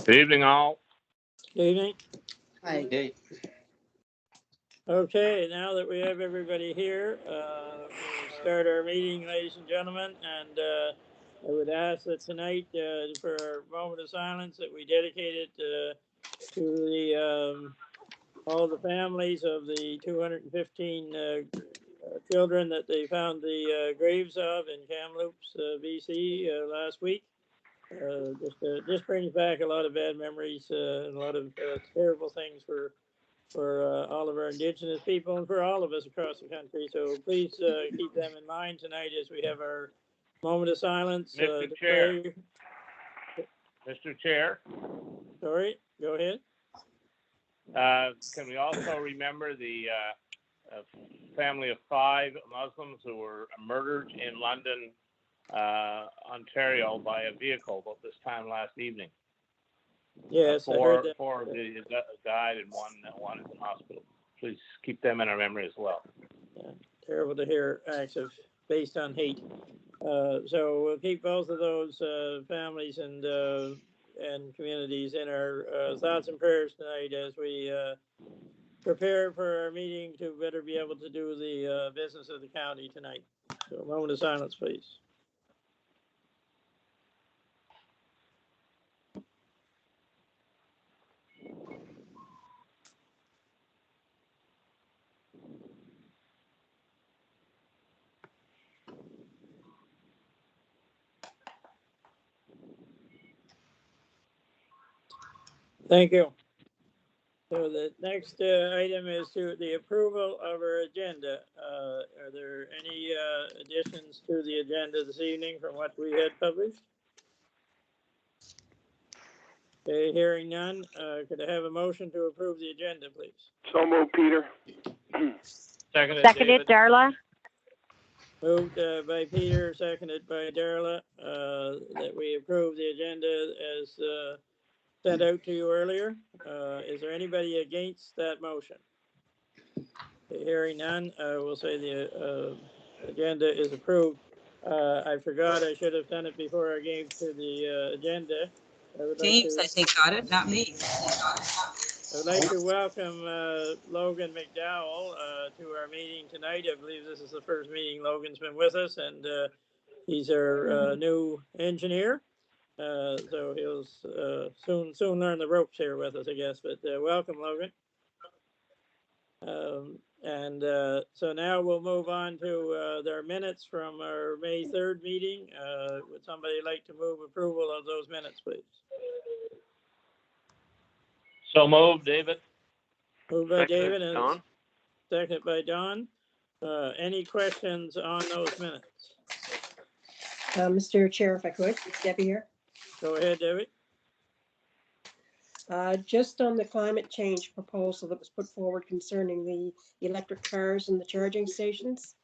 Good evening, all. Good evening. Hi. Hey, Okay, now that we have everybody here, we'll start our meeting, ladies and gentlemen. And I would ask that tonight, for our moment of silence, that we dedicate it to the all the families of the 215 children that they found the graves of in Kamloops, BC, last week. Just brings back a lot of bad memories and a lot of terrible things for all of our Indigenous people and for all of us across the country. So please keep them in mind tonight as we have our moment of silence. Mr. Chair. Mr. Chair. Sorry, go ahead. Can we also remember the family of 5 Muslims who were murdered in London, Ontario by a vehicle about this time last evening? Yes, I heard that. 4 of the died and one is in hospital. Please keep them in our memory as well. Yeah, terrible to hear acts based on hate. So we'll keep both of those families and communities in our thoughts and prayers tonight as we prepare for our meeting to better be able to do the business of the county tonight. So a moment of silence, please. Thank you. So the next item is to the approval of our agenda. Are there any additions to the agenda this evening from what we had published? Okay, hearing none, could I have a motion to approve the agenda, please? So moved, Peter. Seconded, Darla. Moved by Peter, seconded by Darla, that we approve the agenda as sent out to you earlier. Is there anybody against that motion? Okay, hearing none, we'll say the agenda is approved. I forgot I should have done it before I gave to the agenda. James, I think, got it, not me. I would like to welcome Logan McDowell to our meeting tonight. I believe this is the first meeting Logan's been with us, and he's our new engineer. So he'll soon learn the ropes here with us, I guess. But welcome, Logan. So now we'll move on to their minutes from our May 3rd meeting. Would somebody like to move approval of those minutes, please? So moved, David. Moved by Second, David and Don. seconded by Don. Any questions on those minutes? Mr. Chair, if I could, it's Debbie here. Go ahead, David. Just on the climate change proposal that was put forward concerning the electric cars and the charging stations.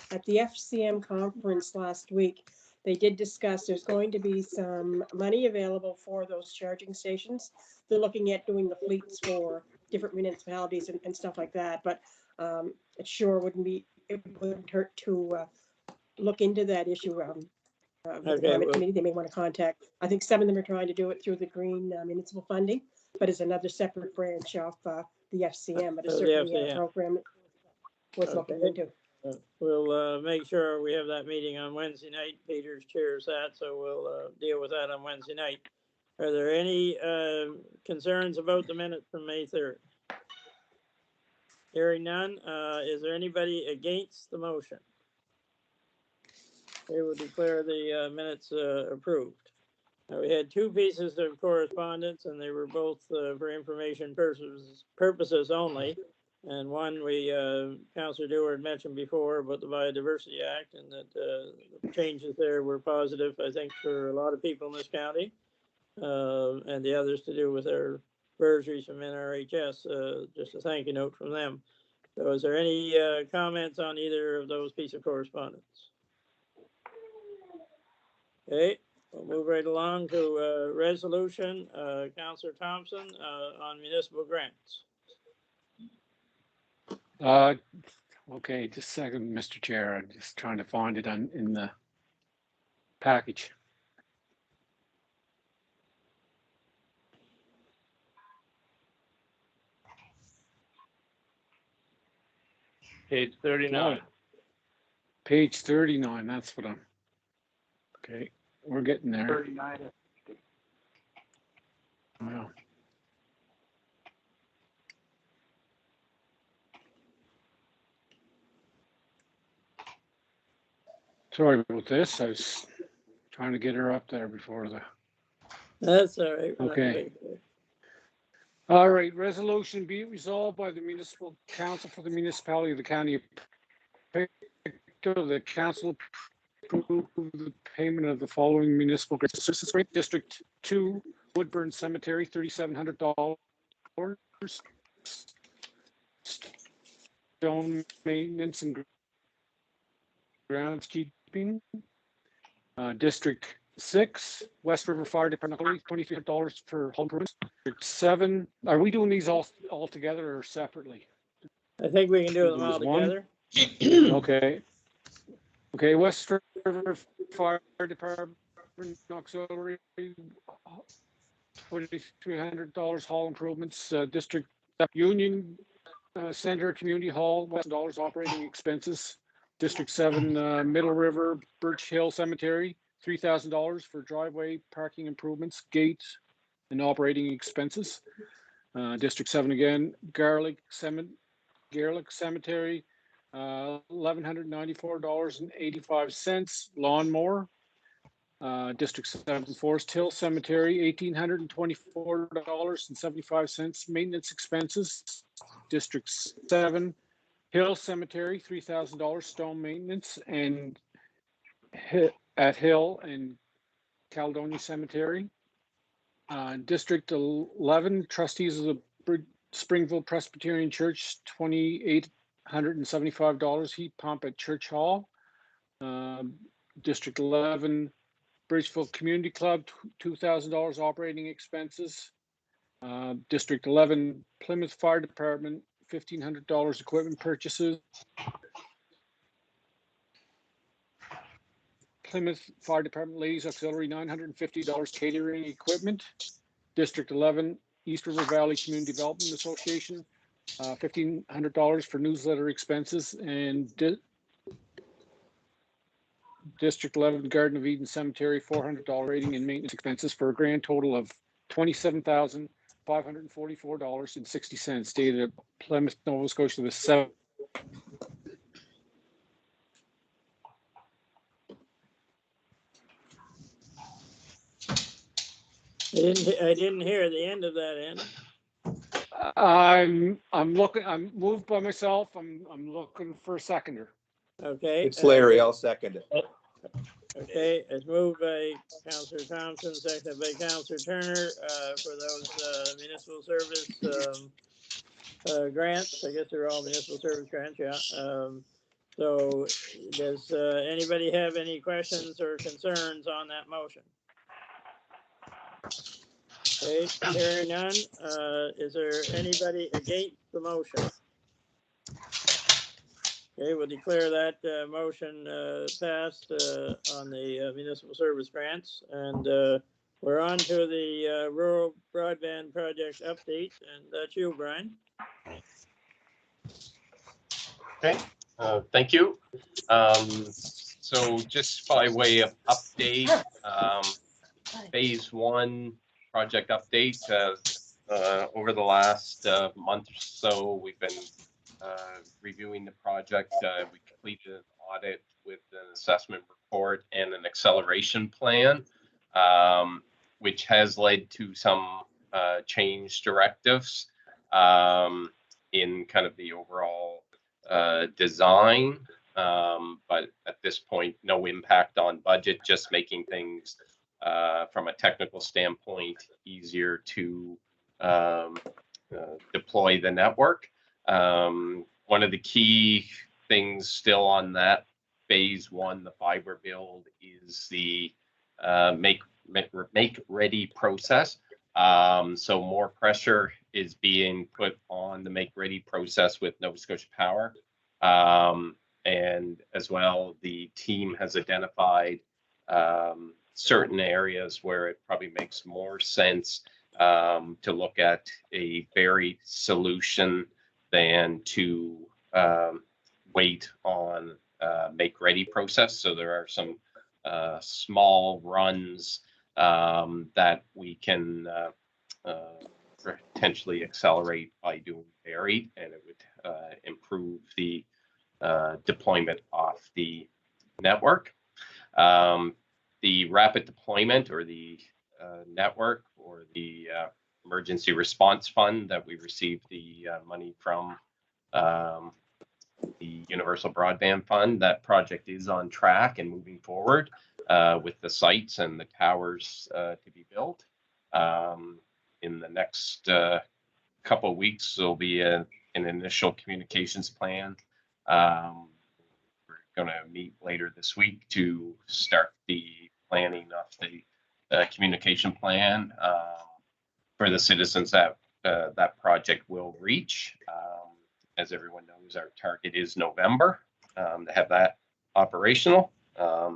At the FCM conference last week, they did discuss there's going to be some money available for those charging stations. They're looking at doing the fleets for different municipalities and stuff like that, but it sure wouldn't hurt to look into that issue. The climate committee, they may want to contact. I think some of them are trying to do it through the green municipal funding, but it's another separate branch of the FCM, but it's certainly a program worth looking into. We'll make sure we have that meeting on Wednesday night. Peter's chairs that, so we'll deal with that on Wednesday night. Are there any concerns about the minutes from May 3rd? Hearing none, is there anybody against the motion? They will declare the minutes approved. We had 2 pieces of correspondence, and they were both for information purposes only. And one Councillor Dewar mentioned before about the Biodiversity Act, and that the changes there were positive, I think, for a lot of people in this county. And the others to do with our bursaries from NRHS, just a thank you note from them. So is there any comments on either of those pieces of correspondence? Okay, we'll move right along to resolution, Councillor Thompson, on municipal grants. okay, just a second, Mr. Chair. I'm just trying to find it in the package. Page 39. Page 39, that's what I'm, okay, we're getting there. 39. Wow. Sorry about this. I was trying to get her up there before the. That's all right. We're not Okay. big there. All right, resolution be it resolved by the municipal council for the municipality of the county of Pictou, the council approve the payment of the following municipal grant assistance rate. District 2, Woodburn Cemetery, $3,700. Stone maintenance and groundskeeping. District 6, West River Fire Department, $2,300 for home improvements. District 7, are we doing these all together or separately? I think we can do them There was all one. together. Okay. Okay, West River Fire Department auxiliary, $2,300 hall improvements. District Union Center Community Hall, $1,000 operating expenses. District 7 Middle River Birch Hill Cemetery, $3,000 for driveway parking improvements, gate and operating expenses. District 7 again, Garlic Cemetery, $1,194.85. Lawnmower. District 7 Forest Hill Cemetery, $1,824.75. Maintenance expenses. District 7 Hill Cemetery, $3,000 stone maintenance, and at Hill and Caledonia Cemetery. District 11 Trustees of the Springville Presbyterian Church, $2,875 heat pump at Church Hall. District 11 Bridgeville Community Club, $2,000 operating expenses. District 11 Plymouth Fire Department, $1,500 equipment purchases. Plymouth Fire Department Ladies Auxiliary, $950 catering equipment. District 11 East River Valley Community Development Association, $1,500 for newsletter expenses, and District 11 Garden of Eden Cemetery, $400 rating and maintenance expenses for a grand total of $27,544.60, dated at Plymouth, Nova Scotia, the 7th. I didn't hear the end of that end. I'm moved by myself. I'm looking for a seconder. Okay. It's Larry. I'll second it. Okay, it's moved by Councillor Thompson, seconded by Councillor Turner, for those, municipal service, grants. I guess they're all municipal service grants, yeah. So does, anybody have any questions or concerns on that motion? Okay, hearing none, is there anybody against the motion? Okay, we'll declare that motion passed on the municipal service grants, and we're on to the rural broadband project update, and that's you, Brian. Okay, thank you. So just by way of update, phase 1 project update, over the last month or so, we've been reviewing the project. We completed an audit with an assessment report and an acceleration plan, which has led to some change directives in kind of the overall design. But at this point, no impact on budget, just making things from a technical standpoint easier to deploy the network. One of the key things still on that phase 1, the fiber build, is the make ready process. So more pressure is being put on the make ready process with Nova Scotia Power. And as well, the team has identified certain areas where it probably makes more sense to look at a varied solution than to wait on make ready process. So there are some small runs that we can potentially accelerate by doing buried, and it would improve the deployment off the network. The rapid deployment or the network or the emergency response fund that we received the money from the Universal Broadband Fund, that project is on track and moving forward with the sites and the towers to be built. In the next couple of weeks, there'll be an initial communications plan. We're going to meet later this week to start the planning of the communication plan for the citizens that that project will reach. As everyone knows, our target is November to have that operational.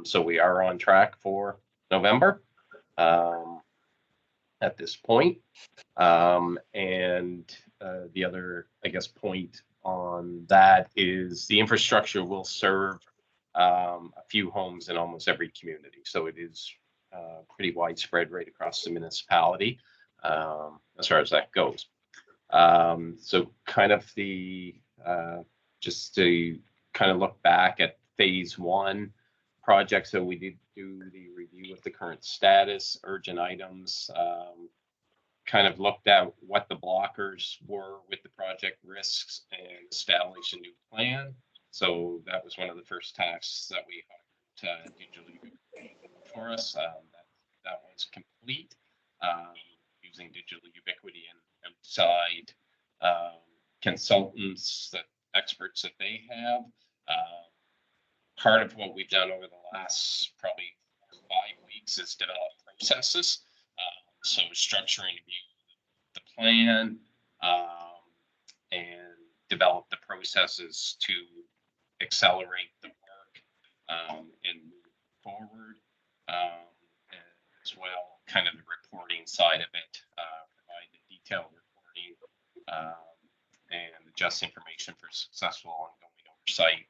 So we are on track for November at this point. And the other, I guess, point on that is the infrastructure will serve a few homes in almost every community. So it is pretty widespread right across the municipality as far as that goes. So kind of the, just to kind of look back at phase one project. So we did do the review of the current status, urgent items, kind of looked at what the blockers were with the project risks and establish a new plan. So that was one of the first tasks that we hired digitally for us. That was complete using digital ubiquity and outside consultants, that experts that they have. Part of what we've done over the last probably 5 weeks is develop processes. So structuring the plan and develop the processes to accelerate the work and move forward, and as well, kind of the reporting side of it, provide the detailed reporting and adjust information for successful ongoing oversight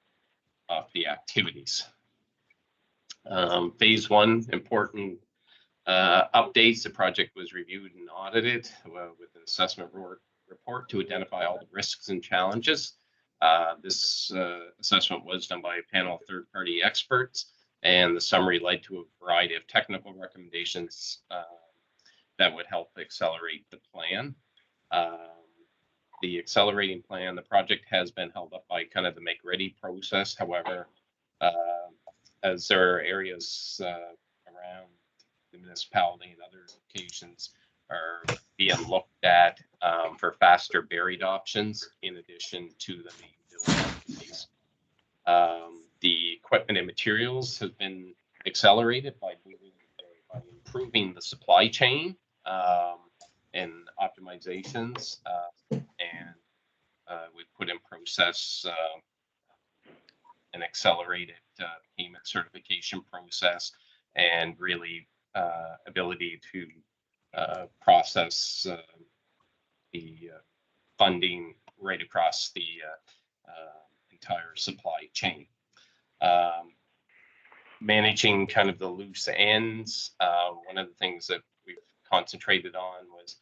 of the activities. Phase one, important updates. The project was reviewed and audited with an assessment report to identify all the risks and challenges. This assessment was done by a panel of third-party experts, and the summary led to a variety of technical recommendations that would help accelerate the plan. The accelerating plan, the project has been held up by kind of the make ready process. However, as there are areas around the municipality and other locations are being looked at for faster buried options in addition to the main building activities. The equipment and materials have been accelerated by improving the supply chain and optimizations, and we put in process an accelerated payment certification process, and really ability to process the funding right across the entire supply chain. Managing kind of the loose ends. One of the things that we've concentrated on was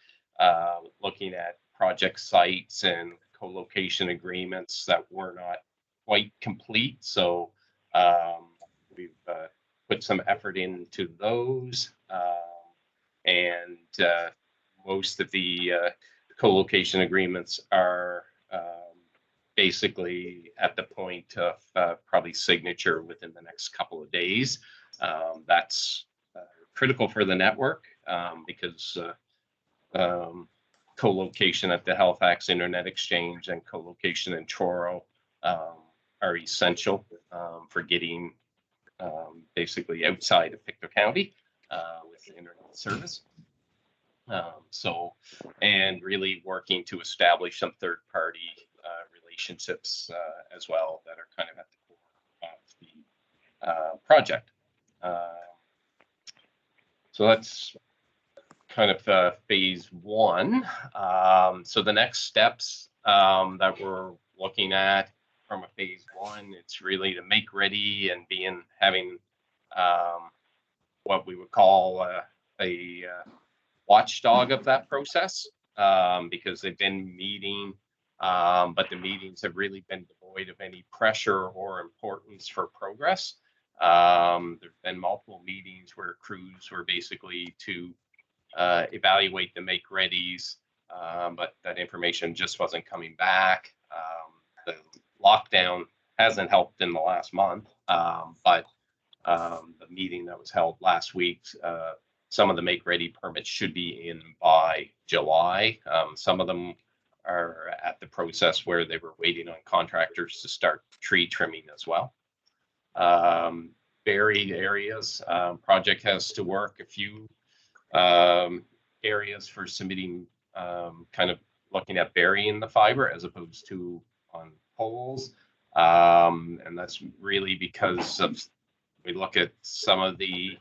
looking at project sites and co-location agreements that were not quite complete. So we've put some effort into those, and most of the co-location agreements are basically at the point of probably signature within the next couple of days. That's critical for the network because co-location at the Halifax Internet Exchange and co-location in Truro are essential for getting basically outside of Pictou County with the internet service. So, and really working to establish some third-party relationships as well that are kind of at the core of the project. So that's kind of phase one. So the next steps that we're looking at from a phase one. It's really to make ready and having what we would call a watchdog of that process, because they've been meeting, but the meetings have really been devoid of any pressure or importance for progress. There've been multiple meetings where crews were basically to evaluate the make readies, but that information just wasn't coming back. The lockdown hasn't helped in the last month, but the meeting that was held last week, some of the make ready permits should be in by July. Some of them are at the process where they were waiting on contractors to start tree trimming as well. Buried areas, project has to work a few areas for submitting, kind of looking at burying the fiber as opposed to on poles. And that's really because of, we look at some of the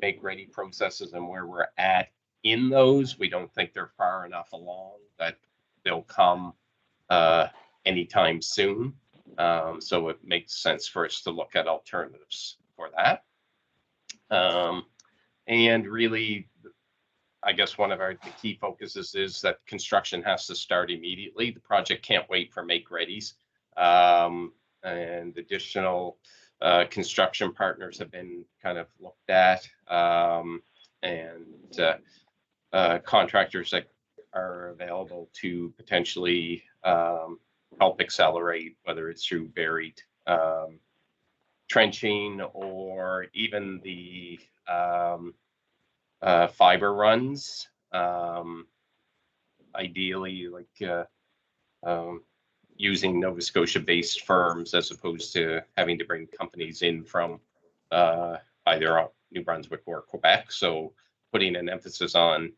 make ready processes and where we're at in those, we don't think they're far enough along that they'll come anytime soon. So it makes sense for us to look at alternatives for that. And really, I guess one of the key focuses is that construction has to start immediately. The project can't wait for make readies. And additional construction partners have been kind of looked at, and contractors that are available to potentially help accelerate, whether it's through buried trenching or even the fiber runs, ideally like using Nova Scotia-based firms as opposed to having to bring companies in from either New Brunswick or Quebec. So putting an emphasis on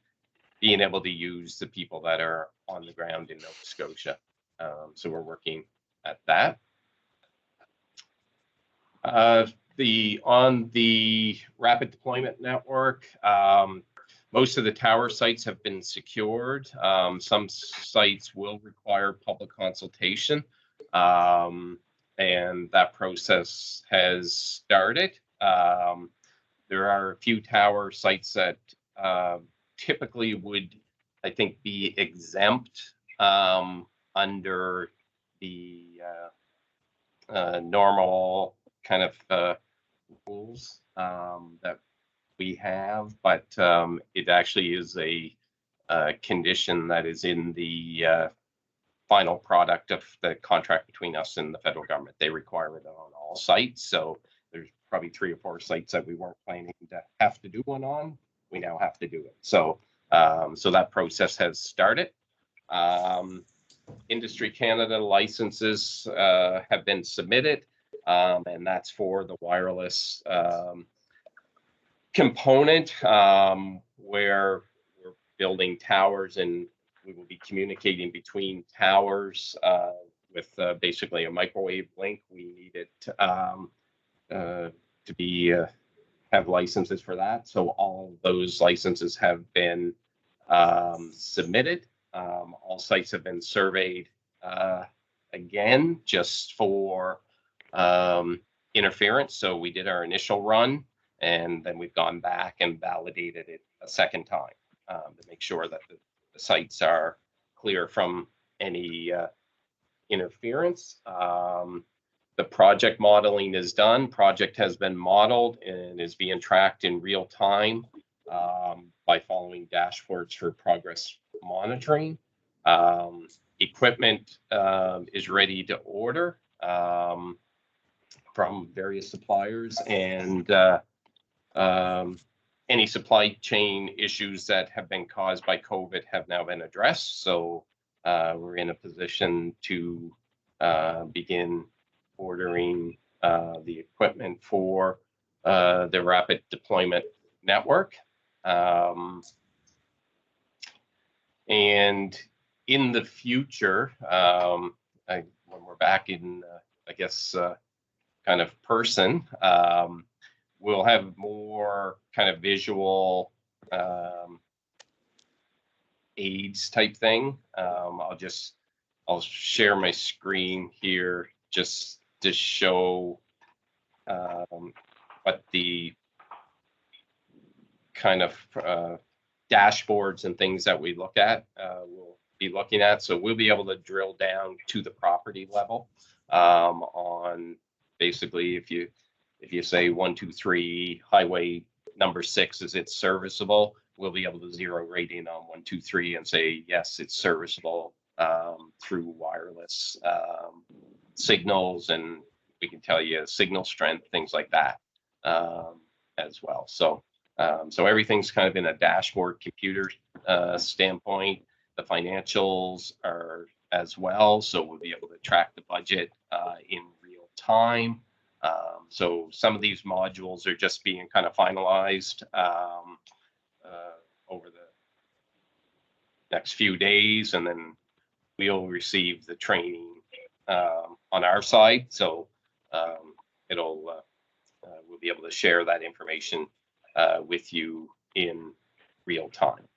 being able to use the people that are on the ground in Nova Scotia. So we're working at that. On the rapid deployment network, most of the tower sites have been secured. Some sites will require public consultation, and that process has started. There are a few tower sites that typically would, I think, be exempt under the normal kind of rules that we have, but it actually is a condition that is in the final product of the contract between us and the federal government. They require it on all sites. So there's probably 3 or 4 sites that we weren't planning to have to do one on. We now have to do it. So so that process has started. Industry Canada licenses have been submitted, and that's for the wireless component, where we're building towers and we will be communicating between towers with basically a microwave link. We need it to be have licenses for that. So all those licenses have been submitted. All sites have been surveyed again, just for interference. So we did our initial run, and then we've gone back and validated it a second time to make sure that the sites are clear from any interference. The project modeling is done. Project has been modeled and is being tracked in real time by following dashboards for progress monitoring. Equipment is ready to order from various suppliers, and any supply chain issues that have been caused by COVID have now been addressed. So we're in a position to begin ordering the equipment for the rapid deployment network. And in the future, when we're back in, I guess, kind of person, we'll have more kind of visual aids type thing. I'll just I'll share my screen here just to show what the kind of dashboards and things that we look at, we'll be looking at. So we'll be able to drill down to the property level on basically if you say 123 highway number 6 is it serviceable, we'll be able to zero rating on 123 and say yes, it's serviceable through wireless signals, and we can tell you signal strength, things like that as well. So everything's kind of in a dashboard computer standpoint. The financials are as well, so we'll be able to track the budget in real time. So some of these modules are just being kind of finalized over the next few days, and then we'll receive the training on our side. So we'll be able to share that information with you in real time.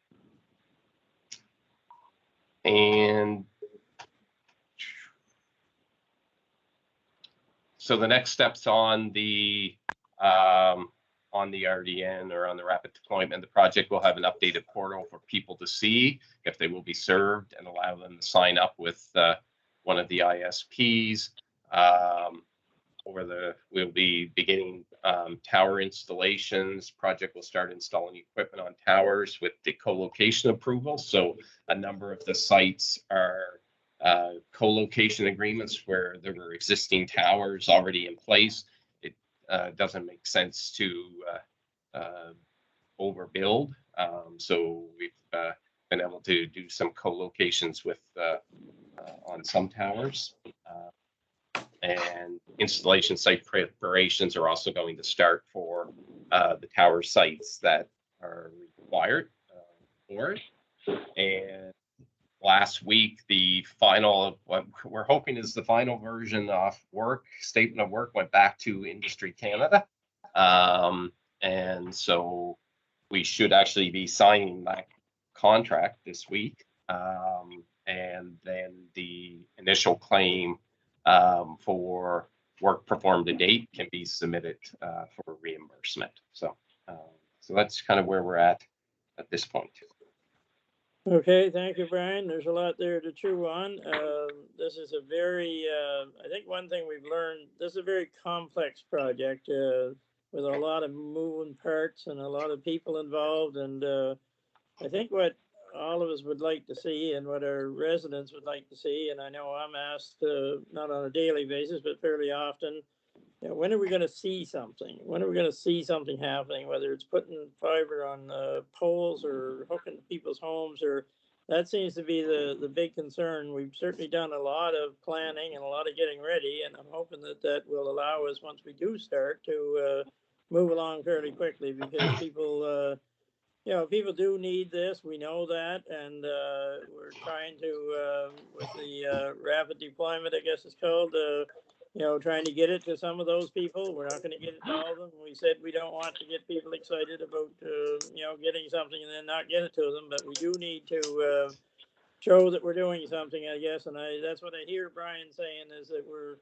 And so the next steps on the RDN or on the rapid deployment, the project will have an updated portal for people to see if they will be served and allow them to sign up with one of the ISPs. We'll be beginning tower installations. Project will start installing equipment on towers with the co-location approval. So a number of the sites are co-location agreements where there were existing towers already in place. It doesn't make sense to overbuild. So we've been able to do some co-locations with on some towers. And installation site preparations are also going to start for the tower sites that are required for it. And last week, the final, what we're hoping is the final version of statement of work went back to Industry Canada. And so we should actually be signing that contract this week. And then the initial claim for work performed to date can be submitted for reimbursement. So that's kind of where we're at this point. Okay, thank you, Brian. There's a lot there to chew on. This is a very, I think one thing we've learned, this is a very complex project with a lot of moving parts and a lot of people involved. And I think what all of us would like to see and what our residents would like to see, and I know I'm asked not on a daily basis, but fairly often, when are we going to see something? When are we going to see something happening, whether it's putting fiber on poles or hooking to people's homes, or that seems to be the big concern. We've certainly done a lot of planning and a lot of getting ready, and I'm hoping that will allow us, once we do start, to move along fairly quickly, because people people do need this. We know that, and we're trying to, with the rapid deployment, I guess it's called, trying to get it to some of those people. We're not going to get it to all of them. We said we don't want to get people excited about, getting something and then not get it to them, but we do need to show that we're doing something, I guess. And that's what I hear Brian saying, is that we're,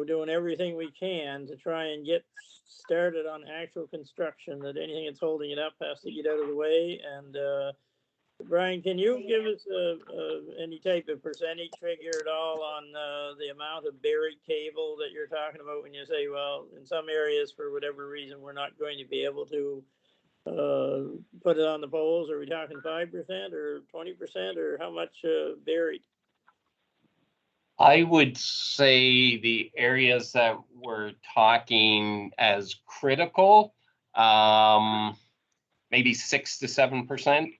doing everything we can to try and get started on actual construction, that anything that's holding it up has to get out of the way. And Brian, can you give us any type of percentage figure at all on the amount of buried cable that you're talking about when you say, well, in some areas, for whatever reason, we're not going to be able to put it on the poles? Are we talking 5% or 20%, or how much buried? I would say the areas that we're talking as critical, maybe 6 to 7%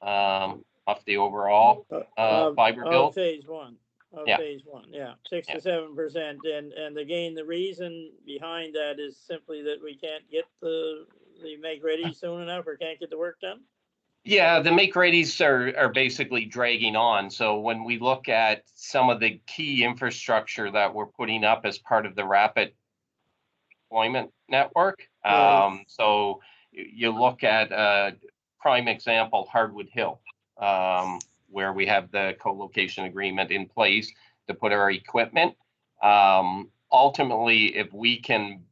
of the overall fiber build. Phase one. Yeah. Phase one, yeah, 6 to 7%, and again, the reason behind that is simply that we can't get the make ready soon enough, or can't get the work done. Yeah, the make readies are basically dragging on. So when we look at some of the key infrastructure that we're putting up as part of the rapid deployment network, Right. So you look at prime example, Hardwood Hill. where we have the co-location agreement in place to put our equipment. Ultimately, if we can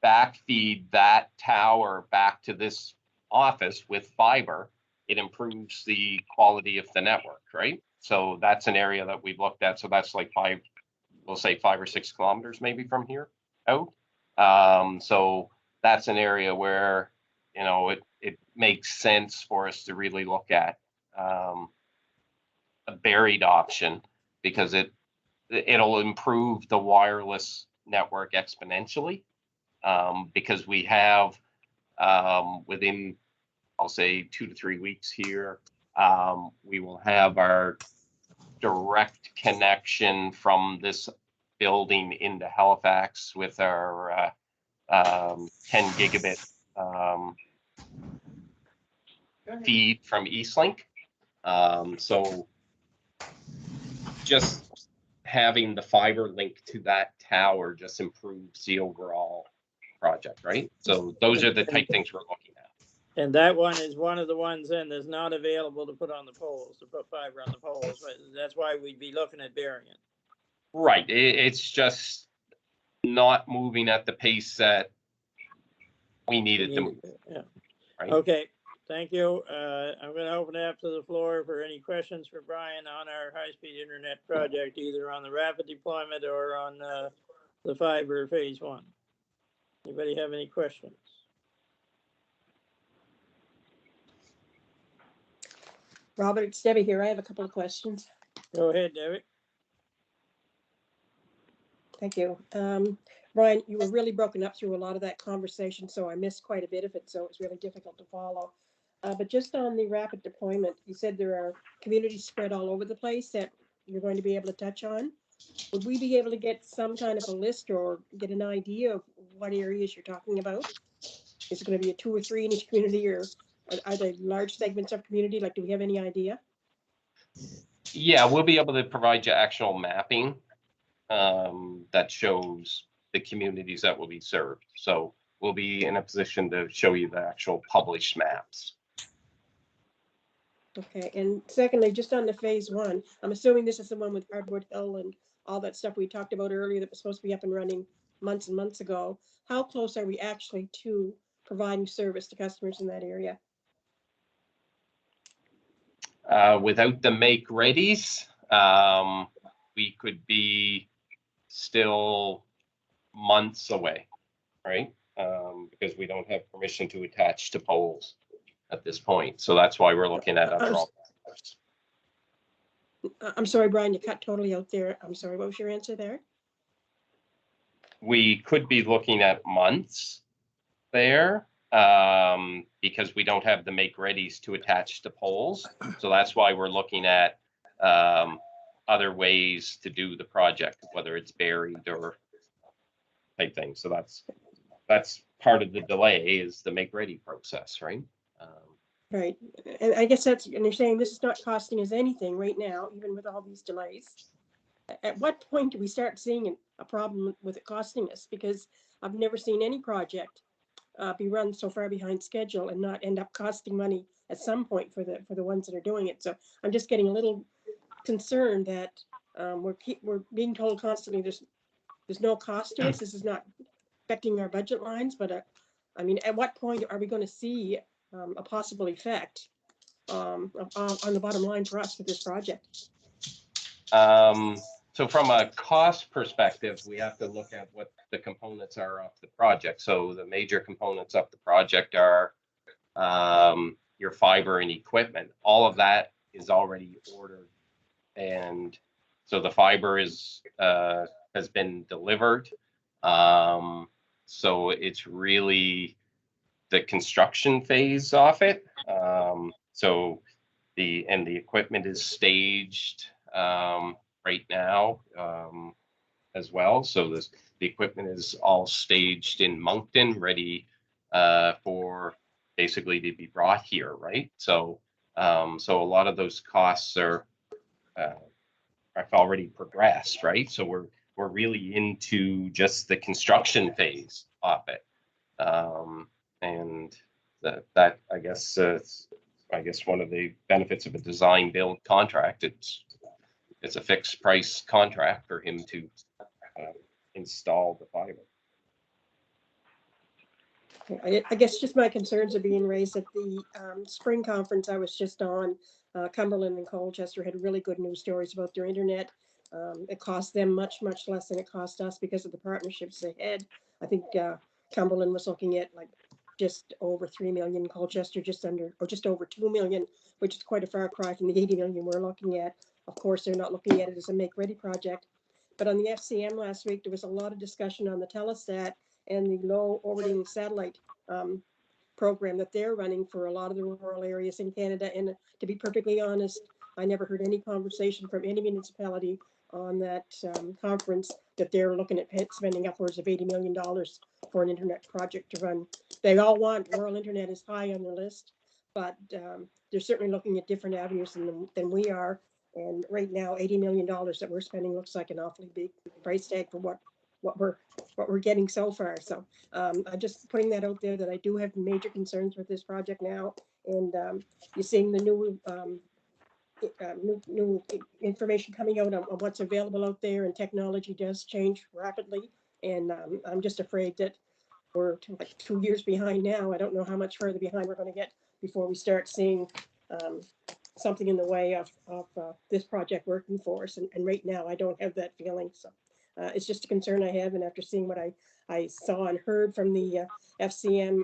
backfeed that tower back to this office with fiber, it improves the quality of the network, right? So that's an area that we've looked at. So that's like we'll say 5 or 6 kilometers maybe from here out. So that's an area where, you know, it makes sense for us to really look at a buried option, because it'll improve the wireless network exponentially, because we have within, I'll say 2 to 3 weeks here, we will have our direct connection from this building into Halifax with our 10 gigabit feed from Eastlink. So just having the fiber link to that tower just improves the overall project, right? So those are the type things we're looking at. And that one is one of the ones then that's not available to put on the poles, to put fiber on the poles. Right? That's why we'd be looking at burying it. Right. It's just not moving at the pace that we needed to move. Yeah. Right. Okay. Thank you. I'm going to open it up to the floor for any questions for Brian on our high-speed internet project, either on the rapid deployment or on the fiber phase 1. Anybody have any questions? Robert, it's Debbie here. I have a couple of questions. Go ahead, David. Thank you. Brian, you were really broken up through a lot of that conversation, so I missed quite a bit of it, so it was really difficult to follow. But just on the rapid deployment, you said there are communities spread all over the place that you're going to be able to touch on. Would we be able to get some kind of a list or get an idea of what areas you're talking about? Is it going to be a 2 or 3 in each community, or are they large segments of community? Like, do we have any idea? Yeah, we'll be able to provide you actual mapping that shows the communities that will be served. So we'll be in a position to show you the actual published maps. Okay, and secondly, just on the phase 1, I'm assuming this is the one with Hardwood Hill and all that stuff we talked about earlier that was supposed to be up and running months and months ago. How close are we actually to providing service to customers in that area? Without the make readies, we could be still months away, right? Because we don't have permission to attach to poles at this point. So that's why we're looking at other alternatives. I'm sorry, Brian, you cut totally out there. I'm sorry, what was your answer there? We could be looking at months there, because we don't have the make readies to attach to poles. So that's why we're looking at other ways to do the project, whether it's buried or type thing. So that's part of the delay, is the make ready process, right? Right, and I guess and you're saying this is not costing us anything right now, even with all these delays. At what point do we start seeing a problem with it costing us? Because I've never seen any project be run so far behind schedule and not end up costing money at some point for the ones that are doing it. So I'm just getting a little concerned that we're being told constantly there's no cost to us. This is not affecting our budget lines, but I mean, at what point are we going to see a possible effect on the bottom line for us with this project? So from a cost perspective, we have to look at what the components are of the project. So the major components of the project are your fiber and equipment. All of that is already ordered, and so the fiber has been delivered. So it's really the construction phase of it. So the equipment is staged right now as well. So the equipment is all staged in Moncton, ready for basically to be brought here, right? So so a lot of those costs are have already progressed, right? So we're really into just the construction phase of it, and that I guess I guess one of the benefits of a design build contract. It's a fixed price contract for him to install the fiber. I guess just my concerns are being raised at the spring conference I was just on. Cumberland and Colchester had really good news stories about their internet. It cost them much less than it cost us because of the partnerships they had. I think Cumberland was looking at like just over 3 million, Colchester just under or just over 2 million, which is quite a far cry from the 80 million we're looking at. Of course, they're not looking at it as a make-ready project. But on the FCM last week, there was a lot of discussion on the Telesat and the low orbiting satellite program that they're running for a lot of the rural areas in Canada. And to be perfectly honest, I never heard any conversation from any municipality on that conference that they're looking at spending upwards of $80 million for an internet project to run. They all want rural internet is high on their list, but they're certainly looking at different avenues than we are. And right now, $80 million that we're spending looks like an awfully big price tag for what we're getting so far. So I'm just putting that out there that I do have major concerns with this project now. And you're seeing the new information coming out on what's available out there, and technology does change rapidly. And I'm just afraid that we're like 2 years behind now. I don't know how much further behind we're going to get before we start seeing something in the way of this project working for us. And right now, I don't have that feeling. So it's just a concern I have. And after seeing what I saw and heard from the FCM,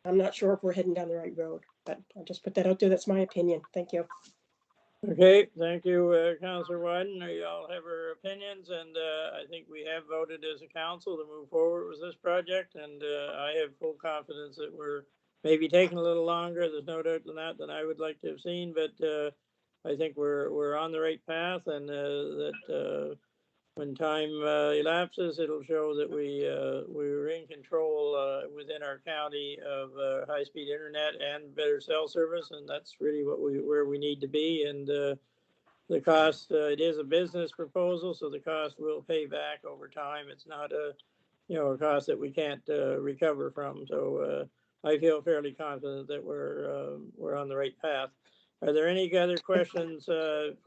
I'm not sure if we're heading down the right road. But I'll just put that out there. That's my opinion. Thank you. Okay, thank you, Councillor Wyden. You all have our opinions, and I think we have voted as a council to move forward with this project, and I have full confidence that we're maybe taking a little longer. There's no doubt in that than I would like to have seen, but I think we're on the right path, and that when time elapses, it'll show that we're in control within our county of high-speed internet and better cell service, and that's really where we need to be. And the cost, it is a business proposal, so the cost will pay back over time. It's not a cost that we can't recover from. So I feel fairly confident that we're on the right path. Are there any other questions?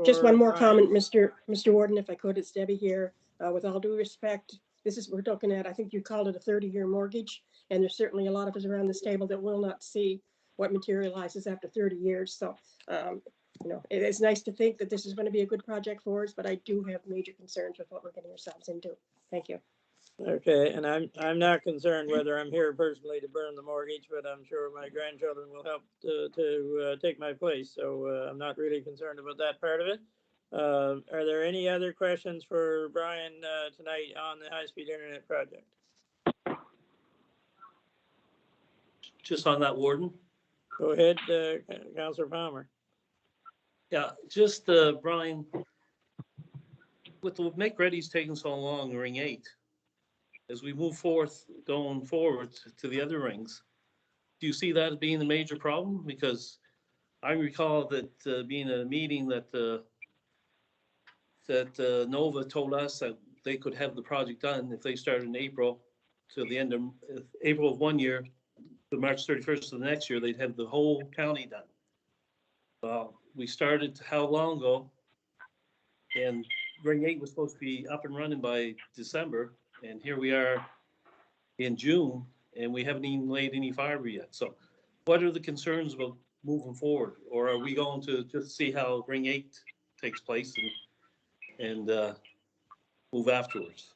Just one more Brian? comment, Mr. Warden, if I could. It's Debbie here. With all due respect, we're looking at, I think you called it a 30-year mortgage, and there's certainly a lot of us around this table that will not see what materializes after 30 years. So, it's nice to think that this is going to be a good project for us, but I do have major concerns with what we're getting ourselves into. Thank you. Okay, and I'm not concerned whether I'm here personally to burn the mortgage, but I'm sure my grandchildren will help to take my place. So I'm not really concerned about that part of it. Are there any other questions for Brian tonight on the high-speed internet project? Just on that, Warden. Go ahead, Councillor Palmer. Yeah, just Brian, with the make ready's taking so long, ring 8. As we move going forward to the other rings, do you see that as being a major problem? Because I recall that being a meeting that Nova told us that they could have the project done if they started in April to the end of April of one year, to March 31st of the next year, they'd have the whole county done. Well, we started how long ago? And ring 8 was supposed to be up and running by December. And here we are in June, and we haven't even laid any fiber yet. So what are the concerns about moving forward? Or are we going to just see how ring 8 takes place and move afterwards?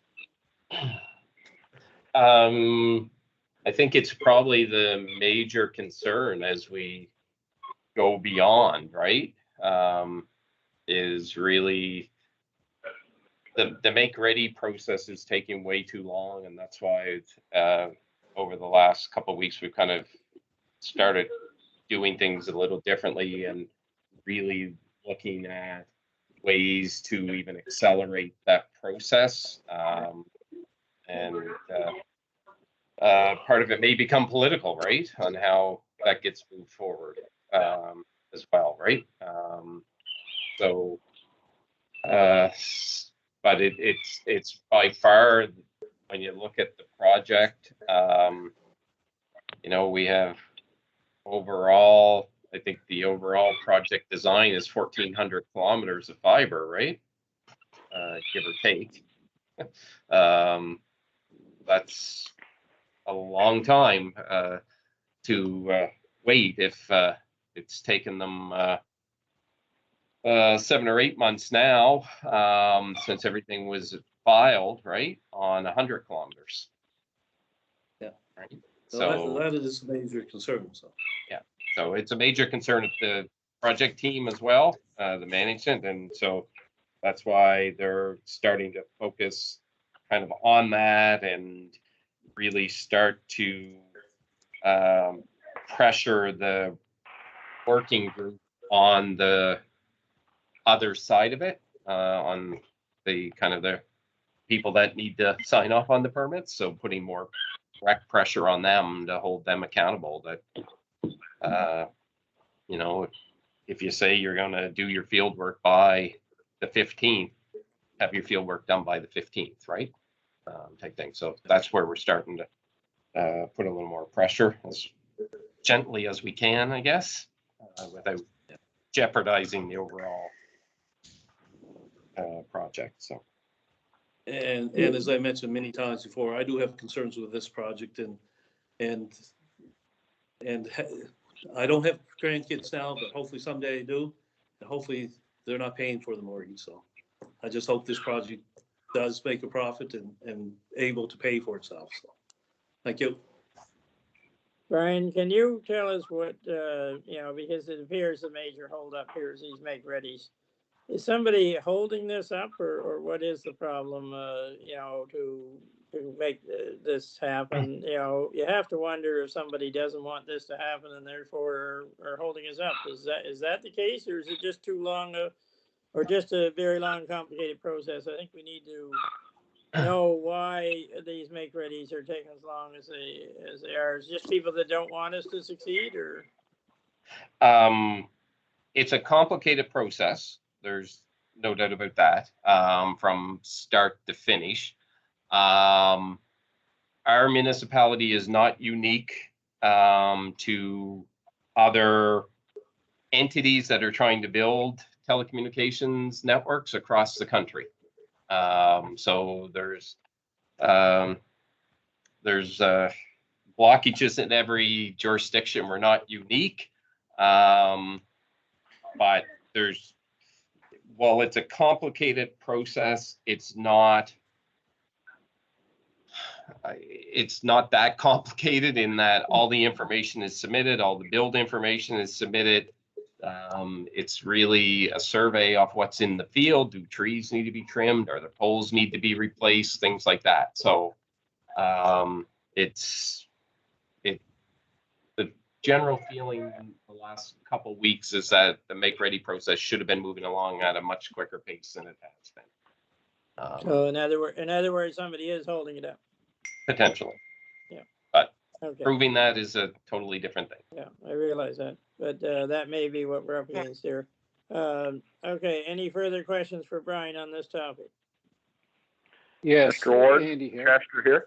I think it's probably the major concern as we go beyond, right? Is really the make ready process is taking way too long, and that's why over the last couple of weeks we've kind of started doing things a little differently and really looking at ways to even accelerate that process. And part of it may become political, right, on how that gets moved forward as well, right? But it's by far, when you look at the project, we have overall, I think the overall project design is 1,400 kilometers of fiber, right? Give or take. That's a long time to wait if it's taken them 7 or 8 months now since everything was filed, right, on 100 kilometers. Yeah. Right. So that is a major concern, so. Yeah, so it's a major concern of the project team as well, the management, and so that's why they're starting to focus kind of on that and really start to pressure the working group on the other side of it, on the kind of the people that need to sign off on the permits. So putting more direct pressure on them to hold them accountable that, you know, if you say you're going to do your field work by the 15th, have your field work done by the 15th, right? Type thing. So that's where we're starting to put a little more pressure as gently as we can, I guess, without jeopardizing the overall project. So. And as I mentioned many times before, I do have concerns with this project and I don't have grandkids now, but hopefully someday I do. And hopefully they're not paying for the mortgage. So I just hope this project does make a profit and able to pay for itself. So thank you. Brian, can you tell us what, you know, because it appears the major holdup here is these make-readies. Is somebody holding this up, or what is the problem, you know, to make this happen? You know, you have to wonder if somebody doesn't want this to happen and therefore are holding us up. Is that the case, or is it just too long, or just a very long, complicated process? I think we need to know why these make-readies are taking as long as they are. Is it just people that don't want us to succeed, or? It's a complicated process. There's no doubt about that, from start to finish. Our municipality is not unique to other entities that are trying to build telecommunications networks across the country. So there's blockages in every jurisdiction. We're not unique, but while it's a complicated process, it's not that complicated in that all the information is submitted, all the build information is submitted. It's really a survey of what's in the field. Do trees need to be trimmed? Or the poles need to be replaced? Things like that. So the general feeling in the last couple of weeks is that the make-ready process should have been moving along at a much quicker pace than it has been. So in other words, somebody is holding it up. Potentially. Yeah. But okay. Proving that is a totally different thing. Yeah, I realize that, but that may be what we're up against here. Okay, any further questions for Brian on this topic? Yes, Mr. Ward, Andy here. Chester here.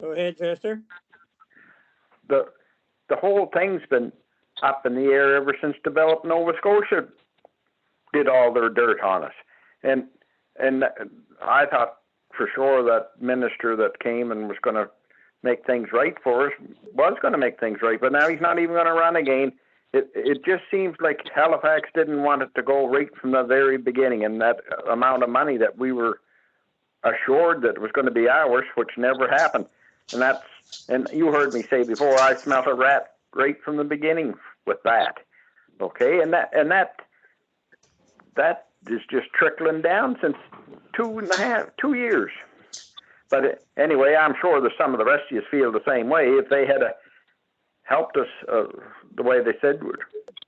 Go ahead, Chester. The whole thing's been up in the air ever since Develop Nova Scotia did all their dirt on us. And I thought for sure that minister that came and was going to make things right for us was going to make things right, but now he's not even going to run again. It just seems like Halifax didn't want it to go right from the very beginning, and that amount of money that we were assured that it was going to be ours, which never happened. And you heard me say before, I smelt a rat right from the beginning with that. Okay, and that is just trickling down since 2 years. But anyway, I'm sure that some of the rest of you feel the same way. If they had helped us the way they said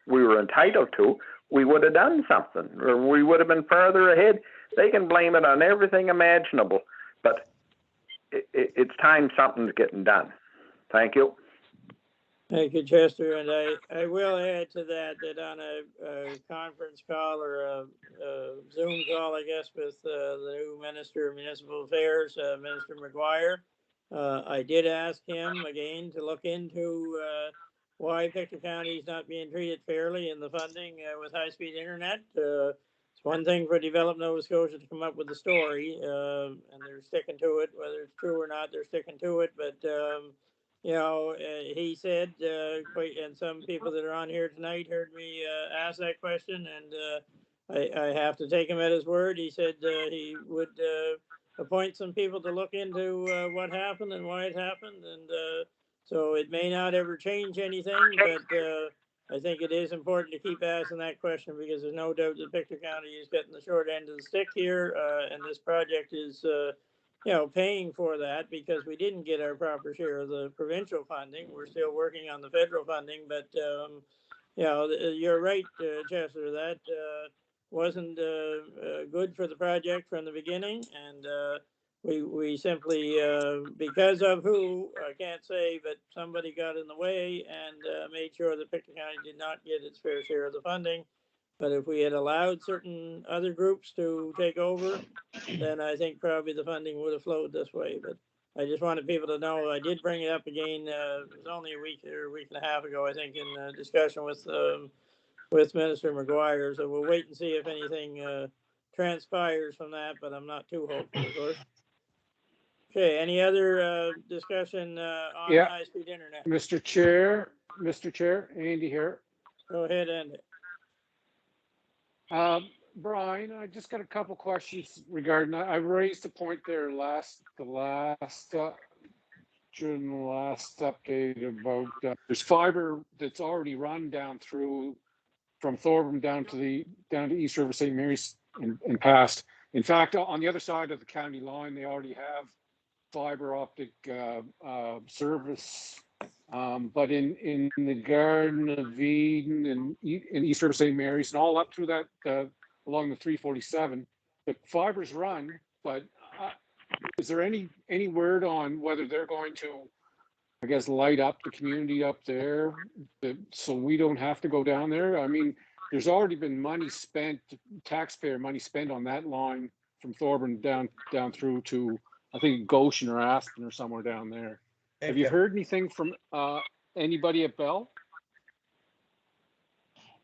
we were entitled to, we would have done something, or we would have been further ahead. They can blame it on everything imaginable, but it's time something's getting done. Thank you. Thank you, Chester. And I will add to that on a conference call or a Zoom call, I guess, with the new Minister of Municipal Affairs, Minister McGuire, I did ask him again to look into why Pictou County is not being treated fairly in the funding with high-speed internet. It's one thing for Develop Nova Scotia to come up with a story, and they're sticking to it. Whether it's true or not, they're sticking to it. But you know, he said, and some people that are on here tonight heard me ask that question, and I have to take him at his word. He said he would appoint some people to look into what happened and why it happened, and so it may not ever change anything, but I think it is important to keep asking that question because there's no doubt that Pictou County is getting the short end of the stick here, and this project is, you know, paying for that because we didn't get our proper share of the provincial funding. We're still working on the federal funding, but you know, you're right, Chester. That wasn't good for the project from the beginning, and we simply, because of who, I can't say, but somebody got in the way and made sure that Pictou County did not get its fair share of the funding. But if we had allowed certain other groups to take over, then I think probably the funding would have flowed this way. But I just wanted people to know, I did bring it up again, it was only a week or a week and a half ago, I think, in discussion with Minister McGuire. So we'll wait and see if anything transpires from that, but I'm not too hopeful, of course. Okay, any other discussion on Yeah. high-speed internet? Mr. Chair, Andy here. Go ahead, Andy. Brian, I just got a couple questions regarding, I raised a point there during the last update about, there's fiber that's already run down through, from Thorburn down to East River St. Mary's and past. In fact, on the other side of the county line, they already have fiber optic service. But in the Garden of Eden and in East River St. Mary's and all up through that along the 347, the fiber's run. But is there any word on whether they're going to, I guess, light up the community up there, so we don't have to go down there? I mean, there's already been money spent, taxpayer money spent on that line from Thorburn down through to, I think, Goshen or Aspen or somewhere down there. Have you heard anything from anybody at Bell?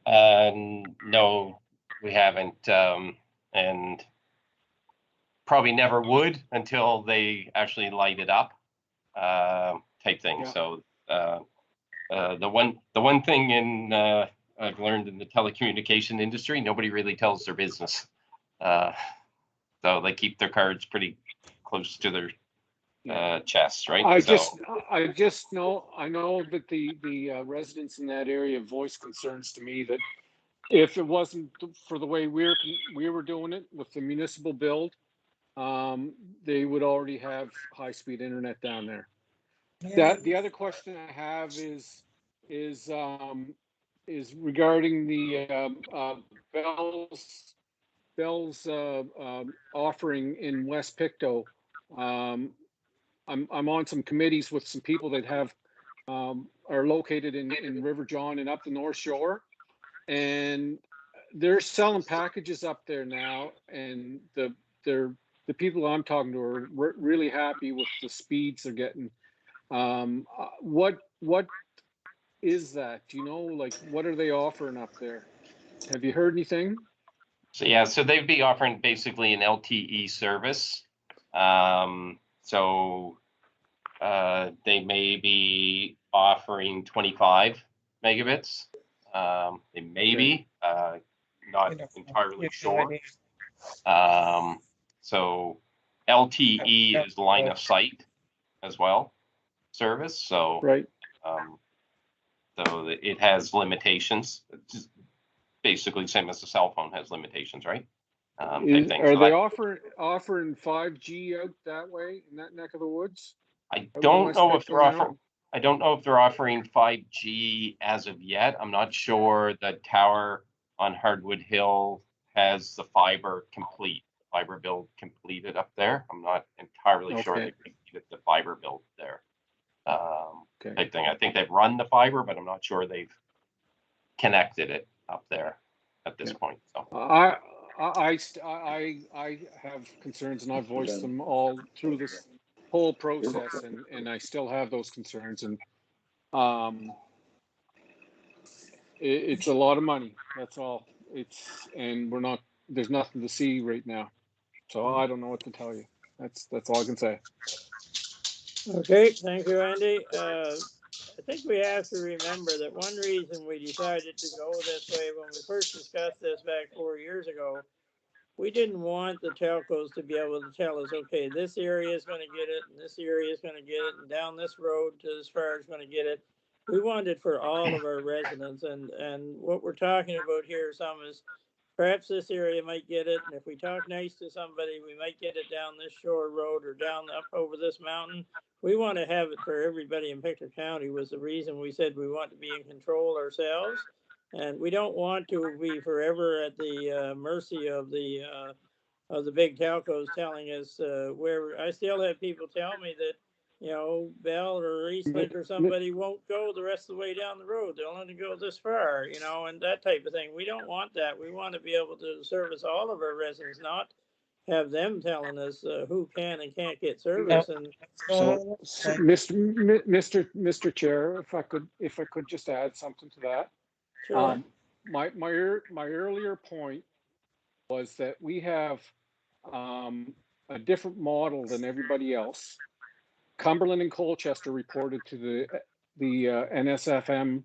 No, we haven't, and probably never would until they actually light it up, type thing. Yeah. So the one thing I've learned in the telecommunication industry, nobody really tells their business. So they keep their cards pretty close to their chests, right? I know that the residents in that area voiced concerns to me that if it wasn't for the way we were doing it with the municipal build, they would already have high-speed internet down there. The other question I have is regarding the Bell's offering in West Pictou. I'm on some committees with some people that are located in River John and up the North Shore, and they're selling packages up there now, and the people I'm talking to are really happy with the speeds they're getting. What is that? Do you know, like, what are they offering up there? Have you heard anything? So yeah, so they'd be offering basically an LTE service. So they may be offering 25 megabits. They may be, not entirely sure. So LTE is line of sight as well service. So Right. So it has limitations. It's just basically same as the cell phone has limitations, right? Are they offering 5G out that way in that neck of the woods? I don't know if they're offering. I don't know if they're offering 5G as of yet. I'm not sure the tower on Hardwood Hill has the fiber build completed up there. I'm not entirely sure they've completed the fiber build there. Type thing. I think they've run the fiber, but I'm not sure they've connected it up there at this point. So I have concerns, and I've voiced them all through this whole process, and I still have those concerns. And it's a lot of money. That's all. And there's nothing to see right now. So I don't know what to tell you. That's all I can say. Okay, thank you, Andy. I think we have to remember that one reason we decided to go this way when we first discussed this back 4 years ago, we didn't want the telcos to be able to tell us, okay, this area is going to get it, and this area is going to get it, and down this road to this far is going to get it. We want it for all of our residents, and what we're talking about here, some is perhaps this area might get it, and if we talk nice to somebody, we might get it down this shore road or down up over this mountain. We want to have it for everybody in Pictou County was the reason we said we want to be in control ourselves. And we don't want to be forever at the mercy of the big telcos telling us where. I still have people tell me that, you know, Bell or Eastlink or somebody won't go the rest of the way down the road. They'll only go this far, you know, and that type of thing. We don't want that. We want to be able to service all of our residents, not have them telling us who can and can't get service. And So, Mr. Chair, if I could just add something to that. sure. My earlier point was that we have a different model than everybody else. Cumberland and Colchester reported to the NSFM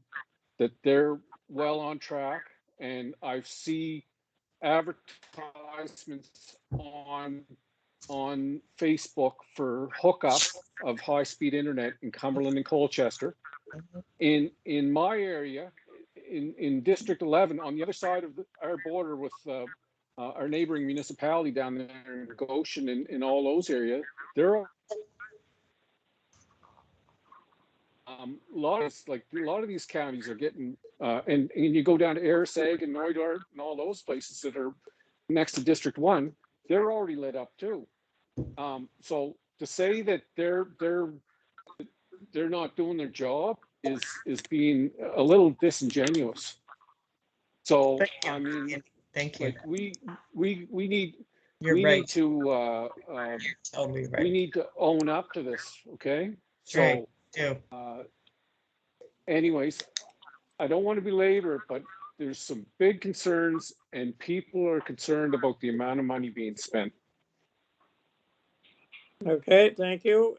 that they're well on track, and I see advertisements on Facebook for hookup of high-speed internet in Cumberland and Colchester. In my area, in District 11, on the other side of our border with our neighboring municipality down there in Goshen and in all those areas, there are a lot of these counties are getting and you go down to Airsaig and Neudart and all those places that are next to District 1, they're already lit up too. So to say that they're not doing their job is being a little disingenuous. So I mean, Thank you. like we need You're we right. need to Totally right. we need to own up to this, okay? Right. So anyways, I don't want to belabor it, but there's some big concerns and people are concerned about the amount of money being spent. Okay, thank you.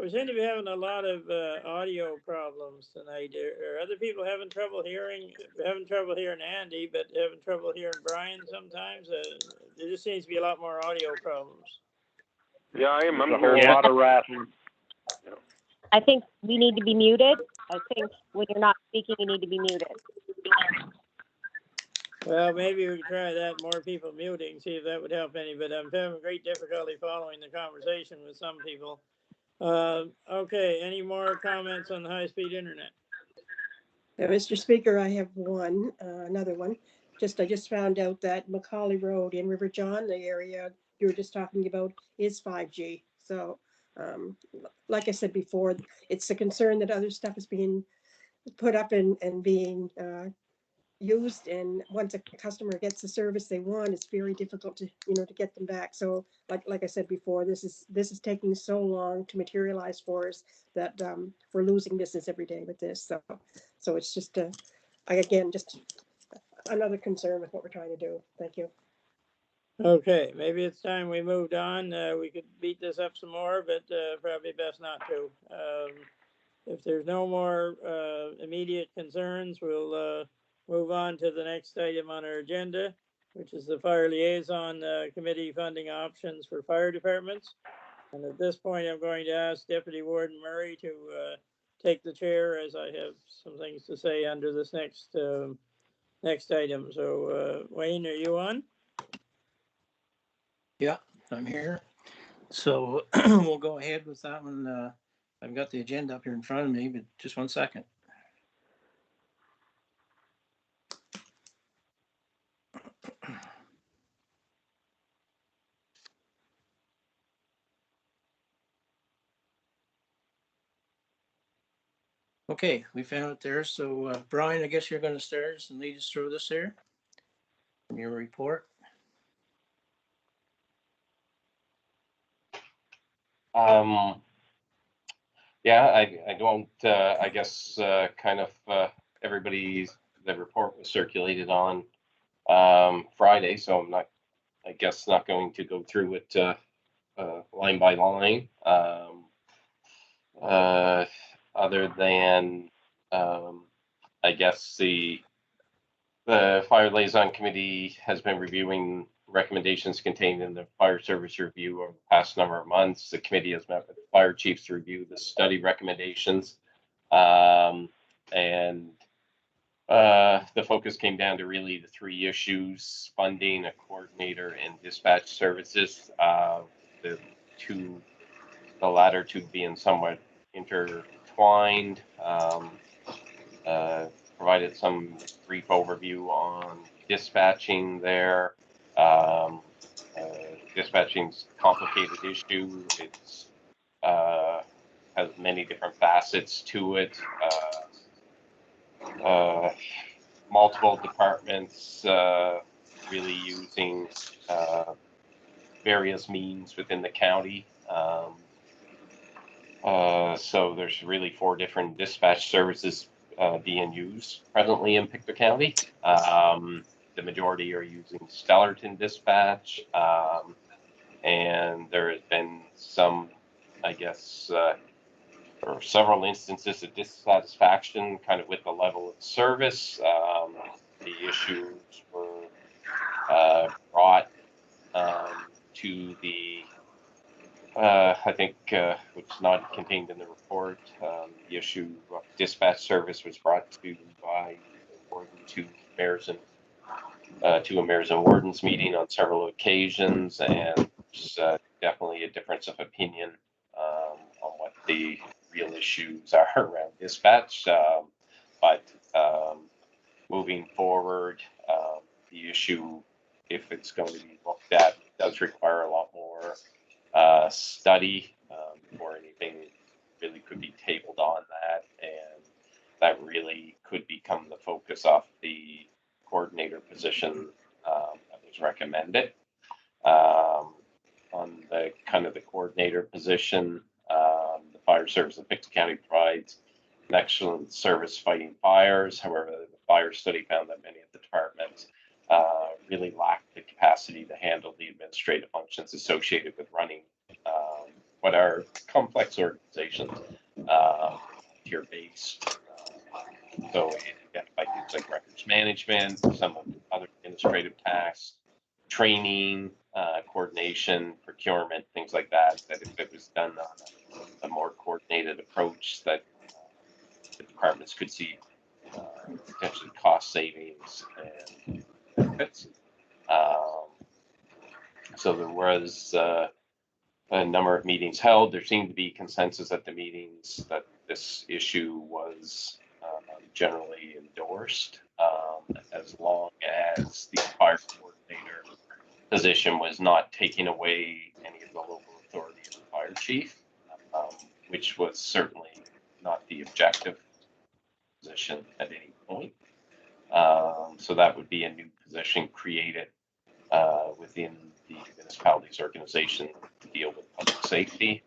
We seem to be having a lot of audio problems tonight. Are other people having trouble hearing Andy, but having trouble hearing Brian sometimes? There just seems to be a lot more audio problems. Yeah, I am. I'm There's a hearing a whole lot of rattling. I think we need to be muted. I think when you're not speaking, you need to be muted. Well, maybe we could try that, more people muting, see if that would help any, but I'm having great difficulty following the conversation with some people. Okay, any more comments on the high-speed internet? Mr. Speaker, I have one, another one. I just found out that Macaulay Road in River John, the area you were just talking about, is 5G. So, like I said before, it's a concern that other stuff is being put up and being used, and once a customer gets the service they want, it's very difficult to to get them back. So like I said before, this is taking so long to materialize for us that we're losing business every day with this. So it's just again just another concern with what we're trying to do. Thank you. Okay, maybe it's time we moved on. We could beat this up some more, but probably best not to. If there's no more immediate concerns, we'll move on to the next item on our agenda, which is the Fire Liaison Committee funding options for fire departments. And at this point, I'm going to ask Deputy Warden Murray to take the chair, as I have some things to say under this next item. So Wayne, are you on? Yeah, I'm here. So we'll go ahead with that one. I've got the agenda up here in front of me, but just 1 second. Okay, we found it there. So Brian, I guess you're going to start us and lead us through this here from your report. Yeah, I don't, I guess, kind of everybody the report was circulated on Friday, so I guess not going to go through it line by line. Other than, I guess the Fire Liaison Committee has been reviewing recommendations contained in the fire service review over the past number of months. The committee has met with the fire chiefs to review the study recommendations. And the focus came down to really the three issues: funding, a coordinator, and dispatch services. The latter two being somewhat intertwined. Provided some brief overview on dispatching there. Dispatching's a complicated issue. It's has many different facets to it. Multiple departments really using various means within the county. So there's really 4 different dispatch services being used presently in Pictou County. The majority are using Stellarton Dispatch, and there has been some, I guess, or several instances of dissatisfaction kind of with the level of service. The issues were brought to the I think, which is not contained in the report, the issue of dispatch service was brought to by to a mayors and wardens meeting on several occasions, and there's definitely a difference of opinion on what the real issues are around dispatch. But moving forward, the issue, if it's going to be looked at, does require a lot more study before anything really could be tabled on that, and that really could become the focus of the coordinator position that was recommended. On the kind of the coordinator position, the fire service of Pictou County provides an excellent service fighting fires. However, the fire study found that many of the departments really lack the capacity to handle the administrative functions associated with running what are complex organizations, tier-based. So it identified things like records management, some of the other administrative tasks, training, coordination, procurement, things like that, that if it was done on a more coordinated approach, that the departments could see potentially cost savings and benefits. So there was a number of meetings held. There seemed to be consensus at the meetings that this issue was generally endorsed, as long as the fire coordinator position was not taking away any of the local authority of the fire chief, which was certainly not the objective position at any point. So that would be a new position created within the municipality's organization to deal with public safety.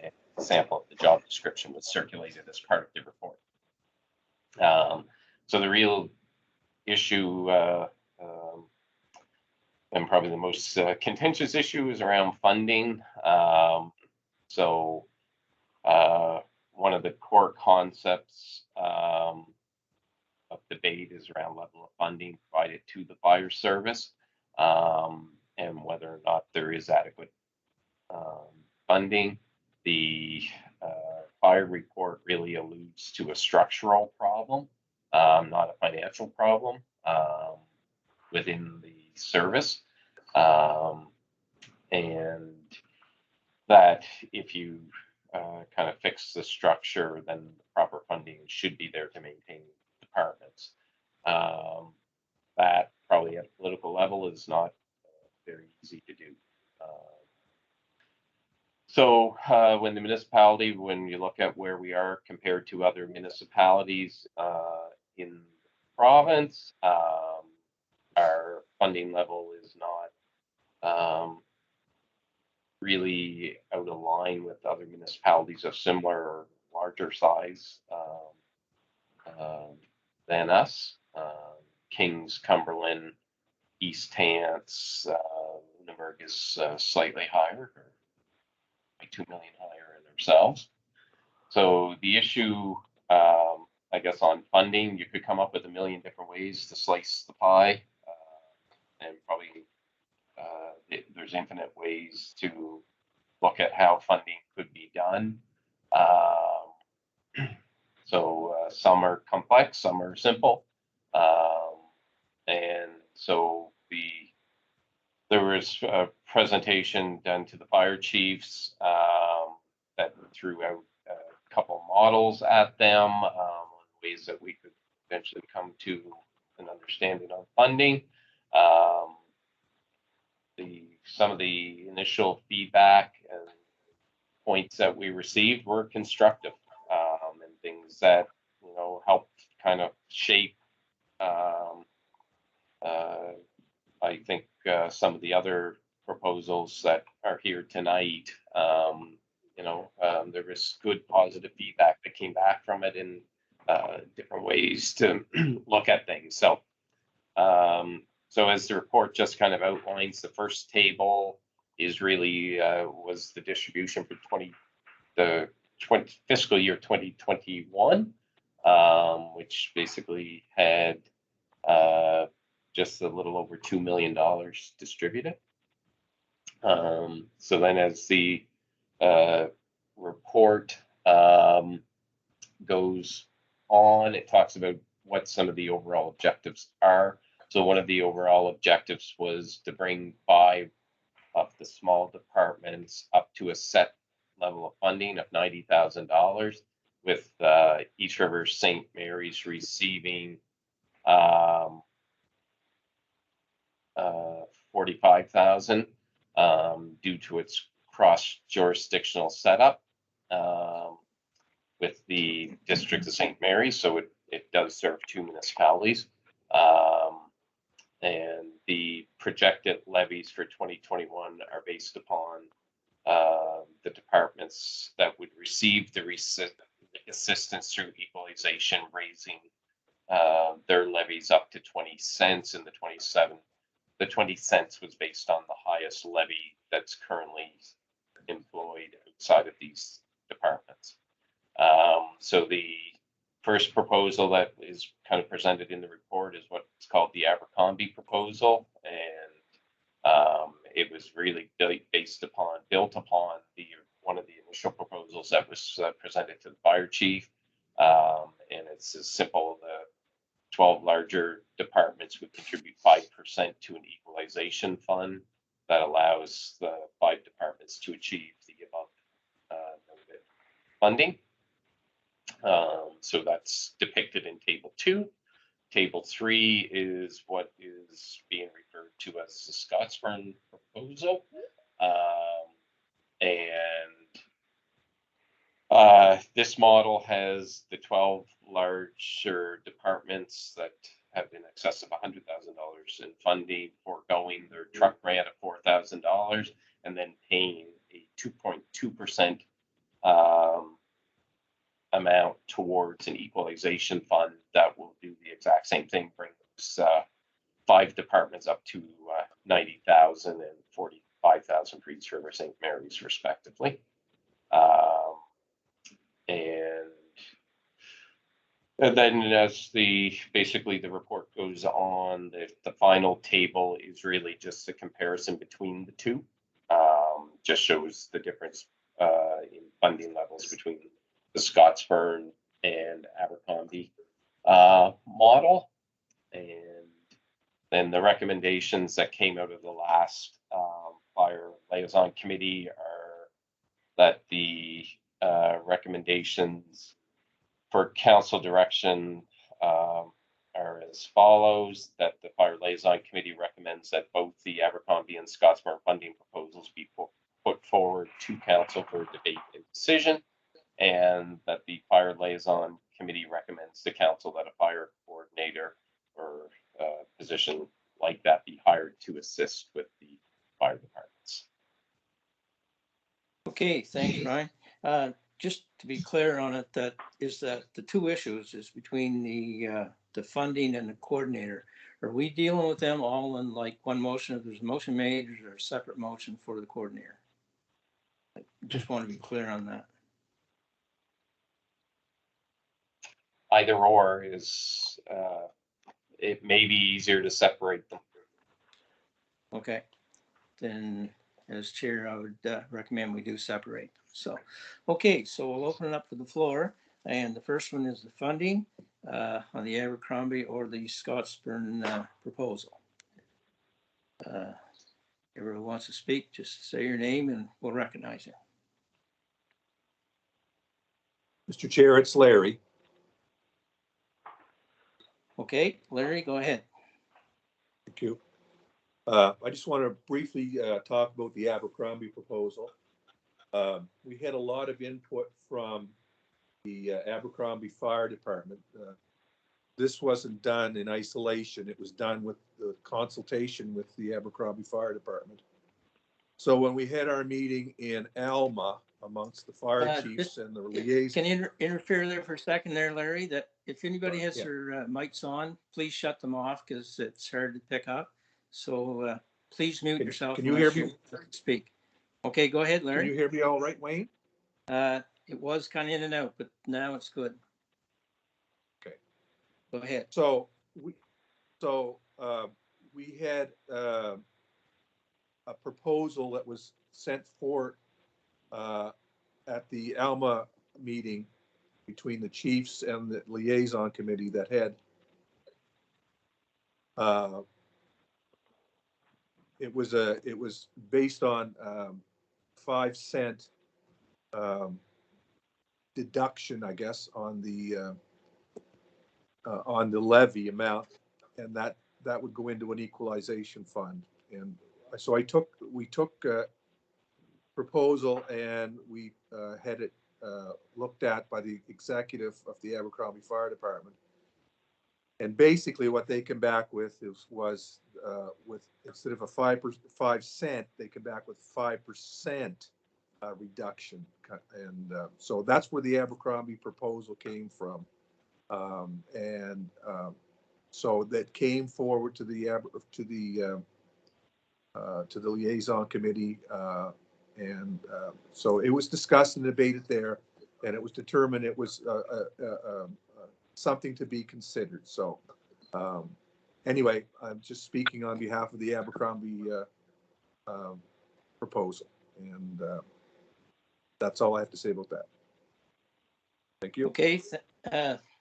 And a sample of the job description was circulated as part of the report. So the real issue, and probably the most contentious issue, is around funding. So one of the core concepts of debate is around level of funding provided to the fire service, and whether or not there is adequate funding. The fire report really alludes to a structural problem, not a financial problem within the service. And that if you kind of fix the structure, then the proper funding should be there to maintain departments. That probably at a political level is not very easy to do. So when the municipality, when you look at where we are compared to other municipalities in the province, our funding level is not really out of line with other municipalities of similar or larger size than us. Kings, Cumberland, East Hants, Lunenburg is slightly higher, or by 2 million higher in themselves. So the issue, I guess, on funding, you could come up with a million different ways to slice the pie, and probably there's infinite ways to look at how funding could be done. So some are complex, some are simple, and so there was a presentation done to the fire chiefs that threw out a couple models at them on ways that we could eventually come to an understanding on funding. Some of the initial feedback and points that we received were constructive, and things that helped kind of shape. I think some of the other proposals that are here tonight, there was good positive feedback that came back from it in different ways to look at things. So as the report just kind of outlines, the first table is really was the distribution for fiscal year 2021, which basically had just a little over $2 million distributed. So then as the report goes on, it talks about what some of the overall objectives are. So one of the overall objectives was to bring 5 of the small departments up to a set level of funding of $90,000, with East River St. Mary's receiving $45,000 due to its cross-jurisdictional setup with the District of St. Mary's. So it does serve 2 municipalities. And the projected levies for 2021 are based upon the departments that would receive the assistance through equalization, raising their levies up to 20 cents, and the 20 cents was based on the highest levy that's currently employed outside of these departments. So the first proposal that is kind of presented in the report is what's called the Abercrombie proposal, and it was really built upon one of the initial proposals that was presented to the fire chief, and it's as simple: the 12 larger departments would contribute 5% to an equalization fund that allows the 5 departments to achieve the above noted funding. So that's depicted in Table 2. Table 3 is what is being referred to as the Scottsburn proposal. This model has the 12 larger departments that have in excess of $100,000 in funding, foregoing their truck grant of $4,000, and then paying a 2.2% amount towards an equalization fund that will do the exact same thing, bring those 5 departments up to 90,000 and 45,000 for East River St. Mary's, respectively. And then as basically the report goes on, the final table is really just a comparison between the two. Just shows the difference in funding levels between the Scottsburn and Abercrombie model. And then the recommendations that came out of the last fire liaison committee are that the recommendations for council direction are as follows: that the fire liaison committee recommends that both the Abercrombie and Scottsburn funding proposals be put forward to council for debate and decision, and that the fire liaison committee recommends to council that a fire coordinator or position like that be hired to assist with the fire departments. Okay, thanks, Ryan. Just to be clear on it, that the 2 issues is between the the funding and the coordinator. Are we dealing with them all in like one motion? If there's a motion made, or is there a separate motion for the coordinator? I just want to be clear on that. Either or is, it may be easier to separate them. Okay, then as chair, I would recommend we do separate. So, okay, so we'll open it up to the floor. And the first one is the funding on the Abercrombie or the Scottsburn proposal. Everyone who wants to speak, just say your name and we'll recognize you. Mr. Chair, it's Larry. Okay, Larry, go ahead. Thank you. I just want to briefly talk about the Abercrombie proposal. We had a lot of input from the Abercrombie Fire Department. This wasn't done in isolation. It was done with the consultation with the Abercrombie Fire Department. So when we had our meeting in Alma amongst the fire chiefs and the liaison. Can you interfere there for a second there, Larry? That if anybody has their mics on, please shut them off because it's hard to pick up. So please mute yourself. Can you hear me? Speak. Okay, go ahead, Larry. Can you hear me all right, Wayne? It was kind of in and out, but now it's good. Okay. Go ahead. So we had a proposal that was sent forth at the Alma meeting between the chiefs and the liaison committee that had it was based on 5-cent deduction, I guess, on the levy amount, and that would go into an equalization fund. And so we took proposal and we had it looked at by the executive of the Abercrombie Fire Department. And basically what they came back with was with instead of a 5 cent, they came back with 5% reduction. And so that's where the Abercrombie proposal came from. So that came forward to the liaison committee. So it was discussed and debated there, and it was determined it was something to be considered. So anyway, I'm just speaking on behalf of the Abercrombie proposal, and that's all I have to say about that. Thank you. Okay,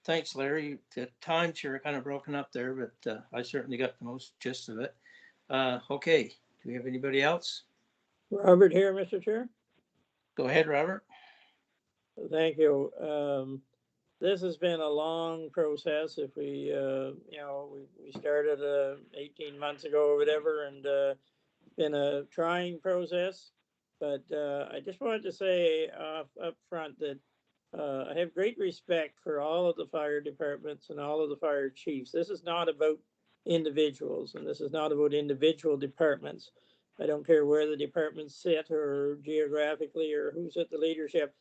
thanks, Larry. The times here are kind of broken up there, but I certainly got the most gist of it. Okay, do we have anybody else? Robert here, Mr. Chair. Go ahead, Robert. Thank you. This has been a long process. If we, we started 18 months ago or whatever, and been a trying process. But I just wanted to say up front that I have great respect for all of the fire departments and all of the fire chiefs. This is not about individuals, and this is not about individual departments. I don't care where the departments sit or geographically or who's at the leadership.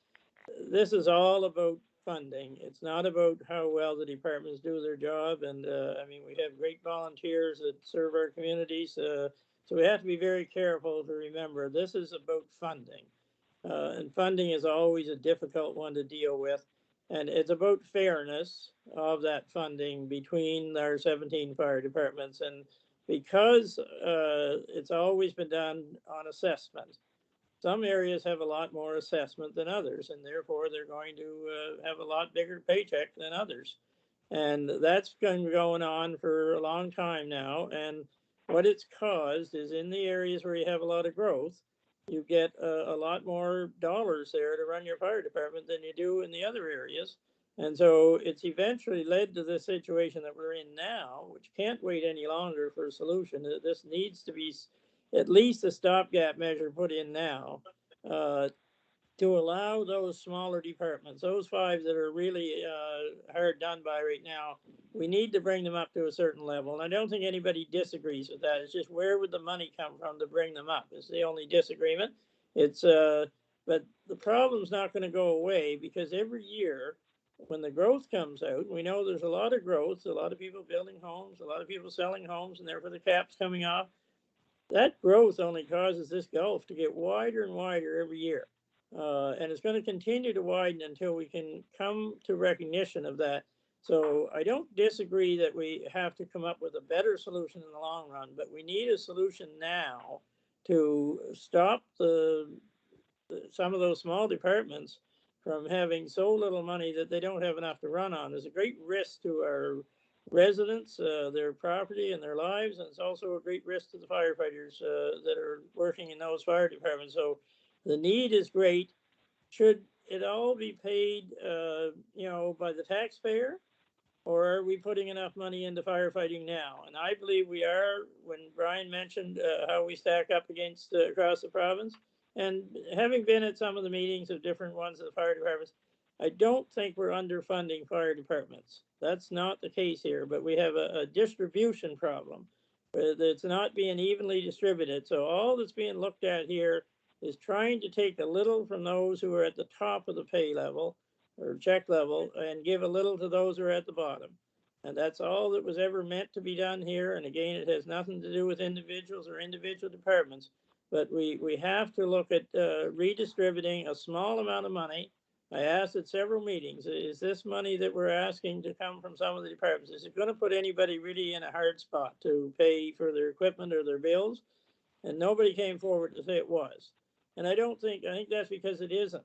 This is all about funding. It's not about how well the departments do their job. And we have great volunteers that serve our communities. So we have to be very careful to remember this is about funding. And funding is always a difficult one to deal with. And it's about fairness of that funding between our 17 fire departments. And because it's always been done on assessment, some areas have a lot more assessment than others, and therefore they're going to have a lot bigger paycheck than others. And that's been going on for a long time now. And what it's caused is in the areas where you have a lot of growth, you get a lot more dollars there to run your fire department than you do in the other areas. And so it's eventually led to the situation that we're in now, which can't wait any longer for a solution. This needs to be at least a stopgap measure put in now to allow those smaller departments, those 5 that are really hard done by right now, we need to bring them up to a certain level. And I don't think anybody disagrees with that. It's just where would the money come from to bring them up? It's the only disagreement. It's but the problem's not going to go away because every year when the growth comes out, we know there's a lot of growth, a lot of people building homes, a lot of people selling homes, and therefore the cap's coming off. That growth only causes this gulf to get wider and wider every year. And it's going to continue to widen until we can come to recognition of that. So I don't disagree that we have to come up with a better solution in the long run, but we need a solution now to stop some of those small departments from having so little money that they don't have enough to run on. There's a great risk to our residents, their property and their lives, and it's also a great risk to the firefighters that are working in those fire departments. So the need is great. Should it all be paid, by the taxpayer? Or are we putting enough money into firefighting now? And I believe we are. When Brian mentioned how we stack up against across the province, and having been at some of the meetings of different ones of the fire departments, I don't think we're underfunding fire departments. That's not the case here, but we have a distribution problem. It's not being evenly distributed. So all that's being looked at here is trying to take a little from those who are at the top of the pay level or check level and give a little to those who are at the bottom. And that's all that was ever meant to be done here. And again, it has nothing to do with individuals or individual departments, but we have to look at redistributing a small amount of money. I asked at several meetings, is this money that we're asking to come from some of the departments, is it going to put anybody really in a hard spot to pay for their equipment or their bills? And nobody came forward to say it was. And I think that's because it isn't.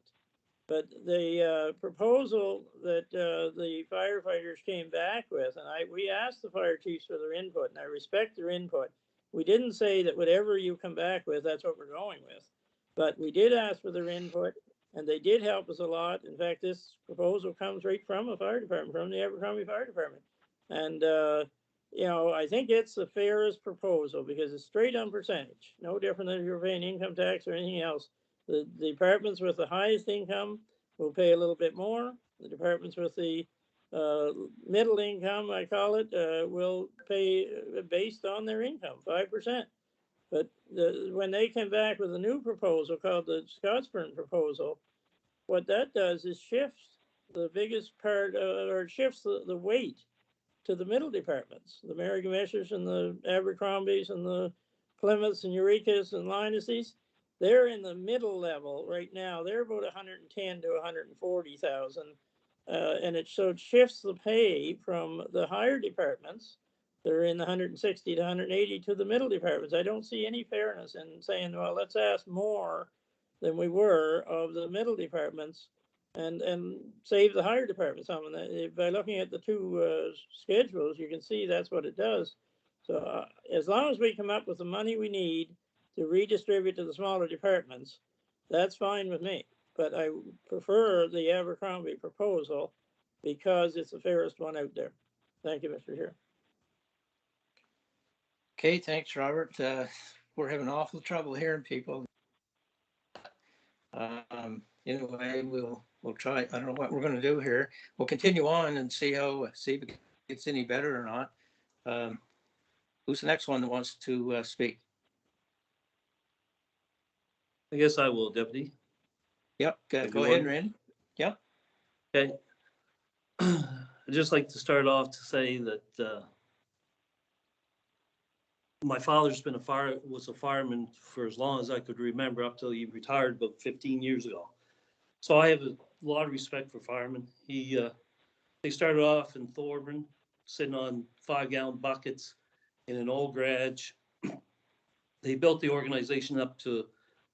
But the proposal that the firefighters came back with, and we asked the fire chiefs for their input, and I respect their input. We didn't say that whatever you come back with, that's what we're going with. But we did ask for their input, and they did help us a lot. In fact, this proposal comes right from a fire department, from the Abercrombie Fire Department. And, I think it's the fairest proposal because it's straight on percentage, no different than if you're paying income tax or anything else. The departments with the highest income will pay a little bit more. The departments with the middle income, I call it, will pay based on their income, 5%. But when they came back with a new proposal called the Scottsburn proposal, what that does is shifts the biggest part, or shifts the weight to the middle departments, the Merrigameshers and the Abercrombies and the Plymouths and Eurekas and Linuses. They're in the middle level right now. They're about 110 to 140,000, and it shifts the pay from the higher departments. They're in the 160 to 180 to the middle departments. I don't see any fairness in saying, well, let's ask more than we were of the middle departments and save the higher departments. By looking at the two schedules, you can see that's what it does. So as long as we come up with the money we need to redistribute to the smaller departments, that's fine with me. But I prefer the Abercrombie proposal because it's the fairest one out there. Thank you, Mr. Chair. Okay, thanks, Robert. We're having awful trouble hearing people. Anyway, we'll try. I don't know what we're going to do here. We'll continue on and see if it gets any better or not. Who's the next one that wants to speak? I guess I will, Deputy. Yep, go ahead, Randy. Yep. Okay. I'd just like to start off to say that my father's was a fireman for as long as I could remember, up till he retired about 15 years ago. So I have a lot of respect for firemen. They started off in Thorburn, sitting on 5-gallon buckets in an old garage. They built the organization up to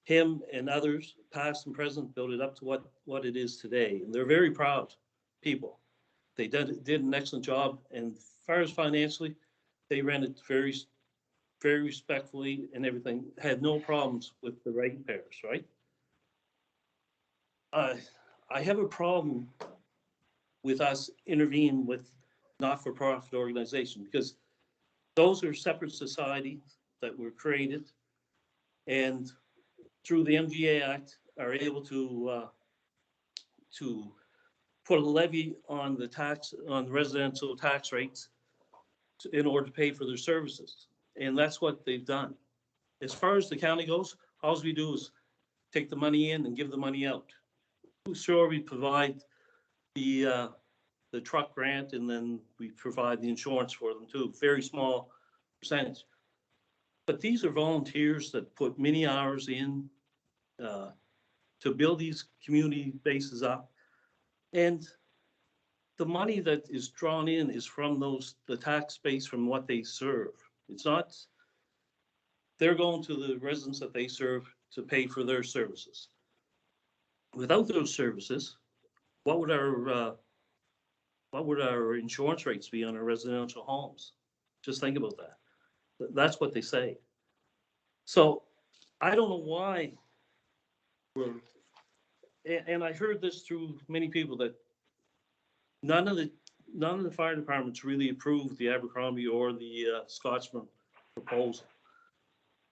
him and others, past and present, built it up to what it is today. And they're very proud people. They did an excellent job. And as far as financially, they ran it very, very respectfully and everything. Had no problems with the ratepayers, right? I have a problem with us intervening with not-for-profit organizations because those are separate societies that were created and through the MGA Act are able to put a levy on the residential tax rates in order to pay for their services. And that's what they've done. As far as the county goes, all we do is take the money in and give the money out. Sure, we provide the the truck grant, and then we provide the insurance for them too, very small percentage. But these are volunteers that put many hours in to build these community bases up. And the money that is drawn in is from the tax base from what they serve. It's not, they're going to the residents that they serve to pay for their services. Without those services, what would our insurance rates be on our residential homes? Just think about that. That's what they say. So I don't know why and I heard this through many people, that none of the fire departments really approved the Abercrombie or the Scotsman proposal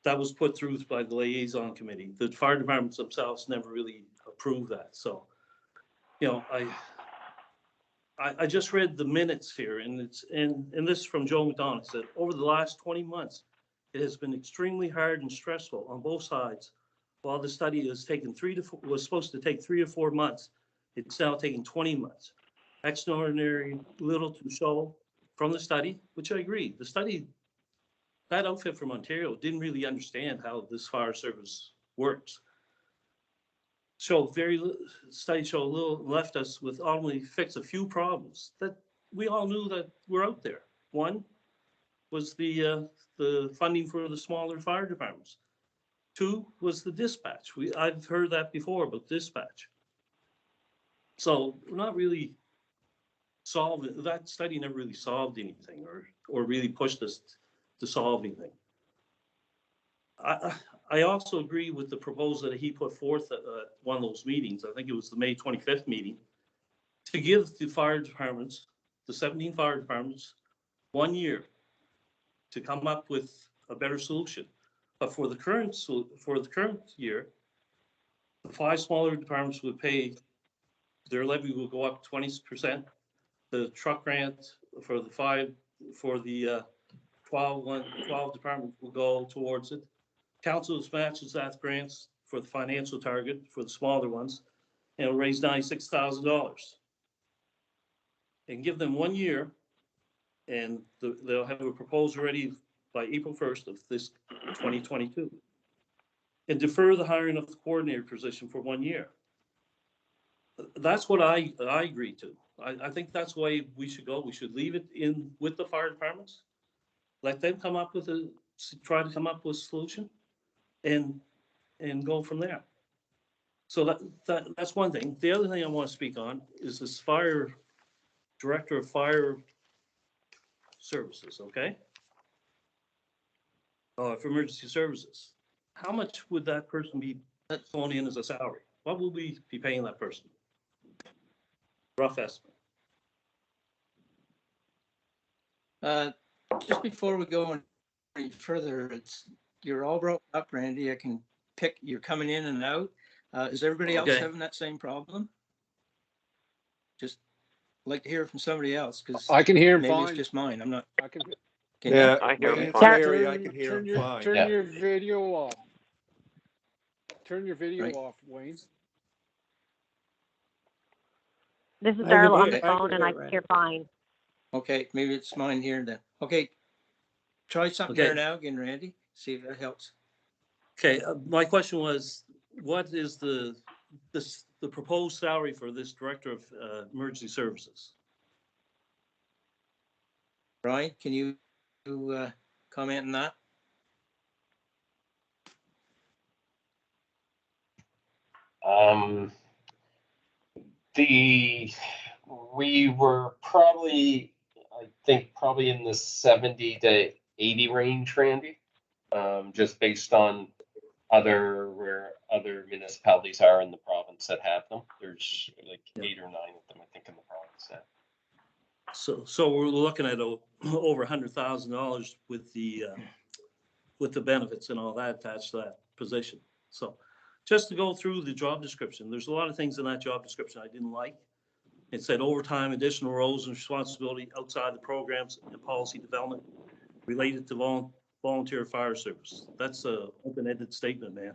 that was put through by the liaison committee. The fire departments themselves never really approved that. So, you know, I just read the minutes here, and this is from Joe McDonald. Said over the last 20 months, it has been extremely hard and stressful on both sides. While the study was supposed to take 3 to 4 months, it's now taking 20 months. Extraordinary little to show from the study, which I agree. The study, that outfit from Ontario didn't really understand how this fire service works. Study show a little, left us with only fix a few problems that we all knew that were out there. One was the funding for the smaller fire departments. 2 was the dispatch. I've heard that before about dispatch. So we're not really solving, that study never really solved anything or really pushed us to solve anything. I also agree with the proposal that he put forth at one of those meetings. I think it was the May 25th meeting, to give the fire departments, the 17 fire departments, 1 year to come up with a better solution. But for the current year, the 5 smaller departments would pay, their levy will go up 20%. The truck grant for the 12 departments will go towards it. Council's matches that grants for the financial target for the smaller ones, and it'll raise $96,000. And give them 1 year, and they'll have a proposal ready by April 1st of this 2022. And defer the hiring of the coordinator position for 1 year. That's what I agree to. I think that's the way we should go. We should leave it in with the fire departments. Let them come up with try to come up with a solution and go from there. So that's one thing. The other thing I want to speak on is this director of fire services, okay? For emergency services. How much would that person be going in as a salary? What will we be paying that person? Rough estimate. Just before we go any further, you're all broken up, Randy. I can pick, you're coming in and out. Is everybody else having that same problem? Just like to hear from somebody else, because I can hear him maybe fine. it's just mine. I'm not. I can. Yeah, I hear him Wayne's fine. area, I can hear him fine. Turn your video off. Turn your video Right. off, Wayne. This is I can Darla on hear- the I can phone, and hear I it, can right. hear fine. Okay, maybe it's mine here then. Okay, try something there now again, Randy. See if that helps. Okay, my question was, what is the proposed salary for this director of emergency services? Brian, can you comment on that? We were probably, I think, probably in the 70 to 80 range, Randy. Just based on where other municipalities are in the province that have them. There's like 8 or 9 of them, I think, in the province. So we're looking at over $100,000 with the benefits and all that attached to that position. So just to go through the job description, there's a lot of things in that job description I didn't like. It said overtime, additional roles and responsibility outside the programs and policy development related to volunteer fire service. That's an open-ended statement, man.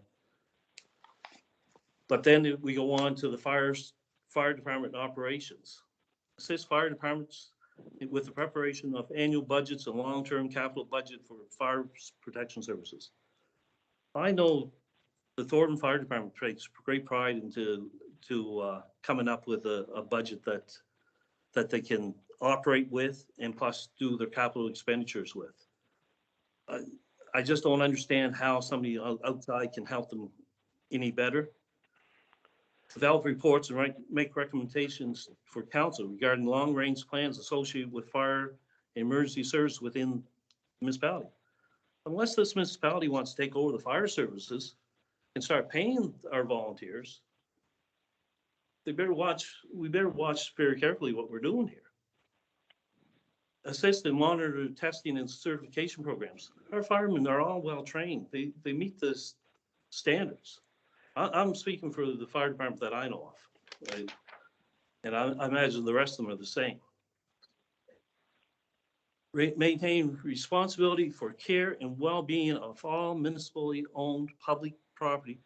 But then we go on to the fire department operations. assist fire departments with the preparation of annual budgets and long-term capital budget for fire protection services. I know the Thornton Fire Department takes great pride into coming up with a budget that they can operate with and plus do their capital expenditures with. I just don't understand how somebody outside can help them any better. Develop reports and make recommendations for council regarding long-range plans associated with fire and emergency service within the municipality. Unless this municipality wants to take over the fire services and start paying our volunteers, we better watch very carefully what we're doing here. Assist and monitor testing and certification programs. Our firemen are all well-trained. They meet the standards. I'm speaking for the fire department that I know of, right? And I imagine the rest of them are the same. Maintain responsibility for care and well-being of all municipally owned public property,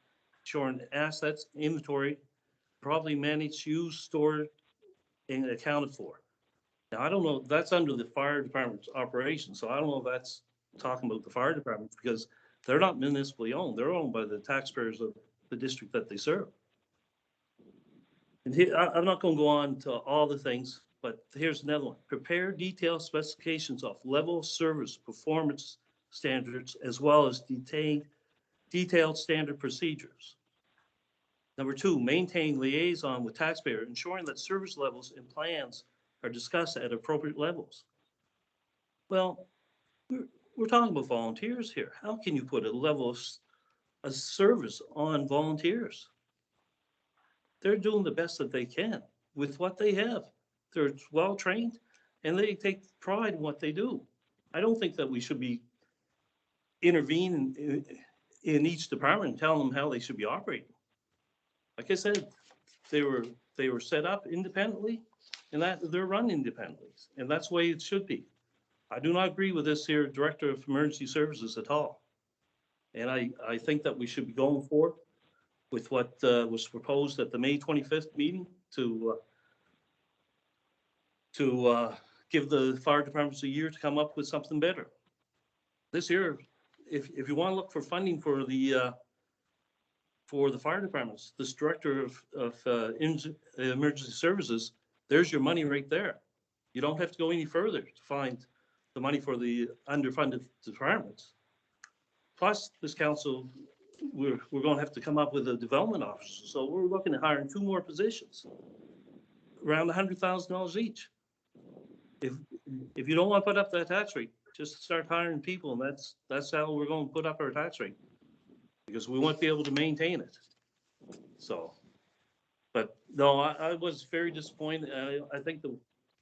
ensuring assets, inventory, properly managed, used, stored, and accounted for. Now, I don't know, that's under the fire department's operation, so I don't know if that's talking about the fire department because they're not municipally owned. They're owned by the taxpayers of the district that they serve. And here, I'm not going to go on to all the things, but here's another one. Prepare detailed specifications of level of service performance standards as well as detailed standard procedures. Number 2, maintain liaison with taxpayer, ensuring that service levels and plans are discussed at appropriate levels. Well, we're talking about volunteers here. How can you put a level of service on volunteers? They're doing the best that they can with what they have. They're well trained and they take pride in what they do. I don't think that we should be intervening in each department and telling them how they should be operating. Like I said, they were set up independently and that they're run independently. And that's the way it should be. I do not agree with this here Director of Emergency Services at all. And I think that we should be going forward with what was proposed at the May 25th meeting to give the fire departments a year to come up with something better. This year, if you want to look for funding for the fire departments, this Director of Emergency Services, there's your money right there. You don't have to go any further to find the money for the underfunded departments. Plus, this council, we're going to have to come up with a development officer. So we're looking at hiring 2 more positions, around $100,000 each. If you don't want to put up that tax rate, just start hiring people, and that's how we're going to put up our tax rate, because we won't be able to maintain it. So, but no, I was very disappointed. I think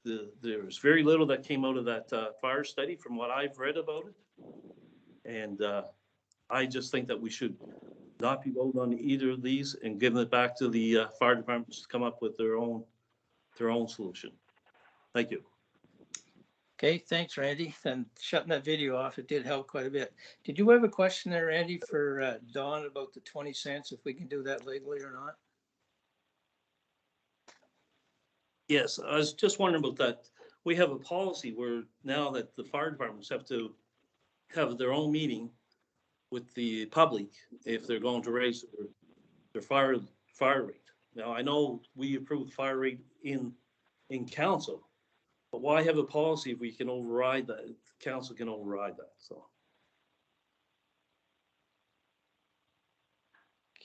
there was very little that came out of that fire study from what I've read about it, and I just think that we should not be voting on either of these and giving it back to the fire departments to come up with their own solution. Thank you. Okay, thanks, Randy. And shutting that video off, it did help quite a bit. Did you have a question there, Randy, for Dawn about the 20 cents, if we can do that legally or not? Yes, I was just wondering about that. We have a policy where now that the fire departments have to have their own meeting with the public if they're going to raise their fire rate. Now, I know we approve the fire rate in council, but why have a policy if we can override that? The council can override that, so.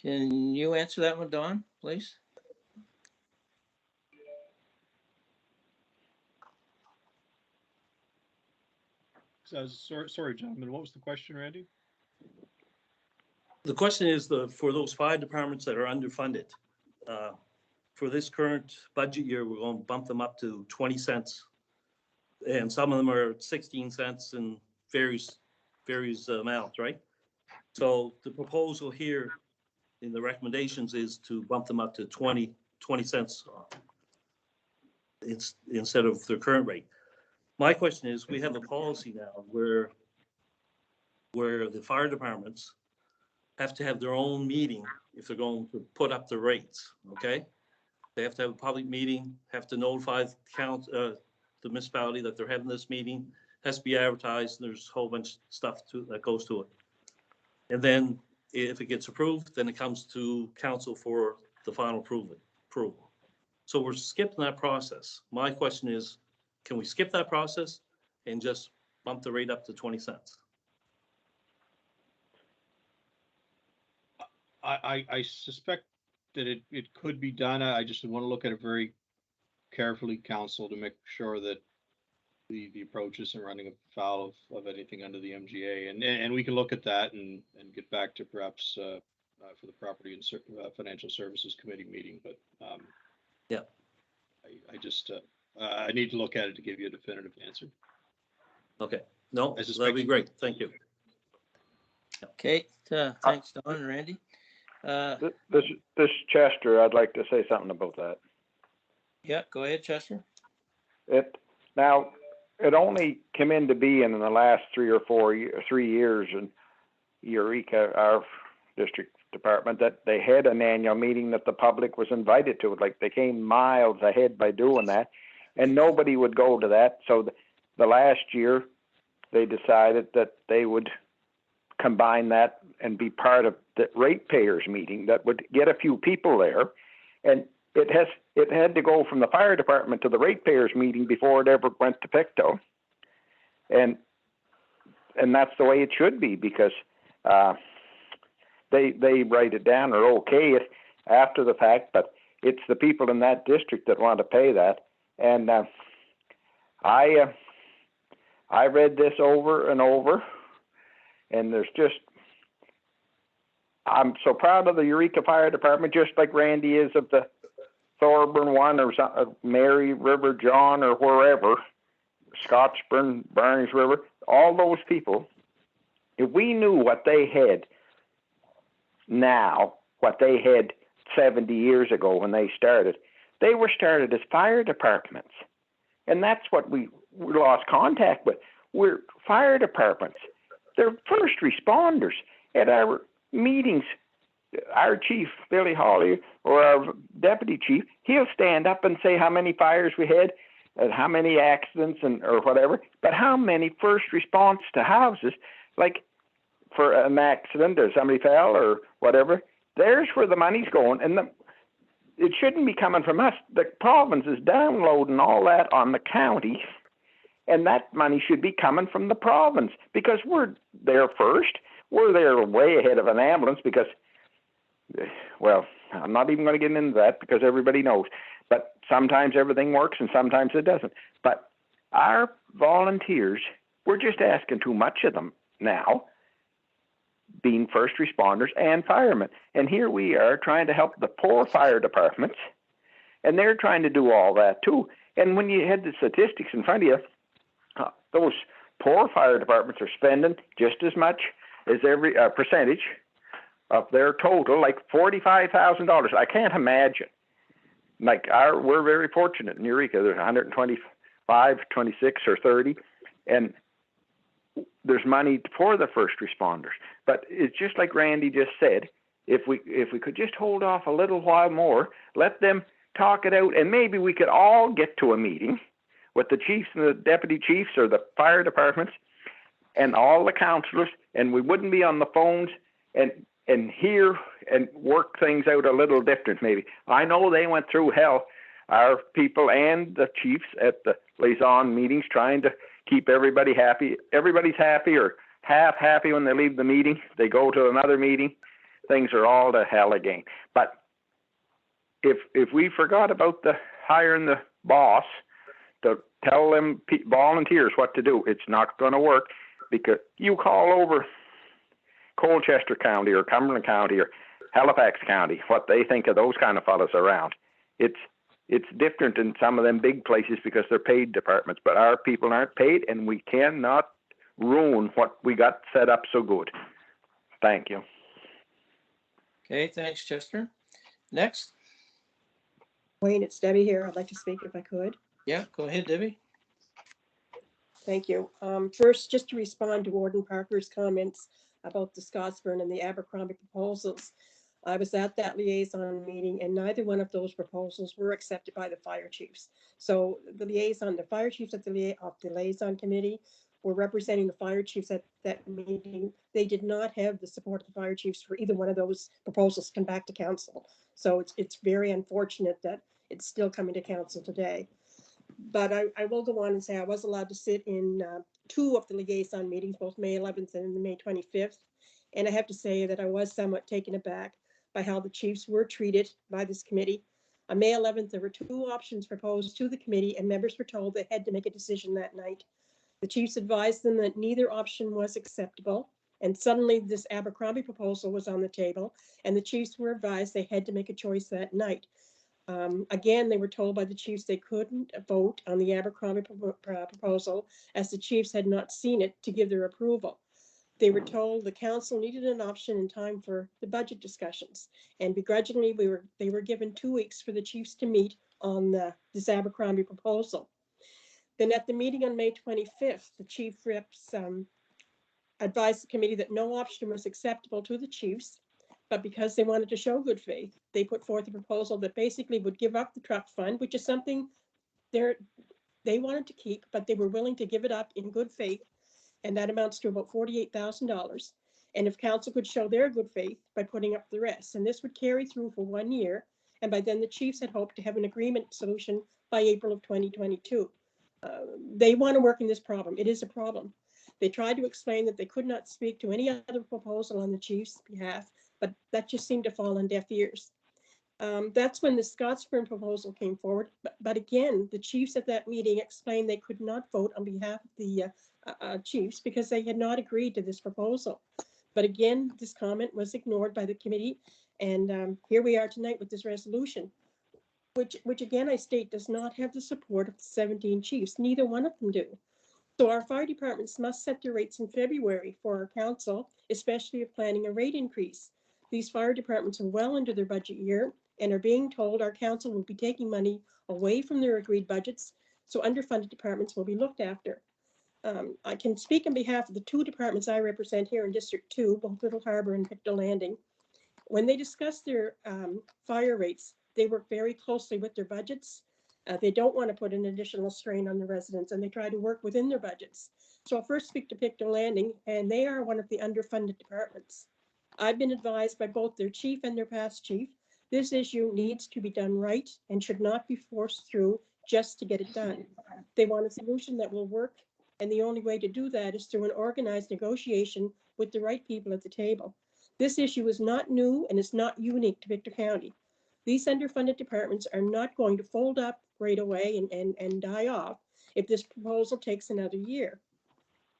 Can you answer that one, Dawn, please? Sorry, gentlemen, what was the question, Randy? The question is for those 5 departments that are underfunded, for this current budget year, we're going to bump them up to 20 cents. And some of them are 16 cents and various amounts, right? So the proposal here in the recommendations is to bump them up to 20 cents instead of their current rate. My question is, we have a policy now where the fire departments have to have their own meeting if they're going to put up the rates, okay? They have to have a public meeting, have to notify the municipality that they're having this meeting, has to be advertised, and there's a whole bunch of stuff that goes to it. And then if it gets approved, then it comes to council for the final approval. So we're skipping that process. My question is, can we skip that process and just bump the rate up to 20 cents? I suspect that it could be done. I just want to look at it very carefully, council, to make sure that the approach isn't running afoul of anything under the MGA. And we can look at that and get back to perhaps for the Property and Financial Services Committee meeting. But yeah, I just I need to look at it to give you a definitive answer. Okay. No, that'd be great. Thank you. Okay, thanks, Don and Randy. This Chester, I'd like to say something about that. Yeah, go ahead, Chester. It only came into being in the last 3 years in Eureka, our district department, that they had an annual meeting that the public was invited to. Like, they came miles ahead by doing that, and nobody would go to that. So the last year they decided that they would combine that and be part of the ratepayers meeting that would get a few people there. And it had to go from the fire department to the ratepayers meeting before it ever went to Pictou. And that's the way it should be, because they write it down or okay it after the fact, but it's the people in that district that want to pay that. And I read this over and over, and I'm so proud of the Eureka Fire Department, just like Randy is of the Thorburn one, or Mary River, John, or wherever, Scottsburn, Burns River, all those people. If we knew what they had now, what they had 70 years ago when they were started as fire departments. And that's what we lost contact with. We're fire departments. They're first responders. At our meetings, our chief, Billy Hawley, or our deputy chief, he'll stand up and say how many fires we had, and how many accidents or whatever, but how many first response to houses, like for an accident or somebody fell or whatever, there's where the money's going. And it shouldn't be coming from us. The province is downloading all that on the county, and that money should be coming from the province, because we're there first. We're there way ahead of an ambulance because, well, I'm not even going to get into that because everybody knows. But sometimes everything works and sometimes it doesn't. But our volunteers, we're just asking too much of them now, being first responders and firemen. And here we are trying to help the poor fire departments, and they're trying to do all that too. And when you had the statistics in front of you, those poor fire departments are spending just as much as every percentage of their total, like $45,000. I can't imagine. Like we're very fortunate in Eureka. There's 125, 26, or 30, and there's money for the first responders. But it's just like Randy just said. If we could just hold off a little while more, let them talk it out, and maybe we could all get to a meeting with the chiefs and the deputy chiefs or the fire departments and all the councillors, and we wouldn't be on the phones and hear and work things out a little different maybe. I know they went through hell, our people and the chiefs at the liaison meetings, trying to keep everybody happy. Everybody's happy or half happy when they leave the meeting. They go to another meeting. Things are all to hell again. But if we forgot about hiring the boss to tell them volunteers what to do, it's not going to work, because you call over Colchester County or Cumberland County or Halifax County, what they think of those kind of fellows around. It's different in some of them big places because they're paid departments, but our people aren't paid, and we cannot ruin what we got set up so good. Thank you. Okay, thanks, Chester. Next. Wayne, it's Debbie here. I'd like to speak if I could. Yeah, go ahead, Debbie. Thank you. First, just to respond to Warden Parker's comments about the Scottsburn and the Abercrombie proposals. I was at that liaison meeting, and neither one of those proposals were accepted by the fire chiefs. So the fire chiefs of the liaison committee were representing the fire chiefs at that meeting. They did not have the support of the fire chiefs for either one of those proposals to come back to council. So it's very unfortunate that it's still coming to council today. But I will go on and say I was allowed to sit in 2 of the liaison meetings, both May 11th and May 25th. And I have to say that I was somewhat taken aback by how the chiefs were treated by this committee. On May 11th, there were 2 options proposed to the committee, and members were told they had to make a decision that night. The chiefs advised them that neither option was acceptable. And suddenly this Abercrombie proposal was on the table, and the chiefs were advised they had to make a choice that night. Again, they were told by the chiefs they couldn't vote on the Abercrombie proposal as the chiefs had not seen it to give their approval. They were told the council needed an option in time for the budget discussions, and begrudgingly they were given 2 weeks for the chiefs to meet on this Abercrombie proposal. Then at the meeting on May 25th, the chief reps advised the committee that no option was acceptable to the chiefs, but because they wanted to show good faith, they put forth a proposal that basically would give up the truck fund, which is something they wanted to keep, but they were willing to give it up in good faith, and that amounts to about $48,000. And if council could show their good faith by putting up the rest, and this would carry through for 1 year, and by then the chiefs had hoped to have an agreement solution by April of 2022. They want to work in this problem. It is a problem. They tried to explain that they could not speak to any other proposal on the chief's behalf, but that just seemed to fall on deaf ears. That's when the Scottsburn proposal came forward. But again, the chiefs at that meeting explained they could not vote on behalf of the chiefs because they had not agreed to this proposal. But again, this comment was ignored by the committee. And here we are tonight with this resolution, which again, I state, does not have the support of the 17 chiefs. Neither one of them do. So our fire departments must set their rates in February for our council, especially if planning a rate increase. These fire departments are well into their budget year and are being told our council will be taking money away from their agreed budgets, so underfunded departments will be looked after. I can speak on behalf of the 2 departments I represent here in District 2, both Little Harbor and Pictou Landing. When they discuss their fire rates, they work very closely with their budgets. They don't want to put an additional strain on the residents, and they try to work within their budgets. So I'll first speak to Pictou Landing, and they are one of the underfunded departments. I've been advised by both their chief and their past chief, this issue needs to be done right and should not be forced through just to get it done. They want a solution that will work, and the only way to do that is through an organized negotiation with the right people at the table. This issue is not new and it's not unique to Victor County. These underfunded departments are not going to fold up right away and die off if this proposal takes another year.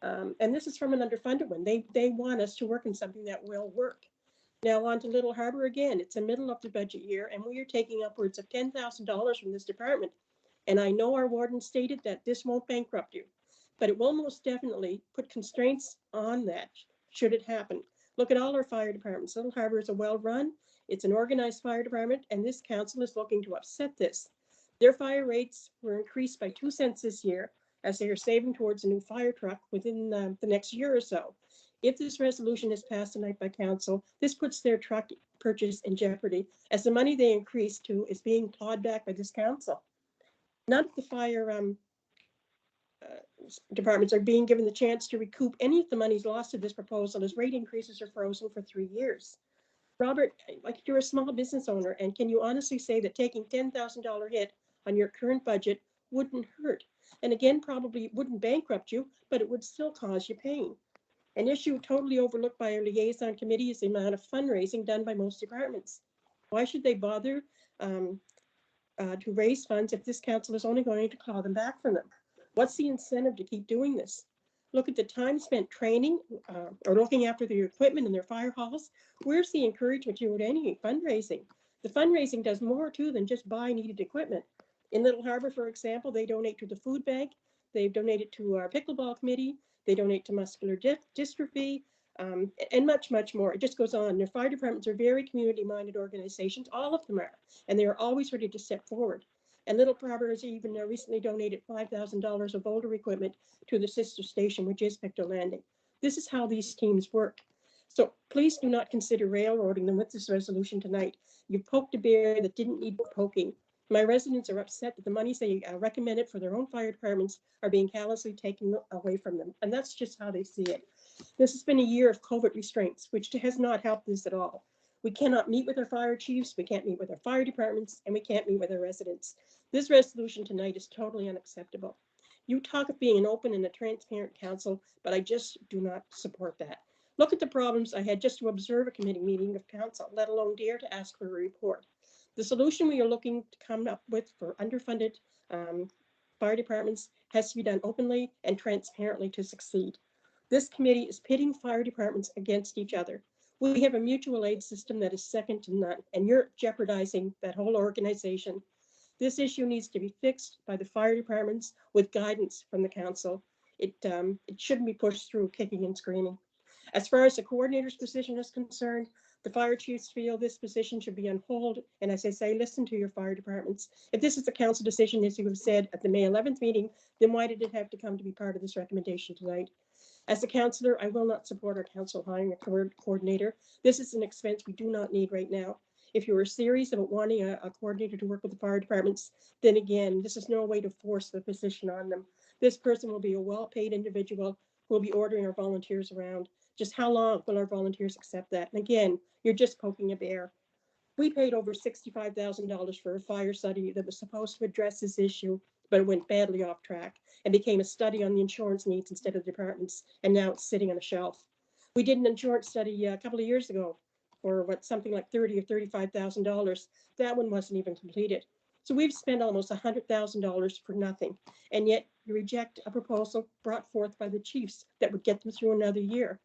And this is from an underfunded one. They want us to work in something that will work. Now on to Little Harbor again. It's the middle of the budget year and we are taking upwards of $10,000 from this department. And I know our warden stated that this won't bankrupt you, but it will most definitely put constraints on that should it happen. Look at all our fire departments. Little Harbor is a well-run, it's an organized fire department, and this council is looking to upset this. Their fire rates were increased by 2 cents this year as they are saving towards a new fire truck within the next year or so. If this resolution is passed tonight by council, this puts their truck purchase in jeopardy as the money they increased to is being clawed back by this council. None of the fire departments are being given the chance to recoup any of the monies lost to this proposal as rate increases are frozen for 3 years. Robert, like you're a small business owner, and can you honestly say that taking $10,000 hit on your current budget wouldn't hurt? And again, probably wouldn't bankrupt you, but it would still cause you pain. An issue totally overlooked by our liaison committee is the amount of fundraising done by most departments. Why should they bother to raise funds if this council is only going to claw them back from them? What's the incentive to keep doing this? Look at the time spent training or looking after their equipment in their fire halls. Where's the encouragement to do any fundraising? The fundraising does more too than just buy needed equipment. In Little Harbor, for example, they donate to the food bank. They've donated to our pickleball committee. They donate to muscular dystrophy and much, much more. It just goes on. Their fire departments are very community-minded organizations. All of them are, and they are always ready to step forward. And Little Harbor has even recently donated $5,000 of boulder equipment to the sister station, which is Pictou Landing. This is how these teams work. So please do not consider railroading them with this resolution tonight. You've poked a bear that didn't need poking. My residents are upset that the monies they recommended for their own fire departments are being callously taken away from them. And that's just how they see it. This has been a year of COVID restraints, which has not helped this at all. We cannot meet with our fire chiefs, we can't meet with our fire departments, and we can't meet with our residents. This resolution tonight is totally unacceptable. You talk of being an open and a transparent council, but I just do not support that. Look at the problems I had just to observe a committee meeting of council, let alone dare to ask for a report. The solution we are looking to come up with for underfunded fire departments has to be done openly and transparently to succeed. This committee is pitting fire departments against each other. We have a mutual aid system that is second to none, and you're jeopardizing that whole organization. This issue needs to be fixed by the fire departments with guidance from the council. It shouldn't be pushed through kicking and screaming. As far as the coordinator's position is concerned, the fire chiefs feel this position should be on hold. And as I say, listen to your fire departments. If this is the council decision, as you have said at the May 11th meeting, then why did it have to come to be part of this recommendation tonight? As a councillor, I will not support our council hiring a coordinator. This is an expense we do not need right now. If you are serious about wanting a coordinator to work with the fire departments, then again, this is no way to force the position on them. This person will be a well-paid individual who will be ordering our volunteers around. Just how long will our volunteers accept that? And again, you're just poking a bear. We paid over $65,000 for a fire study that was supposed to address this issue, but it went badly off track and became a study on the insurance needs instead of the departments, and now it's sitting on a shelf. We did an insurance study a couple of years ago for something like $30,000 or $35,000. That one wasn't even completed. So we've spent almost $100,000 for nothing, and yet you reject a proposal brought forth by the chiefs that would get them through another year.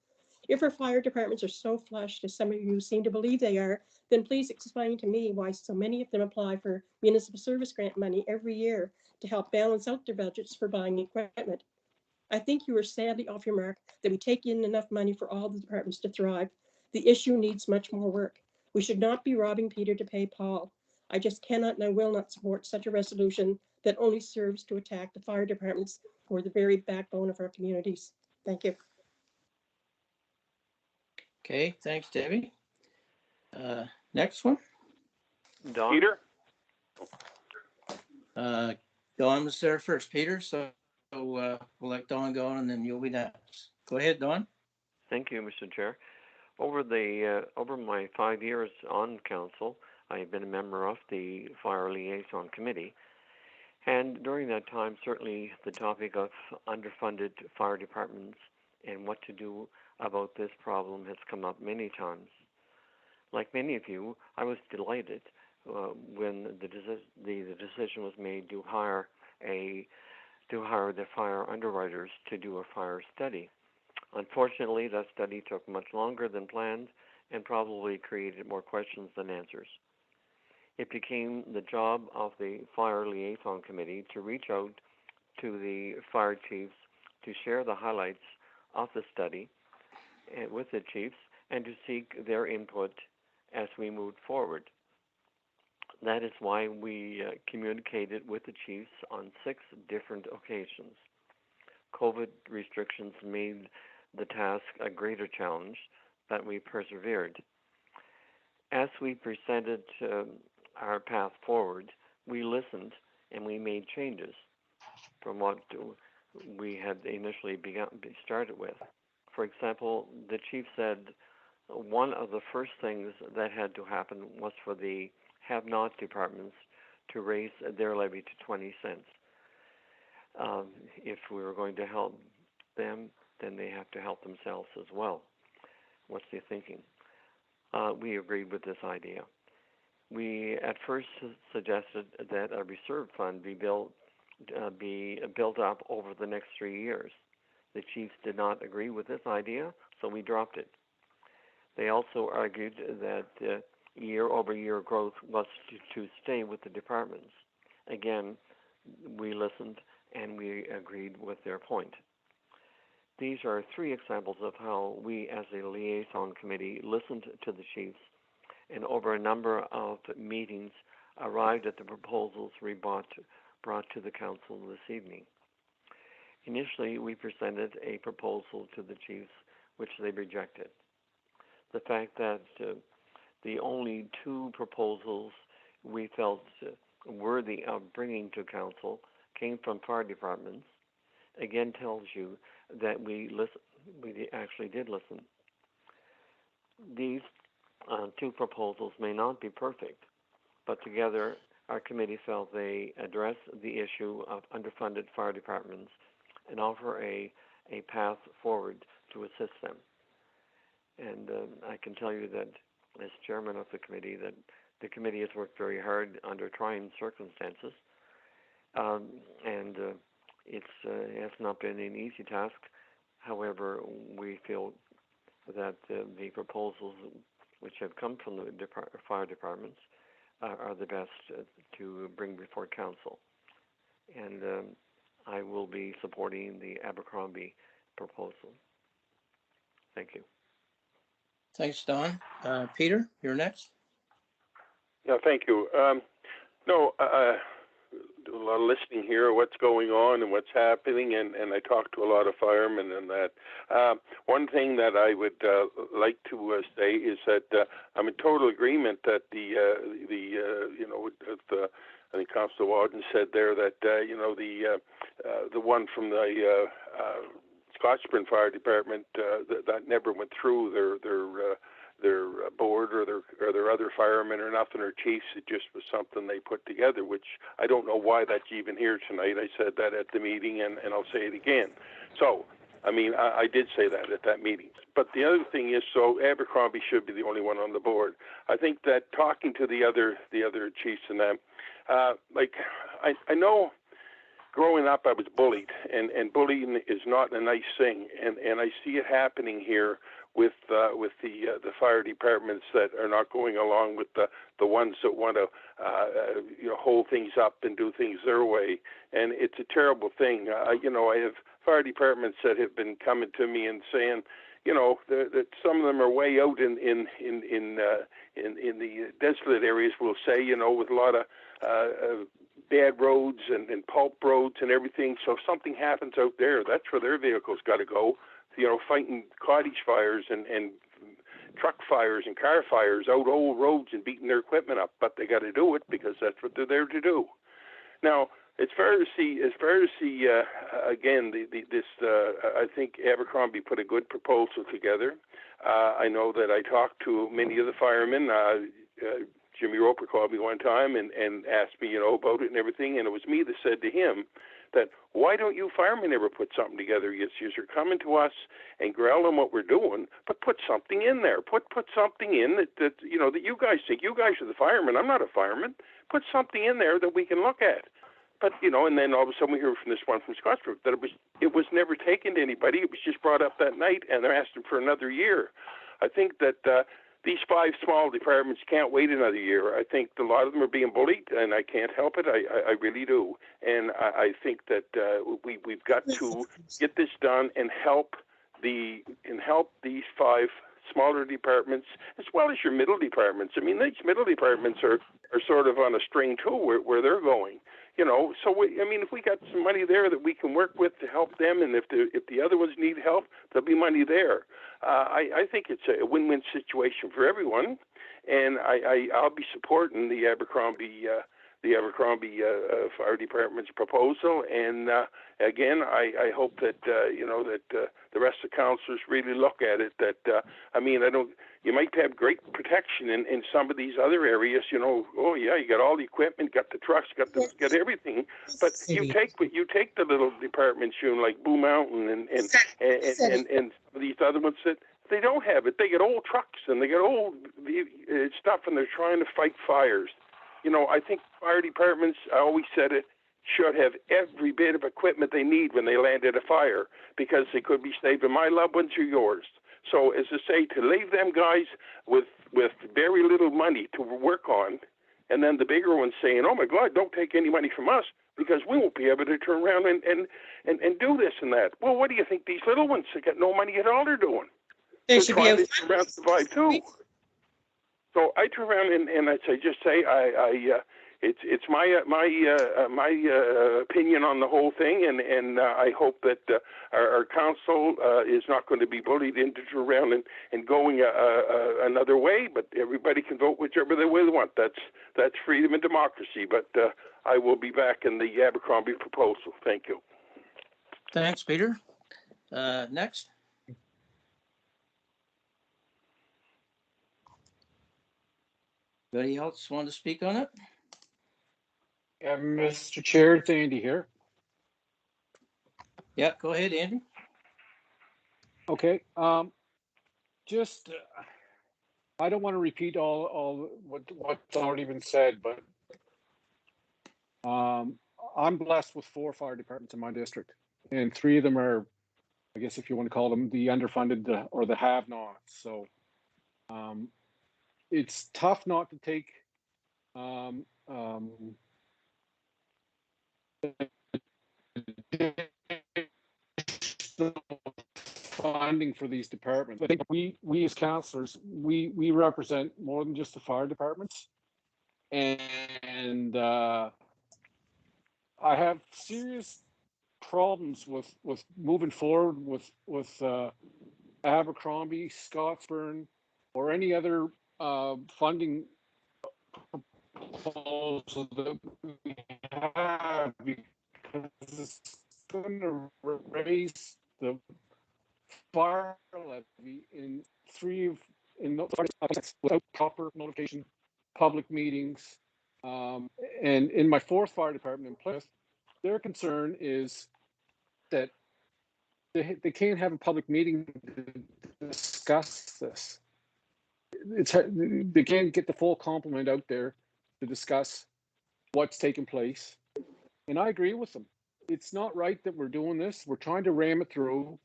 If our fire departments are so flushed, as some of you seem to believe they are, then please explain to me why so many of them apply for municipal service grant money every year to help balance out their budgets for buying equipment. I think you are sadly off your mark that we take in enough money for all the departments to thrive. The issue needs much more work. We should not be robbing Peter to pay Paul. I just cannot and I will not support such a resolution that only serves to attack the fire departments, who are the very backbone of our communities. Thank you. Okay, thanks, Debbie. Next one. Don? Peter? Dawn was there first, Peter, so we'll let Dawn go and then you'll be next. Go ahead, Dawn. Thank you, Mr. Chair. Over my 5 years on council, I have been a member of the Fire Liaison Committee. And during that time, certainly the topic of underfunded fire departments and what to do about this problem has come up many times. Like many of you, I was delighted when the decision was made to hire the fire underwriters to do a fire study. Unfortunately, that study took much longer than planned and probably created more questions than answers. It became the job of the Fire Liaison Committee to reach out to the fire chiefs to share the highlights of the study with the chiefs and to seek their input as we moved forward. That is why we communicated with the chiefs on 6 different occasions. COVID restrictions made the task a greater challenge, but we persevered. As we presented our path forward, we listened and we made changes from what we had initially started with. For example, the chief said one of the first things that had to happen was for the have-not departments to raise their levy to 20 cents. If we were going to help them, then they have to help themselves as well. What's the thinking? We agreed with this idea. We at first suggested that a reserve fund be built up over the next 3 years. The chiefs did not agree with this idea, so we dropped it. They also argued that year-over-year growth was to stay with the departments. Again, we listened and we agreed with their point. These are 3 examples of how we as a liaison committee listened to the chiefs and over a number of meetings arrived at the proposals we brought to the council this evening. Initially, we presented a proposal to the chiefs, which they rejected. the fact that the only two proposals we felt worthy of bringing to council came from fire departments, again tells you that we actually did listen. These two proposals may not be perfect, but together our committee felt they address the issue of underfunded fire departments and offer a path forward to assist them. And I can tell you that as chairman of the committee, that the committee has worked very hard under trying circumstances, and it has not been an easy task. However, we feel that the proposals which have come from the fire departments are the best to bring before council. And I will be supporting the Abercrombie proposal. Thank you. Thanks, Don. Peter, you're next. Yeah, thank you. No, do a lot of listening here, what's going on and what's happening, and I talk to a lot of firemen and that. One thing that I would like to say is that I'm in total agreement that I think Councillor Walden said there that the one from the Scottsburn Fire Department that never went through their board or their other firemen or nothing, or chiefs. It just was something they put together, which I don't know why that's even here tonight. I said that at the meeting, and I'll say it again. So, I mean, I did say that at that meeting. But the other thing is, so Abercrombie should be the only one on the board. I think that talking to the other chiefs and them, I know growing up I was bullied, and bullying is not a nice thing, and I see it happening here with the fire departments that are not going along with the ones that want to hold things up and do things their way, and it's a terrible thing. I have fire departments that have been coming to me and saying, that some of them are way out in the desolate areas, we'll say, with a lot of bad roads and pulp roads and everything. So if something happens out there, that's where their vehicles got to go. Fighting cottage fires and truck fires and car fires out old roads and beating their equipment up. But they got to do it because that's what they're there to do. Now, it's fair to see again, I think Abercrombie put a good proposal together. I know that I talked to many of the firemen. Jimmy Roper called me one time and asked me, about it and everything. And it was me that said to him that, why don't you firemen ever put something together? You're coming to us and growling what we're doing, but put something in there. Put something in that you guys think. You guys are the firemen. I'm not a fireman. Put something in there that we can look at. But, and then all of a sudden we hear from this one from Scottsburg that it was never taken to anybody. It was just brought up that night, and they're asking for another year. I think that these 5 small departments can't wait another year. I think a lot of them are being bullied, and I can't help it. I really do. And I think that we've got to get this done and help these 5 smaller departments as well as your middle departments. I mean, these middle departments are sort of on a string too, where they're going. So if we got some money there that we can work with to help them, and if the other ones need help, there'll be money there. I think it's a win-win situation for everyone, and I'll be supporting the Abercrombie Fire Department's proposal. And again, I hope that the rest of the councillors really look at it. You might have great protection in some of these other areas. Oh yeah, you got all the equipment, got the trucks, got everything. But you take the little departments, like Blue Mountain and these other ones that they don't have it. They get old trucks and they get old stuff, and they're trying to fight fires. I think fire departments, I always said it, should have every bit of equipment they need when they land at a fire, because they could be saving my loved ones or yours. So as I say, to leave them guys with very little money to work on, and then the bigger ones saying, oh my God, don't take any money from us because we won't be able to turn around and do this and that. Well, what do you think these little ones that got no money at all are doing? They're trying to turn around and survive too. So I turn around and I say, it's my opinion on the whole thing, and I hope that our council is not going to be bullied into around and going another way. But everybody can vote whichever they want. That's freedom and democracy. But I will be back in the Abercrombie proposal. Thank you. Thanks, Peter. Next. Anybody else want to speak on it? Yeah, Mr. Chair, it's Andy here. Yeah, go ahead, Andy. Okay, just, I don't want to repeat all what's already been said, but I'm blessed with 4 fire departments in my district, and 3 of them are, I guess if you want to call them the underfunded or the have-nots. So it's tough not to take funding for these departments. I think we as councillors, we represent more than just the fire departments, and I have serious problems with moving forward with Abercrombie, Scottsburn, or any other funding proposal that we have, because it's going to raise the fire levy in without proper notification, public meetings, and in my 4th fire department in Plymouth, their concern is that they can't have a public meeting to discuss this. They can't get the full complement out there to discuss what's taking place. And I agree with them. It's not right that we're doing this. We're trying to ram it through.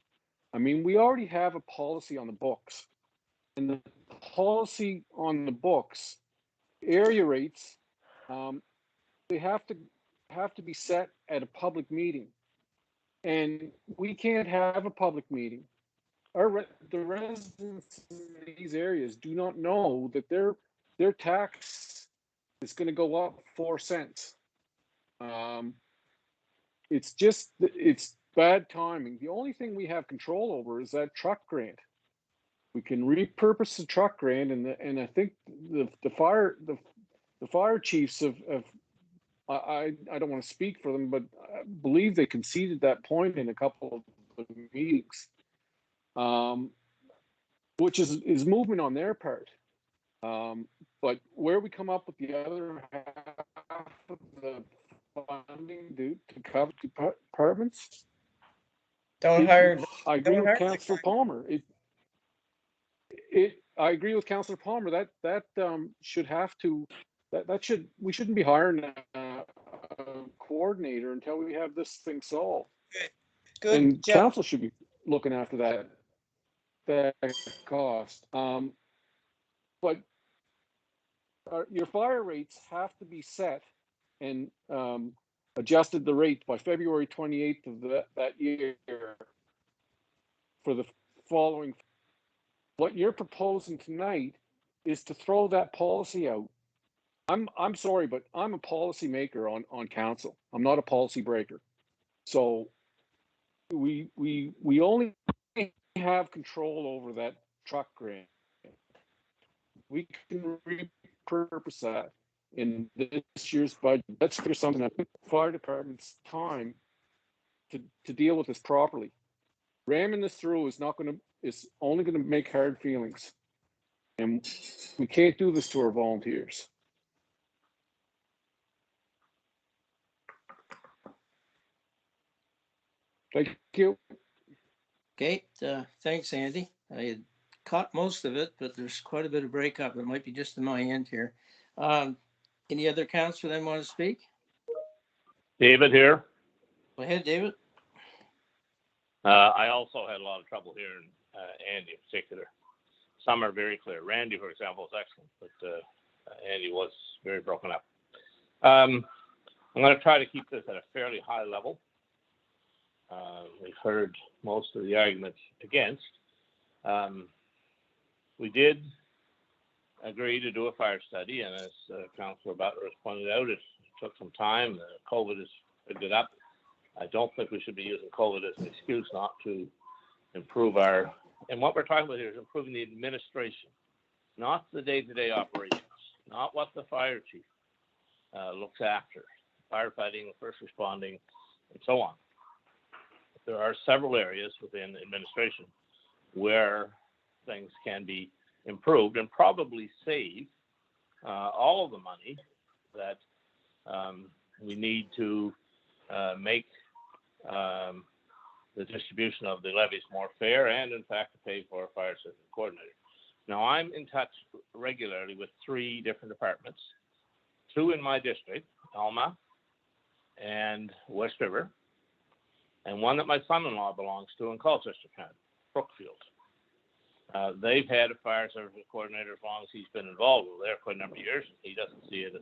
I mean, we already have a policy on the books. And the policy on the books, area rates, they have to be set at a public meeting. And we can't have a public meeting. The residents in these areas do not know that their tax is going to go up 4 cents. It's bad timing. The only thing we have control over is that truck grant. We can repurpose the truck grant, and I think the fire chiefs have I don't want to speak for them, but I believe they conceded that point in a couple of meetings, which is movement on their part. But where we come up with the other half of the funding to cover departments, I agree with Councillor Palmer. I agree with Councillor Palmer that should have to we shouldn't be hiring a coordinator until we have this thing solved. Good And job. council should be looking after that cost. But your fire rates have to be set and adjusted the rate by February 28th of that year for the following. What you're proposing tonight is to throw that policy out. I'm sorry, but I'm a policy maker on council. I'm not a policy breaker. So we only have control over that truck grant. We can repurpose that in this year's budget. That's for something that took the fire department's time to deal with this properly. Ramming this through is only going to make hard feelings. And we can't do this to our volunteers. Thank you. Okay, thanks, Andy. I had caught most of it, but there's quite a bit of breakup. It might be just in my end here. Any other councillor then want to speak? David here. Go ahead, David. I also had a lot of trouble hearing Andy in particular. Some are very clear. Randy, for example, is excellent, but Andy was very broken up. I'm going to try to keep this at a fairly high level. We've heard most of the arguments against. We did agree to do a fire study, and as Councillor Butler has pointed out, it took some time. COVID has picked it up. I don't think we should be using COVID as an excuse not to improve and what we're talking about here is improving the administration, not the day-to-day operations, not what the fire chief looks after, firefighting, first responding, and so on. There are several areas within administration where things can be improved and probably save all of the money that we need to make the distribution of the levies more fair and, in fact, to pay for a fire service coordinator. Now, I'm in touch regularly with 3 different departments, 2 in my district, Alma and West River, and one that my son-in-law belongs to in Colchester County, Brookfield. They've had a fire service coordinator as long as he's been involved with there quite a number of years. He doesn't see it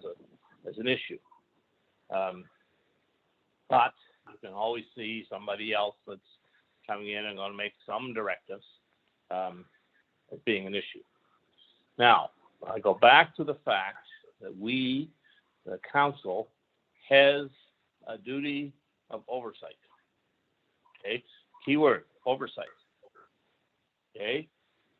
as an issue. But you can always see somebody else that's coming in and going to make some directives as being an issue. Now, I go back to the fact that we, the council, has a duty of oversight. Okay, keyword, oversight. Okay,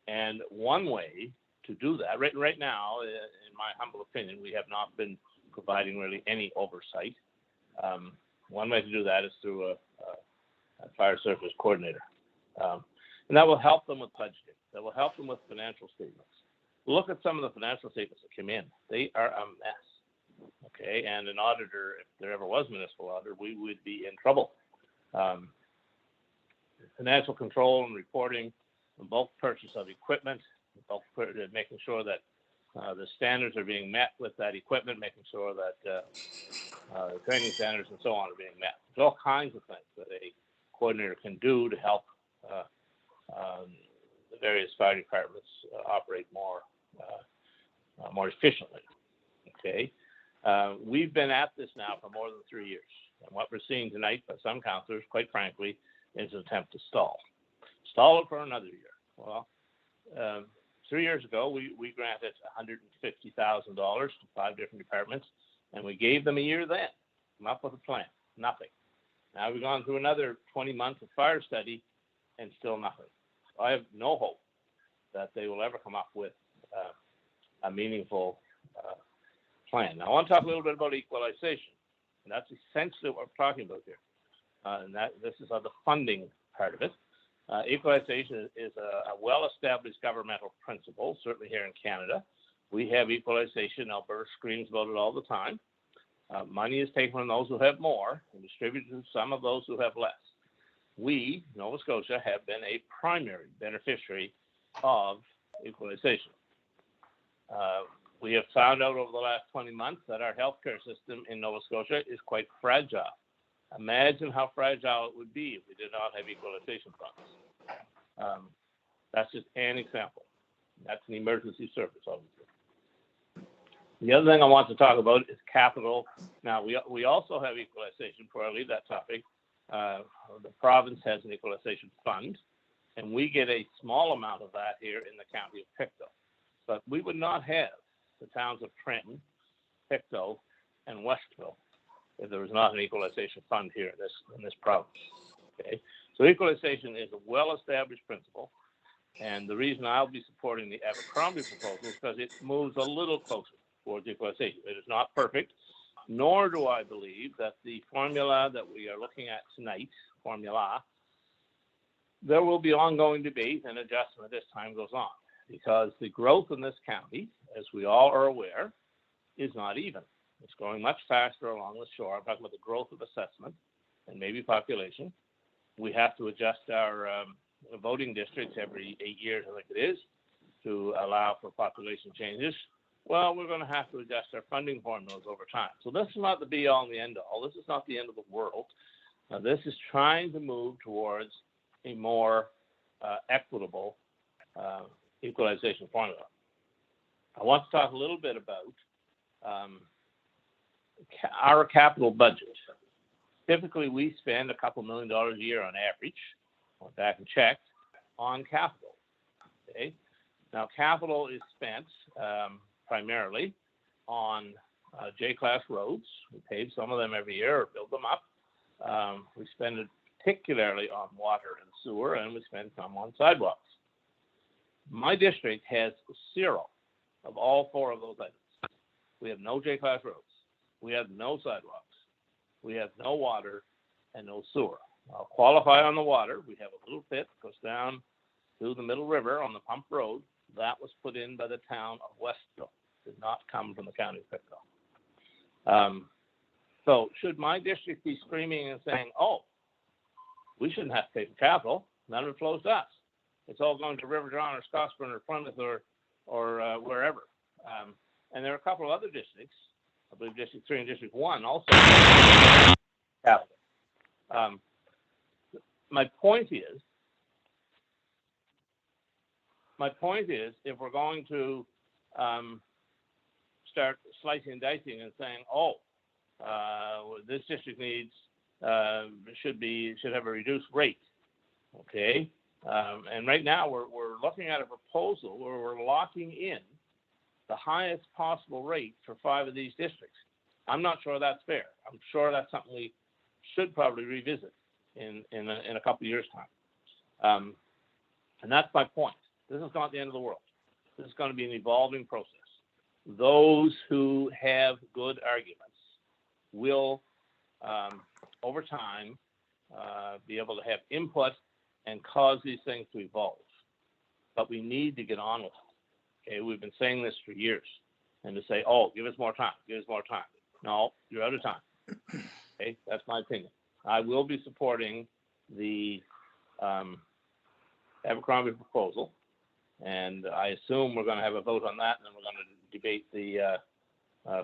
and one way to do that, right now, in my humble opinion, we have not been providing really any oversight. One way to do that is through a fire service coordinator. And that will help them with budgeting. That will help them with financial statements. Look at some of the financial statements that come in. They are a mess. Okay, and an auditor, if there ever was municipal auditor, we would be in trouble. Financial control and reporting, bulk purchase of equipment, making sure that the standards are being met with that equipment, making sure that training standards and so on are being met. There's all kinds of things that a coordinator can do to help the various fire departments operate more efficiently. Okay, we've been at this now for more than 3 years, and what we're seeing tonight by some councillors, quite frankly, is an attempt to stall it for another year. Well, 3 years ago, we granted $150,000 to 5 different departments, and we gave them a year then, come up with a plan, nothing. Now we've gone through another 20 months of fire study and still nothing. So I have no hope that they will ever come up with a meaningful plan. Now I want to talk a little bit about equalization, and that's essentially what we're talking about here. And this is the funding part of it. Equalization is a well-established governmental principle, certainly here in Canada. We have equalization. Alberta screams about it all the time. Money is taken from those who have more and distributed to some of those who have less. We, Nova Scotia, have been a primary beneficiary of equalization. We have found out over the last 20 months that our healthcare system in Nova Scotia is quite fragile. Imagine how fragile it would be if we did not have equalization funds. That's just an example. That's an emergency service, obviously. The other thing I want to talk about is capital. Now, we also have equalization. Before I leave that topic, the province has an equalization fund, and we get a small amount of that here in the county of Pictou. But we would not have the towns of Trenton, Pictou, and Westville if there was not an equalization fund here in this province. Okay, so equalization is a well-established principle, and the reason I'll be supporting the Abercrombie proposal is because it moves a little closer towards equalization. It is not perfect, nor do I believe that the formula that we are looking at tonight, there will be ongoing debate and adjustment as time goes on, because the growth in this county, as we all are aware, is not even. It's growing much faster along the shore. I'm talking about the growth of assessment and maybe population. We have to adjust our voting districts every 8 years, I think it is, to allow for population changes. Well, we're going to have to adjust our funding formulas over time. So this is not the be-all and the end-all. This is not the end of the world. This is trying to move towards a more equitable equalization formula. I want to talk a little bit about our capital budget. Typically, we spend a couple $1 million a year on average, went back and checked, on capital. Okay, Now, capital is spent primarily on J-class roads. We pave some of them every year or build them up. We spend it particularly on water and sewer, and we spend some on sidewalks. My district has 0 of all 4 of those items. We have no J-class roads. We have no sidewalks. We have no water and no sewer. I'll qualify on the water. We have a little pit that goes down to the Middle River on the Pump Road. That was put in by the town of Westville. Did not come from the county of Pictou. So should my district be screaming and saying, oh, we shouldn't have to pay for capital, none of it flows to us. It's all going to River John or Scottsburn or Plymouth or wherever. And there are a couple of other districts, I believe District 3 and District 1 also capital. My point is, if we're going to start slicing and dicing and saying, oh, this district needs should have a reduced rate, okay? And right now we're looking at a proposal where we're locking in the highest possible rate for 5 of these districts. I'm not sure that's fair. I'm sure that's something we should probably revisit in a couple of years' time. And that's my point. This is not the end of the world. This is going to be an evolving process. Those who have good arguments will, over time, be able to have input and cause these things to evolve. But we need to get on with it. Okay, we've been saying this for years. And to say, oh, give us more time, give us more time. No, you're out of time. Okay, that's my opinion. I will be supporting the Abercrombie proposal, and I assume we're going to have a vote on that, and then we're going to debate the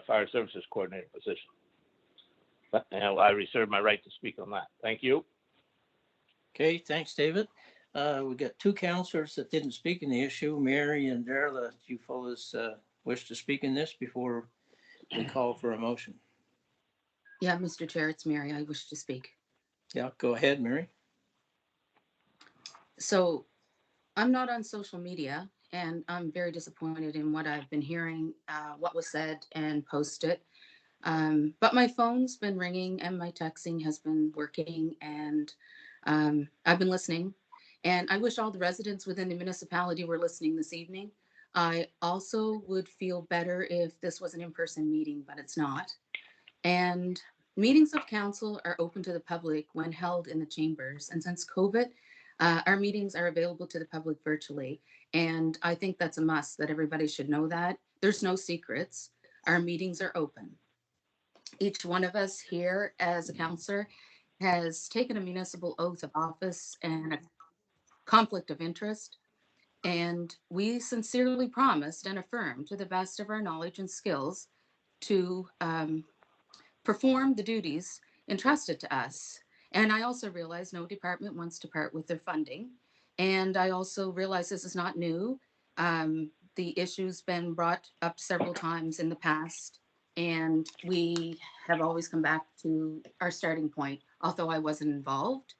fire services coordinator position. But I reserve my right to speak on that. Thank you. Okay, thanks, David. We got 2 councillors that didn't speak in the issue, Mary and Darla. Do you fellows wish to speak in this before we call for a motion? Yeah, Mr. Chair, it's Mary. I wish to speak. Yeah, go ahead, Mary. So I'm not on social media, and I'm very disappointed in what I've been hearing, what was said and posted. But my phone's been ringing and my texting has been working, and I've been listening. And I wish all the residents within the municipality were listening this evening. I also would feel better if this was an in-person meeting, but it's not. And meetings of council are open to the public when held in the chambers. And since COVID, our meetings are available to the public virtually. And I think that's a must, that everybody should know that. There's no secrets. Our meetings are open. Each one of us here as a councillor has taken a municipal oath of office and a conflict of interest. And we sincerely promised and affirmed to the best of our knowledge and skills to perform the duties entrusted to us. And I also realize no department wants to part with their funding. And I also realize this is not new. The issue's been brought up several times in the past, and we have always come back to our starting point, although I wasn't involved.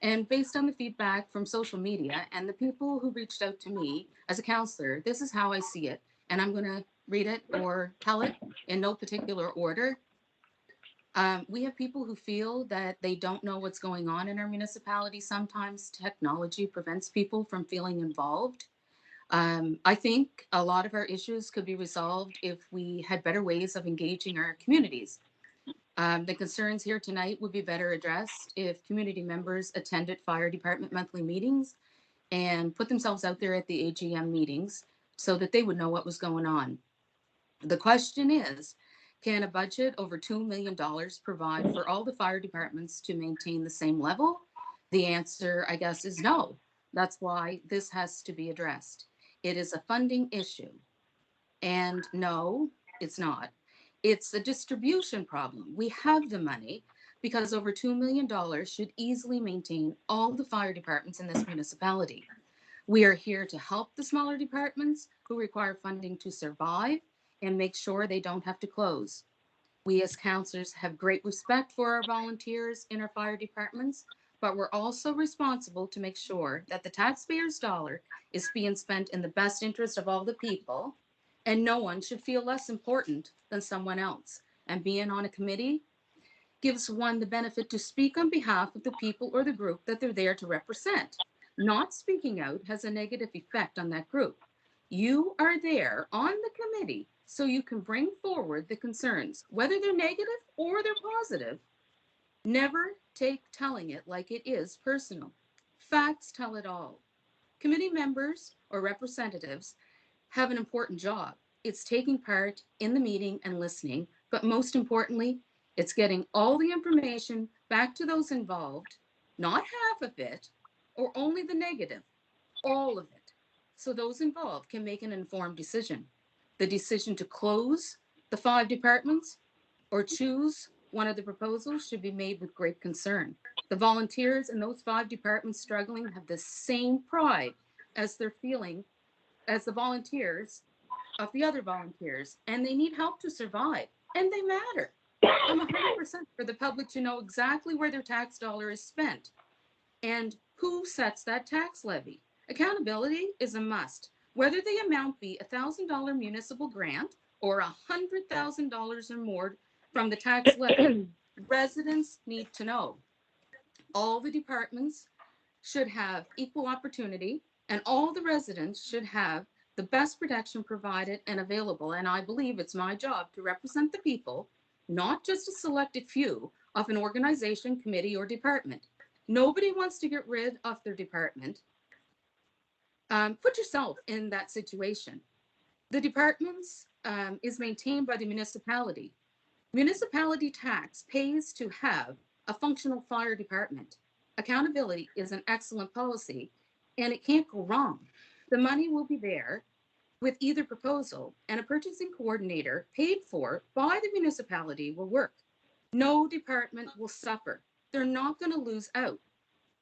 And based on the feedback from social media and the people who reached out to me as a counselor, this is how I see it. And I'm going to read it or tell it in no particular order. We have people who feel that they don't know what's going on in our municipality. Sometimes technology prevents people from feeling involved. I think a lot of our issues could be resolved if we had better ways of engaging our communities. The concerns here tonight would be better addressed if community members attended fire department monthly meetings and put themselves out there at the AGM meetings so that they would know what was going on. The question is, can a budget over $2 million provide for all the fire departments to maintain the same level? The answer, I guess, is no. That's why this has to be addressed. It is a funding issue. And no, it's not. It's a distribution problem. We have the money because over $2 million should easily maintain all the fire departments in this municipality. We are here to help the smaller departments who require funding to survive and make sure they don't have to close. We as councillors have great respect for our volunteers in our fire departments, but we're also responsible to make sure that the taxpayer's dollar is being spent in the best interest of all the people, and no one should feel less important than someone else. And being on a committee gives one the benefit to speak on behalf of the people or the group that they're there to represent. Not speaking out has a negative effect on that group. You are there on the committee so you can bring forward the concerns, whether they're negative or they're positive. Never take telling it like it is personal. Facts tell it all. Committee members or representatives have an important job. It's taking part in the meeting and listening, but most importantly, it's getting all the information back to those involved, not half of it or only the negative, all of it, so those involved can make an informed decision. The decision to close the 5 departments or choose one of the proposals should be made with great concern. The volunteers in those 5 departments struggling have the same pride as they're feeling as the volunteers of the other volunteers, and they need help to survive, and they matter. I'm 100% for the public to know exactly where their tax dollar is spent and who sets that tax levy. Accountability is a must, whether the amount be a $1,000 municipal grant or $100,000 or more from the tax levy. Residents need to know. All the departments should have equal opportunity, and all the residents should have the best protection provided and available. And I believe it's my job to represent the people, not just a selected few of an organization, committee, or department. Nobody wants to get rid of their department. Put yourself in that situation. The departments is maintained by the municipality. Municipality tax pays to have a functional fire department. Accountability is an excellent policy, and it can't go wrong. The money will be there with either proposal, and a purchasing coordinator paid for by the municipality will work. No department will suffer. They're not going to lose out.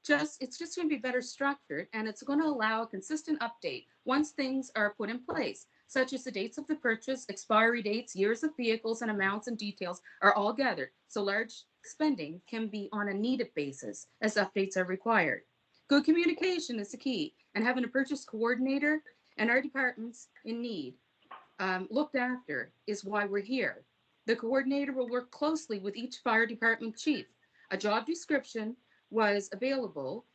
It's just going to be better structured, and it's going to allow a consistent update once things are put in place, such as the dates of the purchase, expiry dates, years of vehicles, and amounts and details are all gathered. So large spending can be on a needed basis as updates are required. Good communication is the key, and having a purchase coordinator and our departments in need looked after is why we're here. The coordinator will work closely with each fire department chief. A job description was available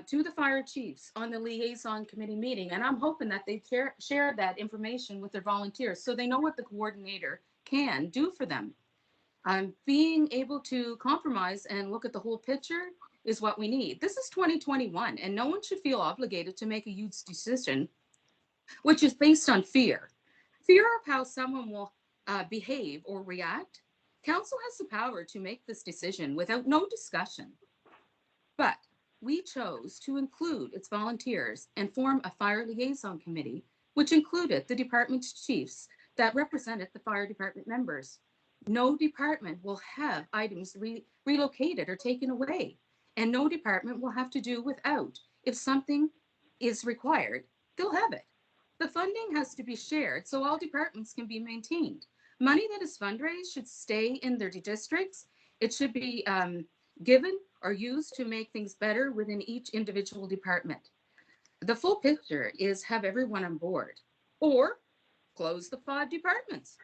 to the fire chiefs on the liaison committee meeting, and I'm hoping that they share that information with their volunteers so they know what the coordinator can do for them. Being able to compromise and look at the whole picture is what we need. This is 2021, and no one should feel obligated to make a huge decision, which is based on fear. Fear of how someone will behave or react. Council has the power to make this decision without no discussion. But we chose to include its volunteers and form a fire liaison committee, which included the department's chiefs that represented the fire department members. No department will have items relocated or taken away, and no department will have to do without. If something is required, they'll have it. The funding has to be shared so all departments can be maintained. Money that is fundraised should stay in their districts. It should be given or used to make things better within each individual department. The full picture is have everyone on board or close the 5 departments.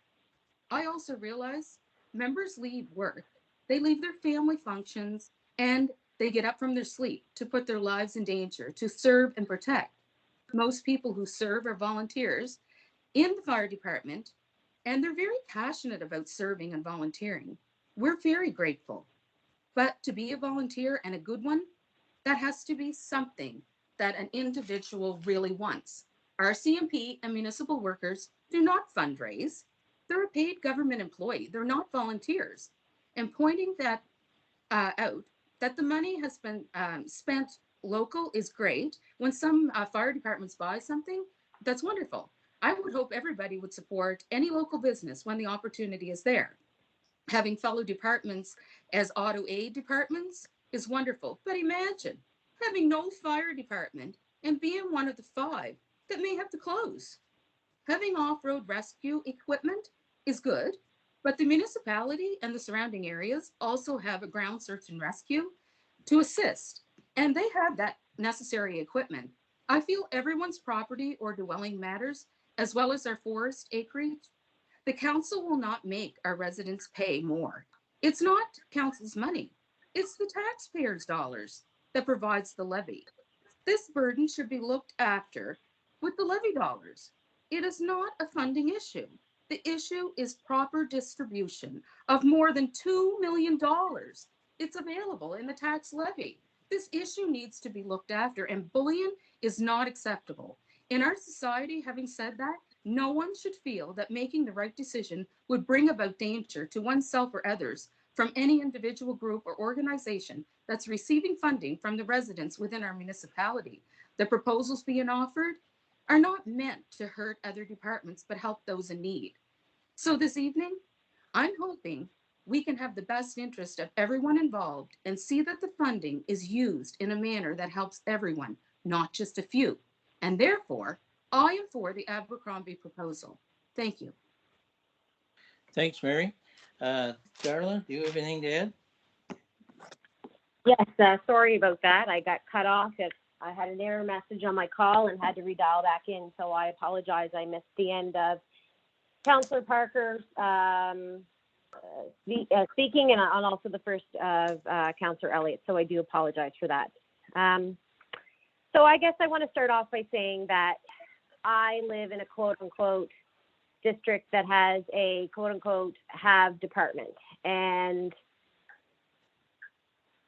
I also realize members leave work, they leave their family functions, and they get up from their sleep to put their lives in danger to serve and protect. Most people who serve are volunteers in the fire department, and they're very passionate about serving and volunteering. We're very grateful. But to be a volunteer and a good one, that has to be something that an individual really wants. Our CMP and municipal workers do not fundraise. They're a paid government employee. They're not volunteers. And pointing that out, that the money has been spent local is great. When some fire departments buy something, that's wonderful. I would hope everybody would support any local business when the opportunity is there. Having fellow departments as auto aid departments is wonderful. But imagine having no fire department and being one of the 5 that may have to close. Having off-road rescue equipment is good, but the municipality and the surrounding areas also have a ground search and rescue to assist. and they had that necessary equipment. I feel everyone's property or dwelling matters, as well as our forest acreage. The council will not make our residents pay more. It's not council's money. It's the taxpayers' dollars that provides the levy. This burden should be looked after with the levy dollars. It is not a funding issue. The issue is proper distribution of more than $2 million. It's available in the tax levy. This issue needs to be looked after, and bullying is not acceptable. In our society, having said that, no one should feel that making the right decision would bring about danger to oneself or others from any individual group or organization that's receiving funding from the residents within our municipality. The proposals being offered are not meant to hurt other departments, but help those in need. So this evening, I'm hoping we can have the best interest of everyone involved and see that the funding is used in a manner that helps everyone, not just a few. And therefore, I am for the Abercrombie proposal. Thank you. Thanks, Mary. Darla, do you have anything to add? Yes, sorry about that. I got cut off. I had an error message on my call and had to redial back in, so I apologize. I missed the end of Councillor Parker's speaking and also the first of Councillor Elliott, so I do apologize for that. So I guess I want to start off by saying that I live in a quote-unquote district that has a quote-unquote have department, and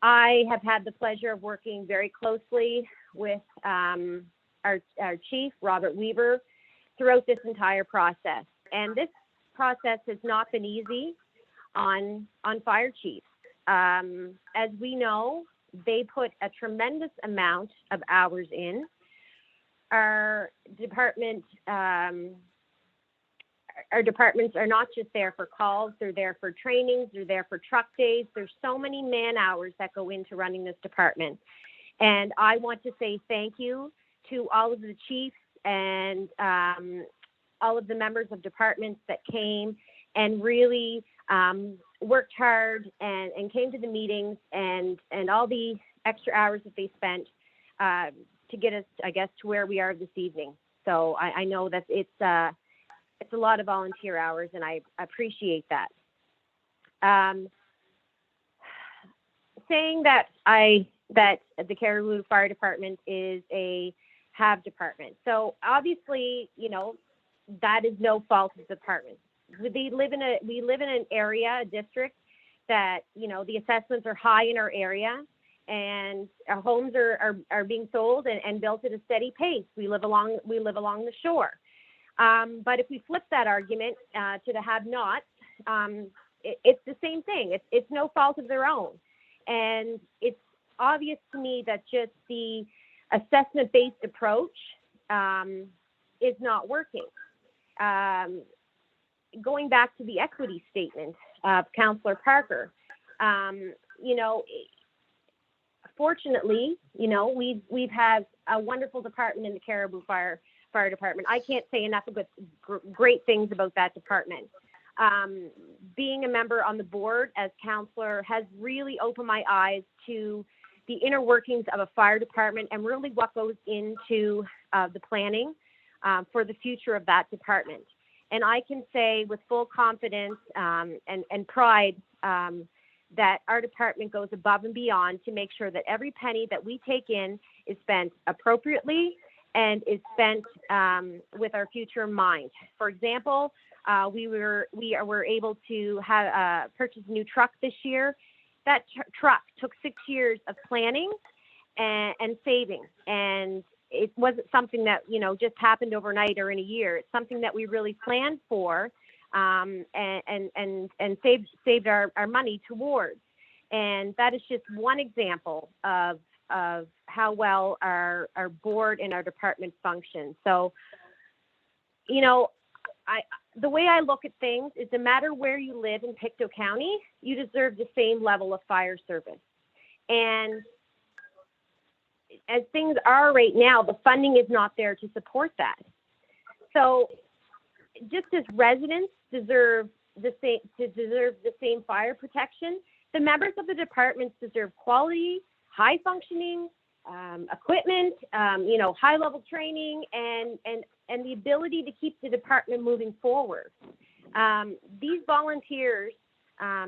I have had the pleasure of working very closely with our chief, Robert Weaver, throughout this entire process. And this process has not been easy on fire chiefs. As we know, they put a tremendous amount of hours in. Our departments are not just there for calls, they're there for trainings, they're there for truck days. There's so many man hours that go into running this department. And I want to say thank you to all of the chiefs and all of the members of departments that came and really worked hard and came to the meetings and all the extra hours that they spent to get us, I guess, to where we are this evening. So I know that it's a lot of volunteer hours, and I appreciate that. Saying that the Caribou Fire Department is a have department. So obviously, you know, that is no fault of the department. We live in an area, a district that, you know, the assessments are high in our area, and our homes are being sold and built at a steady pace. We live along the shore. But if we flip that argument to the have-nots, it's the same thing. It's no fault of their own. And it's obvious to me that just the assessment-based approach is not working. Going back to the equity statement of Councillor Parker, you know, fortunately, you know, we've had a wonderful department in the Caribou Fire Department. I can't say enough of great things about that department. Being a member on the board as councillor has really opened my eyes to the inner workings of a fire department and really what goes into the planning for the future of that department. And I can say with full confidence and pride that our department goes above and beyond to make sure that every penny that we take in is spent appropriately and is spent with our future in mind. For example, we were able to have purchase a new truck this year. That truck took 6 years of planning and saving, and it wasn't something that, you know, just happened overnight or in a year. It's something that we really planned for and saved our money towards. And that is just one example of how well our board and our department function. So, you know, the way I look at things is no matter where you live in Pictou County, you deserve the same level of fire service. And as things are right now, the funding is not there to support that. So just as residents deserve the same fire protection, the members of the departments deserve quality, high functioning equipment, high-level training, and the ability to keep the department moving forward. These volunteers, are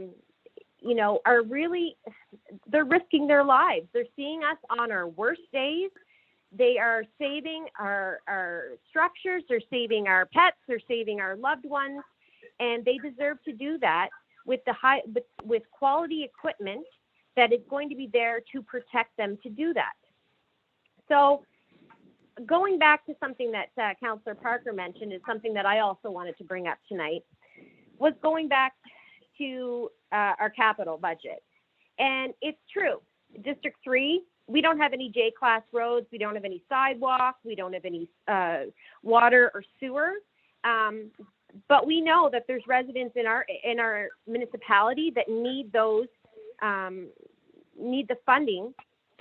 really, they're risking their lives. They're seeing us on our worst days. They are saving our structures. They're saving our pets. They're saving our loved ones, and they deserve to do that with with quality equipment that is going to be there to protect them to do that. So going back to something that Councillor Parker mentioned is something that I also wanted to bring up tonight, was going back to our capital budget. And it's true, District 3, we don't have any J-class roads, we don't have any sidewalks, we don't have any water or sewer. But we know that there's residents in our municipality that need those, need the funding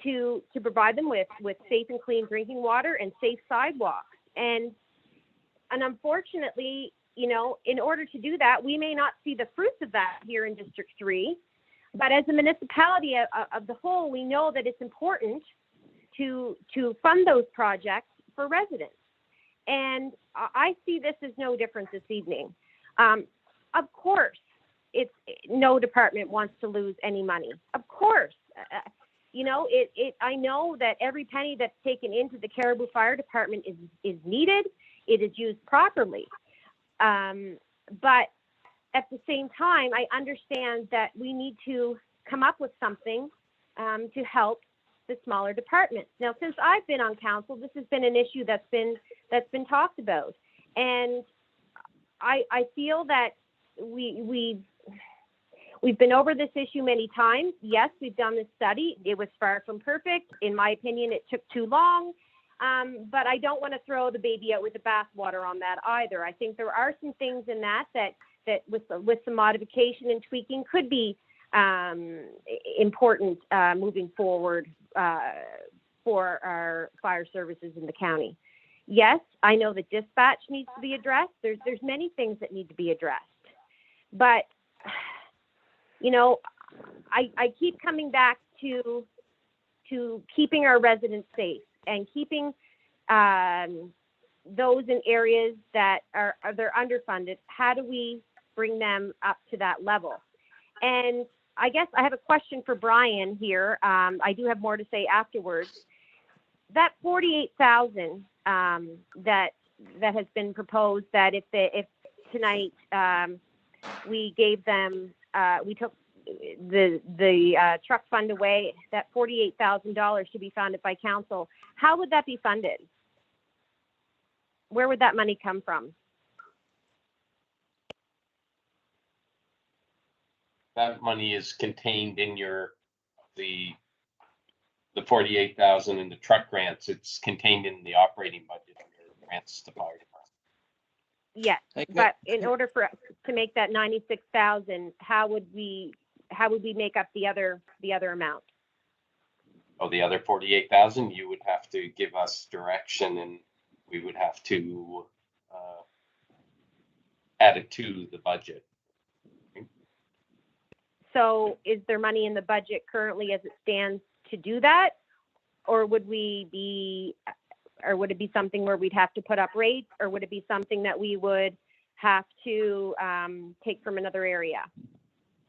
to provide them with safe and clean drinking water and safe sidewalks. And unfortunately, in order to do that, we may not see the fruits of that here in District 3. But as a municipality of the whole, we know that it's important to fund those projects for residents. And I see this as no different this evening. Of course, no department wants to lose any money. Of course. I know that every penny that's taken into the Caribou Fire Department is needed. It is used properly. But at the same time, I understand that we need to come up with something to help the smaller departments. Now, since I've been on council, this has been an issue that's been talked about, and I feel that we've been over this issue many times. Yes, we've done this study. It was far from perfect. In my opinion, it took too long. But I don't want to throw the baby out with the bathwater on that either. I think there are some things in that with some modification and tweaking could be important moving forward for our fire services in the county. Yes, I know that dispatch needs to be addressed. There's many things that need to be addressed. But, I keep coming back to keeping our residents safe and keeping those in areas that they're underfunded. How do we bring them up to that level? And I guess I have a question for Brian here. I do have more to say afterwards. That 48,000 that has been proposed, that if tonight we gave them, we took the truck fund away, that $48,000 to be funded by council, how would that be funded? Where would that money come from? That money is contained in the 48,000 in the truck grants. It's contained in the operating budget under grants to fire department. Yes, but in order for us to make that 96,000, how would we make up the other amount? Oh, the other 48,000, you would have to give us direction, and we would have to add it to the budget. So is there money in the budget currently as it stands to do that? Or would it be something where we'd have to put up rates, or would it be something that we would have to take from another area?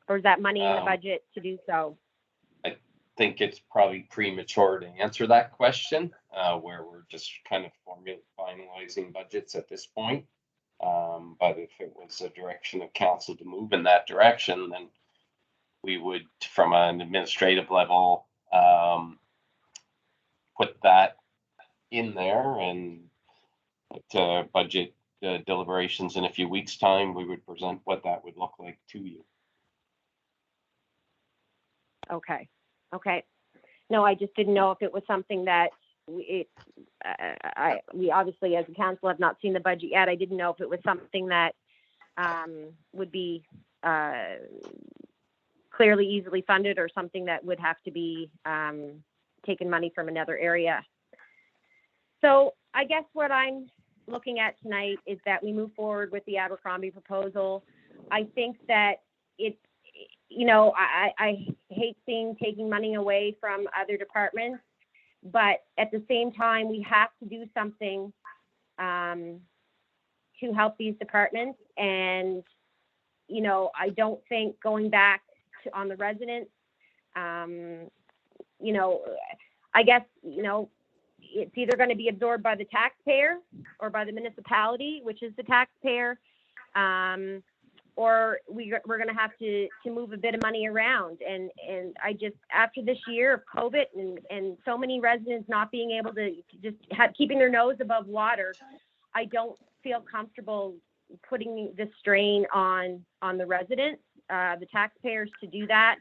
Or is that money in the budget to do so? I think it's probably premature to answer that question, where we're just kind of finalizing budgets at this point. But if it was a direction of council to move in that direction, then we would, from an administrative level, put that in there, and at budget deliberations in a few weeks' time, we would present what that would look like to you. Okay. No, I just didn't know if it was something that we obviously as a council have not seen the budget yet. I didn't know if it was something that would be clearly easily funded, or something that would have to be taking money from another area. So I guess what I'm looking at tonight is that we move forward with the Abercrombie proposal. I think that I hate seeing taking money away from other departments. but at the same time, we have to do something to help these departments. And, you know, I don't think going back to on the residents, you know, I guess, you know, it's either going to be absorbed by the taxpayer or by the municipality, which is the taxpayer, or we're going to have to move a bit of money around. And I just, after this year of COVID and so many residents not being able to just keeping their nose above water, I don't feel comfortable putting the strain on the residents, the taxpayers, to do that.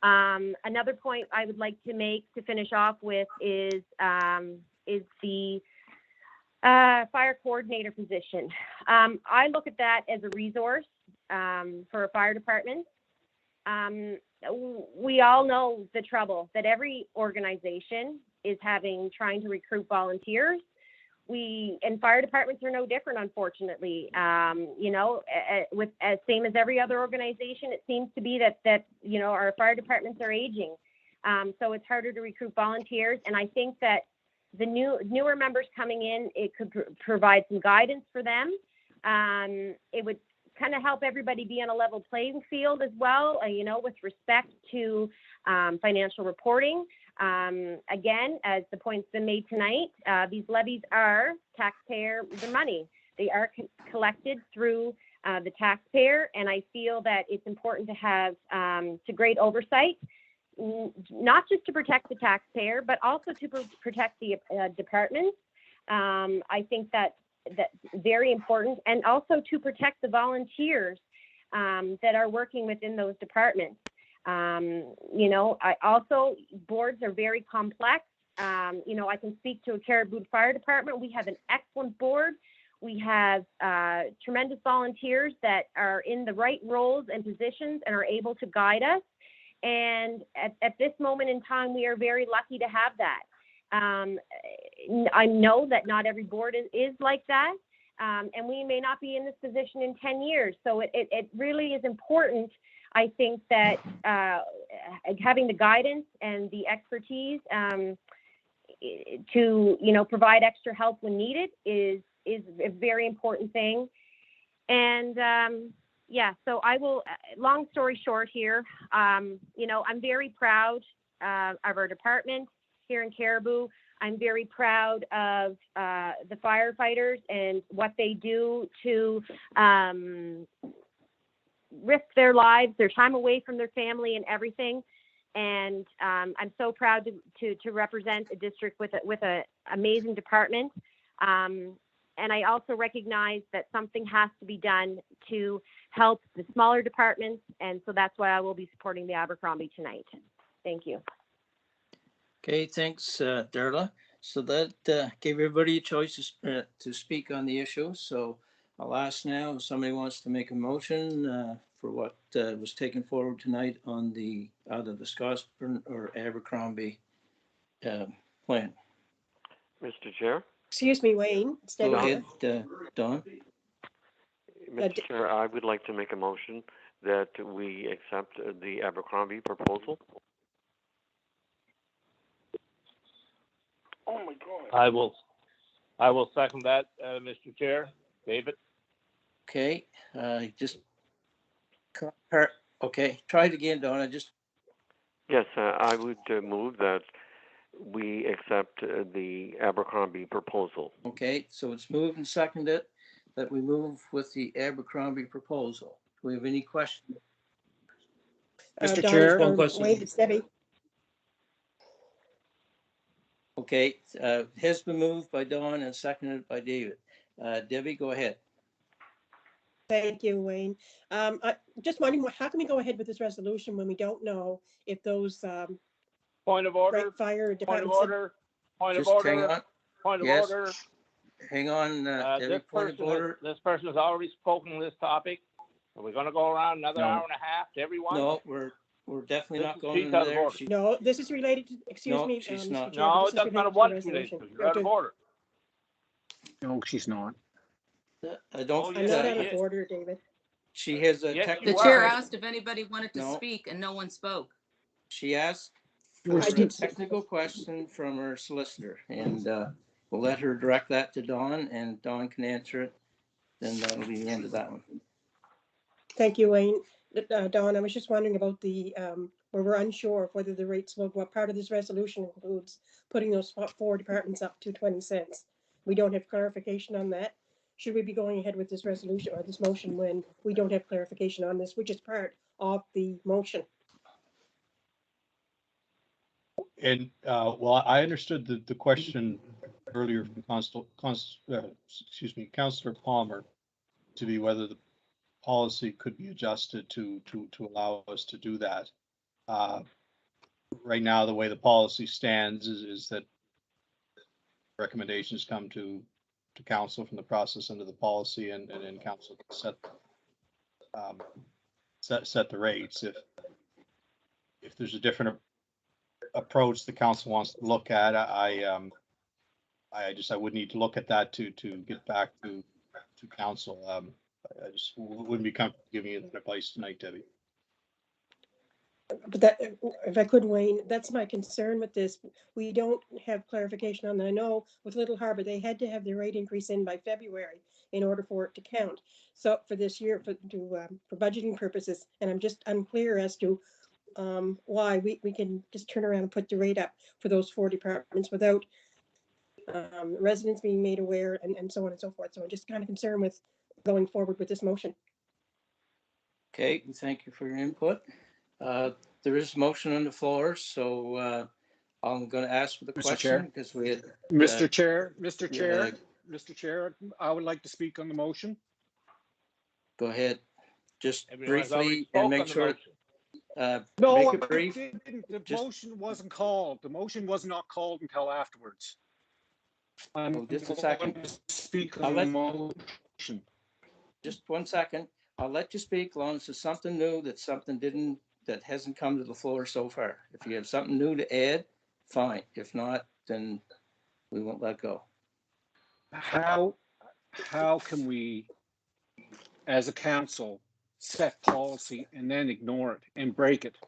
Another point I would like to make to finish off with is the fire coordinator position. I look at that as a resource for a fire department. We all know the trouble that every organization is having trying to recruit volunteers. And fire departments are no different, unfortunately. You know, with as same as every other organization, it seems to be that you know, our fire departments are aging, so it's harder to recruit volunteers. And I think that the newer members coming in, it could provide some guidance for them. It would kind of help everybody be on a level playing field as well, you know, with respect to financial reporting. Again, as the point's been made tonight, these levies are taxpayer money. They are collected through the taxpayer, and I feel that it's important to have to great oversight, not just to protect the taxpayer, but also to protect the departments. I think that's very important, and also to protect the volunteers that are working within those departments. You know, boards are very complex. You know, I can speak to a Caribou Fire Department. We have an excellent board. We have tremendous volunteers that are in the right roles and positions and are able to guide us. And at this moment in time, we are very lucky to have that. I know that not every board is like that. And we may not be in this position in 10 years. So it really is important, I think, that having the guidance and the expertise to, you know, provide extra help when needed is a very important thing. And yeah, so I will, long story short here, you know, I'm very proud of our department here in Caribou. I'm very proud of the firefighters and what they do to risk their lives, their time away from their family and everything. And I'm so proud to represent a district with an amazing department. And I also recognize that something has to be done to help the smaller departments. And so that's why I will be supporting the Abercrombie tonight. Thank you. Okay, thanks, Darla. So that gave everybody a choice to speak on the issue. So I'll ask now if somebody wants to make a motion for what was taken forward tonight on either the Scottsburn or Abercrombie plan. Mr. Chair? Excuse me, Wayne. Go ahead, Don. Mr. Chair, I would like to make a motion that we accept the Abercrombie proposal. Oh my God. I will second that, Mr. Chair. David? Okay, okay, try it again, Don. Yes, I would move that we accept the Abercrombie proposal. Okay, so it's moved and seconded that we move with the Abercrombie proposal. Do we have any questions? Mr. Don, Chair. One question. Wayne, it's Debbie. Okay, has been moved by Don and seconded by David. Debbie, go ahead. Thank you, Wayne. I just wondering, how can we go ahead with this resolution when we don't know if those Point of order. fire Point of departments? order. Point of Just hang order. on. Point of Yes. order. Hang on, Debbie, point of order. This person has already spoken on this topic. Are we going to go around another hour and a half to everyone? No, we're definitely not going she's out of there. order. No, this is related to, excuse No, me, she's Mr. not. Chair, No, this it is doesn't matter related to what the it's related to. resolution. You're out of order. No, she's not. I don't. Oh, I'm yes, not she out of is. order, David. She has a Yes, technical. The chair asked if anybody wanted to No. speak and no one spoke. She asked I did technical question from our solicitor, and we'll let her direct that to Dawn, and Dawn can answer it. Then that'll be the end of that one. Thank you, Wayne. Dawn, I was just wondering about the, where we're unsure of whether the rates will go up. Part of this resolution includes putting those 4 departments up to 20 cents. We don't have clarification on that. Should we be going ahead with this resolution or this motion when we don't have clarification on this, which is part of the motion? And, well, I understood the question earlier from Councillor Palmer to be whether the policy could be adjusted to allow us to do that. Right now, the way the policy stands is that recommendations come to council from the process under the policy, and then council can set the rates. If there's a different approach the council wants to look at, I would need to look at that to get back to council. I just wouldn't be comfortable giving you that advice tonight, Debbie. But that, if I could, Wayne, that's my concern with this. We don't have clarification on that. I know with Little Harbor, they had to have their rate increase in by February in order for it to count. So for this year, for budgeting purposes, and I'm just unclear as to why we can just turn around and put the rate up for those 4 departments without residents being made aware and so on and so forth. So I'm just kind of concerned with going forward with this motion. Okay, thank you for your input. There is a motion on the floor, so I'm going to ask for the question because we had. Mr. Chair, I would like to speak on the motion. Go ahead, just Everyone's already briefly spoke and make on the sure. motion. No, Make it brief. the motion wasn't called. The motion was not called until afterwards. Just a second. Speak I'll on the let- motion. Just 1 second. I'll let you speak as long as it's something new that hasn't come to the floor so far. If you have something new to add, fine. If not, then we won't let go. How can we, as a council, set policy and then ignore it and break it?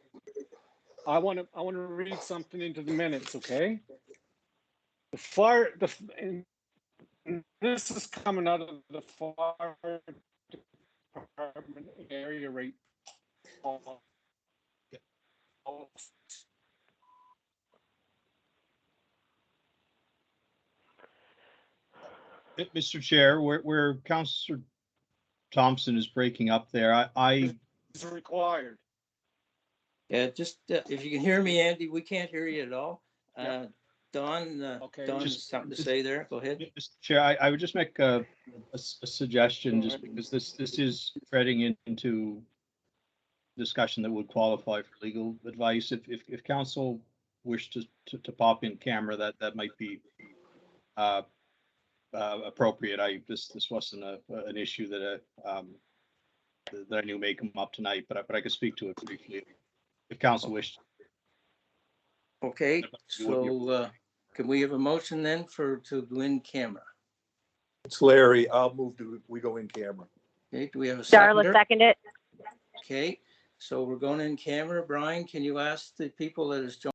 I want to read something into the minutes, okay? And this is coming out of the fire department area rate. Mr. Chair, where Councillor Thompson is breaking up there, I Is required. Yeah, just if you can hear me, Andy, we can't hear you at all. Yep. Dawn, Okay, Dawn has something to say there. Go ahead. Mr. Chair, I would just make a suggestion, just because this is treading into discussion that would qualify for legal advice. If council wished to pop in camera, that might be appropriate. This wasn't an issue that I knew may come up tonight, but I could speak to it briefly if council wished. Okay, so can we have a motion then to go in camera? It's Larry. I'll move we go in camera. Okay, do we have a Darla, seconder? second it. Okay, so we're going in camera. Brian, can you ask the people that is joining